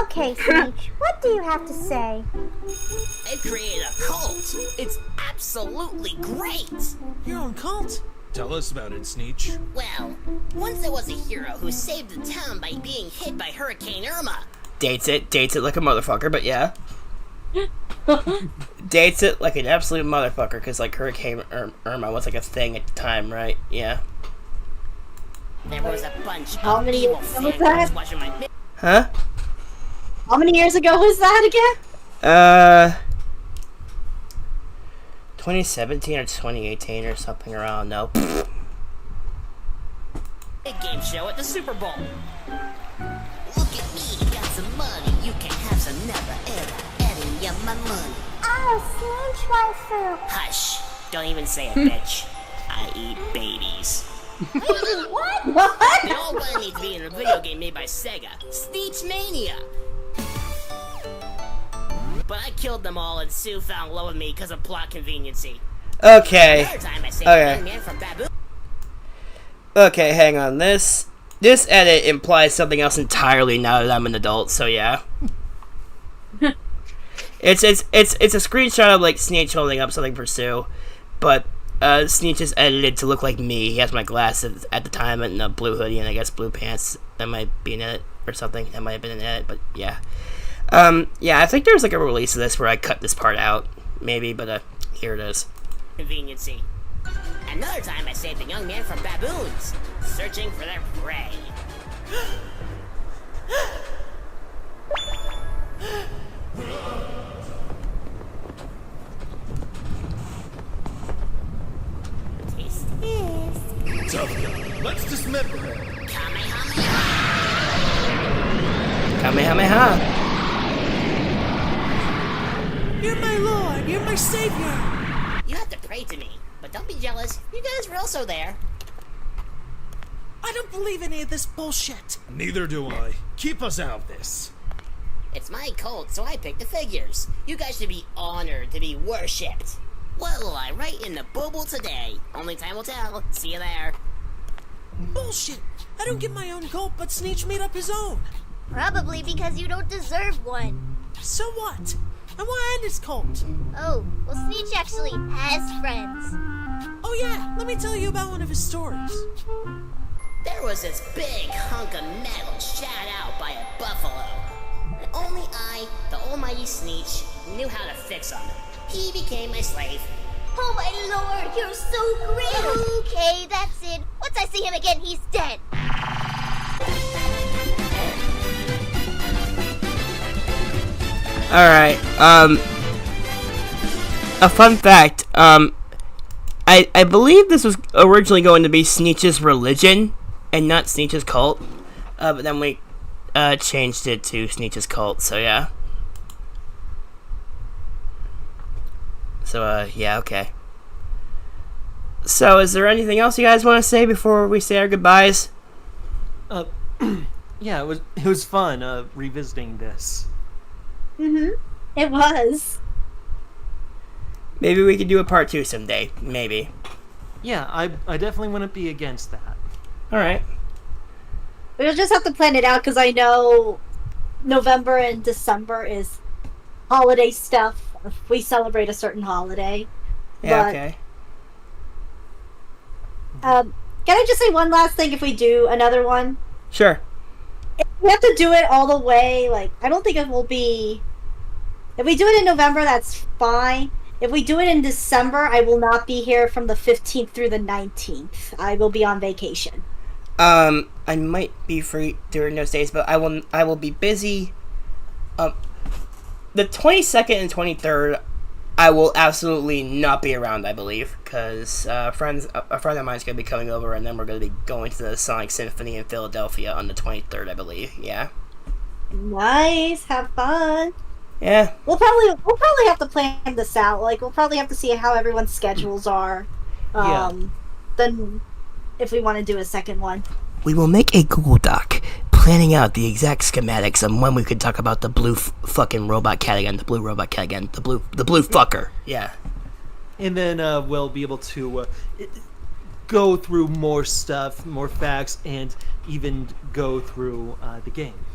Okay, Sneech, what do you have to say? I created a cult. It's absolutely great. Your own cult? Tell us about it, Sneech. Well, once there was a hero who saved the town by being hit by Hurricane Irma. Dates it like a motherfucker, but yeah. Dates it like an absolute motherfucker, because like Hurricane Irma was like a thing at the time, right? Yeah. There was a bunch How of many evil years ago was fangirls that? watching my Huh? How many years ago was that again? 2017 or 2018 or something around, no. big game show at the Super Bowl. Look at me, got some money. You can have some never ever adding you my money. Oh, Sneech waifu. Hush, don't even say it, bitch. I eat babies. What? What? They all want to be in a video game made by Sega, Sneech Mania. But I killed them all and Sue fell in love with me because of plot conveniency. Okay. Another time I saved Okay. a young man from baboon. Okay, hang on. This edit implies something else entirely now that I'm an adult, so yeah. It's a screenshot of like Sneech holding up something for Sue, but Sneech is edited to look like me. He has my glasses at the time and a blue hoodie and I guess blue pants. That might be in it or something. That might have been in it, but yeah. Yeah, I think there's like a release of this where I cut this part out, maybe, but here it is. Conveniency. Another time I saved a young man from baboons, searching for their prey. Taste this. Tough guy. Let's dismember him. Kamehameha. You're my lord. You're my savior. You have to pray to me, but don't be jealous. You guys were also there. I don't believe any of this bullshit. Neither do I. Keep us out of this. It's my cult, so I picked the figures. You guys should be honored to be worshipped. What will I write in the bubble today? Only time will tell. See you there. Bullshit. I don't get my own cult, but Sneech made up his own. Probably because you don't deserve one. So what? I want to end his cult. Oh, well, Sneech actually has friends. Oh yeah, let me tell you about one of his stories. There was this big hunk of metal shot out by a buffalo. And only I, the almighty Sneech, knew how to fix him. He became my slave. Oh my lord, you're so great! Okay, that's it. Once I see him again, he's dead. Alright, a fun fact, I believe this was originally going to be Sneech's religion and not Sneech's cult, but then we changed it to Sneech's cult, so yeah. So, yeah, okay. So, is there anything else you guys want to say before we say our goodbyes? Yeah, it was fun revisiting this. It was. Maybe we could do a part 2 someday, maybe. Yeah, I definitely wouldn't be against that. Alright. We'll just have to plan it out because I know November and December is holiday stuff. We celebrate a certain holiday. Yeah, But, okay. Can I just say one last thing if we do another one? Sure. We have to do it all the way. Like, I don't think it will be. If we do it in November, that's fine. If we do it in December, I will not be here from the 15th through the 19th. I will be on vacation. I might be free during those days, but I will be busy. The 22nd and 23rd, I will absolutely not be around, I believe, because a friend of mine is going to be coming over, and then we're going to be going to the Sonic Symphony in Philadelphia on the 23rd, I believe. Yeah. Nice. Have fun. Yeah. We'll probably have to plan this out. Like, we'll probably have to see how everyone's schedules are. Then, if we want to do a second one. We will make a Google Doc planning out the exact schematics on when we could talk about the blue fucking robot cat again, the blue robot cat again, the blue fucker. Yeah. And then we'll be able to go through more stuff, more facts, and even go through the game.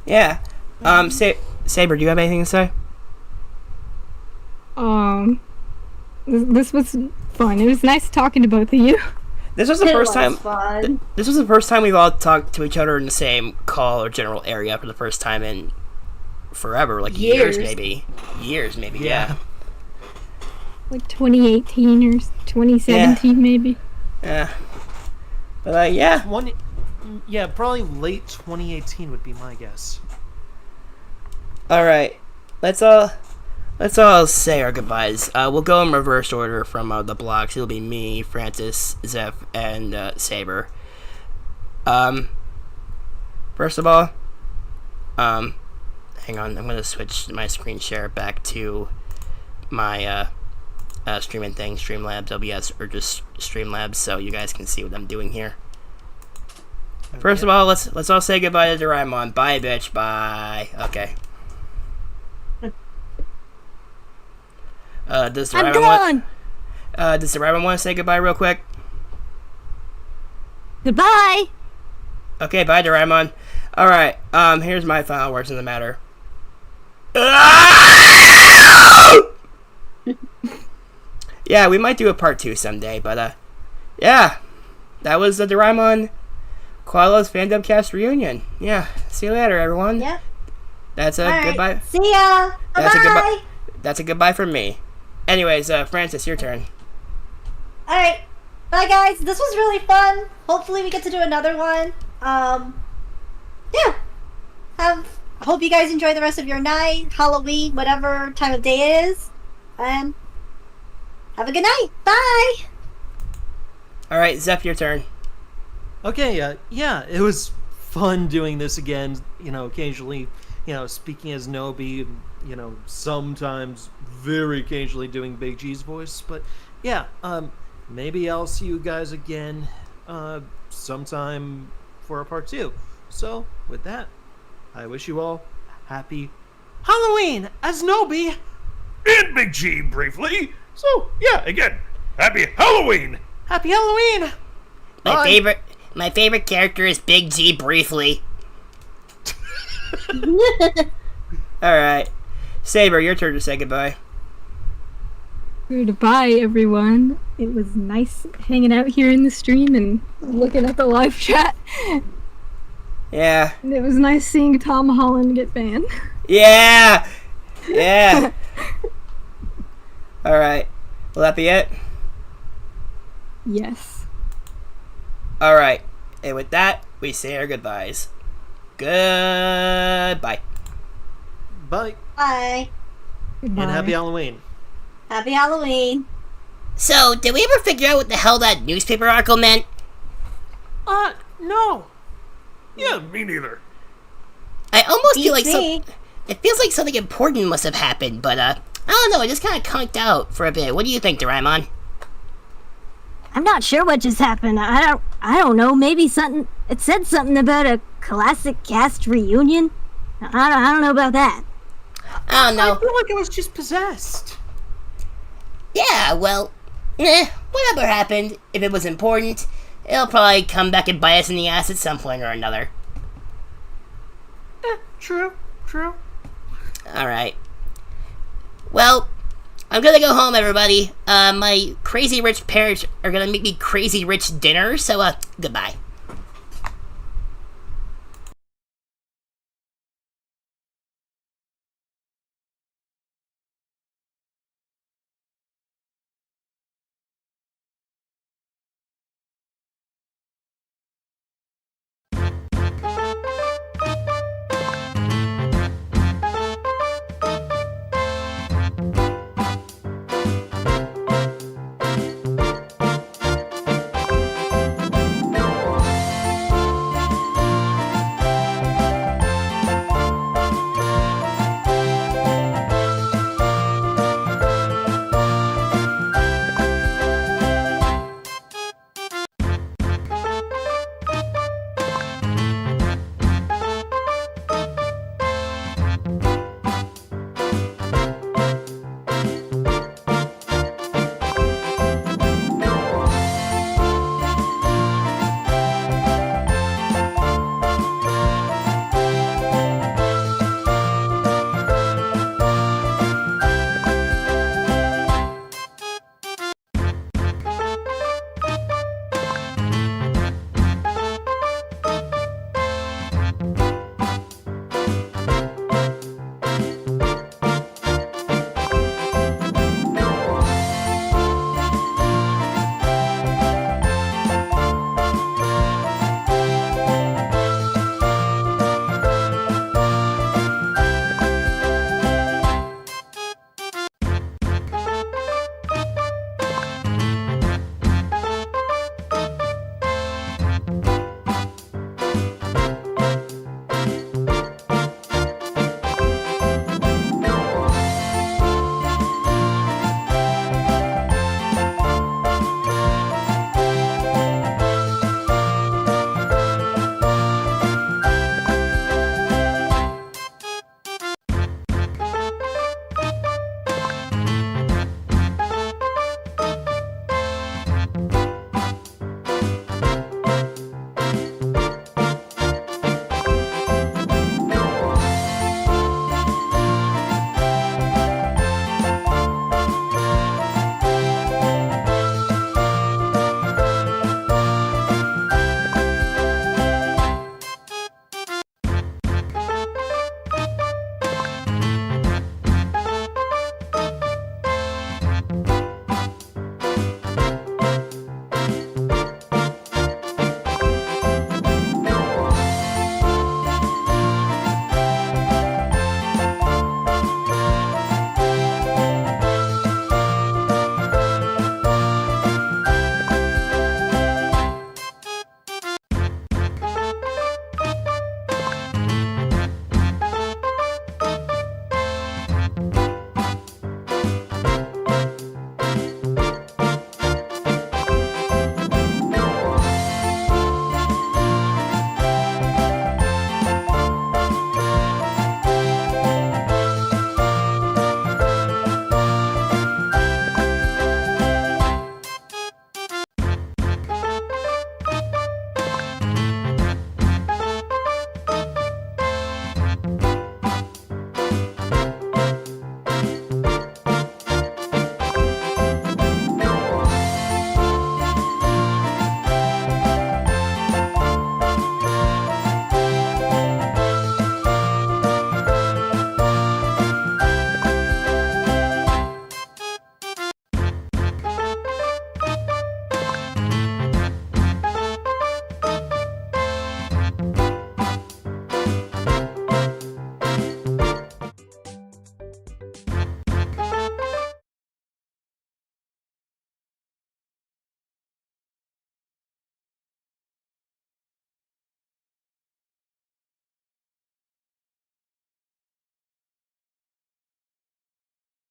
Yeah. Saber, do you have anything to say? This was fun. It was nice talking to both of you. This was the first time. This was the first time we've all talked to each other in the same call or general area for the first time in forever, like years maybe. Yeah. Like 2018 or 2017 maybe. Yeah. But yeah. Probably late 2018 would be my guess. All right, let's all say our goodbyes. We'll go in reverse order from the blocks. It'll be me, Francis, Zeph, and Saber. First of all, hang on. I'm gonna switch my screen share back to my streaming thing, Streamlabs, OBS, or just Streamlabs, so you guys can see what I'm doing here. Okay. First of all, let's all say goodbye to Doraemon. Bye, bitch. Bye. Okay. Does Doraemon want to say goodbye real quick? Goodbye. Okay, bye, Doraemon. All right. Here's my final words in the matter. Yeah, we might do a part 2 someday, but yeah, that was the Doraemon Qualubs Fandom Cast reunion. Yeah, see you later, everyone. Yeah. That's a goodbye. See ya. Bye. That's a goodbye from me. Anyways, Francis, your turn. Alright. Bye, guys. This was really fun. Hopefully we get to do another one. Yeah. Hope you guys enjoy the rest of your night, Halloween, whatever time of day it is. And have a good night. Bye. Alright, Zeph, your turn. Okay, yeah, it was fun doing this again, occasionally, speaking as Nobi, sometimes very occasionally doing Big G's voice, but yeah, maybe I'll see you guys again sometime for a part 2. So, with that, I wish you all happy Halloween as Nobi and Big G briefly. So, yeah, again, happy Halloween! Happy Halloween! My favorite character is Big G briefly. Alright. Saber, your turn to say goodbye. Goodbye, everyone. It was nice hanging out here in the stream and looking at the live chat. Yeah. And it was nice seeing Tom Holland get banned. Yeah! Yeah! Alright. Will that be it? Yes. Alright. And with that, we say our goodbyes. Goodbye. Bye. Bye. Goodbye. And happy Halloween. Happy Halloween. So, did we ever figure out what the hell that newspaper article meant? No. Yeah, me neither. I almost feel like It feels like something important must have happened, but I don't know, it just kind of conked out for a bit. What do you think, Doraemon? I'm not sure what just happened. I don't know. Maybe something. It said something about a classic cast reunion. I don't know about that. I don't know. I feel like I was just possessed. Yeah, well, whatever happened, if it was important, it'll probably come back and bite us in the ass at some point or another. True. Alright. Well, I'm gonna go home, everybody. My crazy rich parents are gonna make me crazy rich dinner, so, goodbye.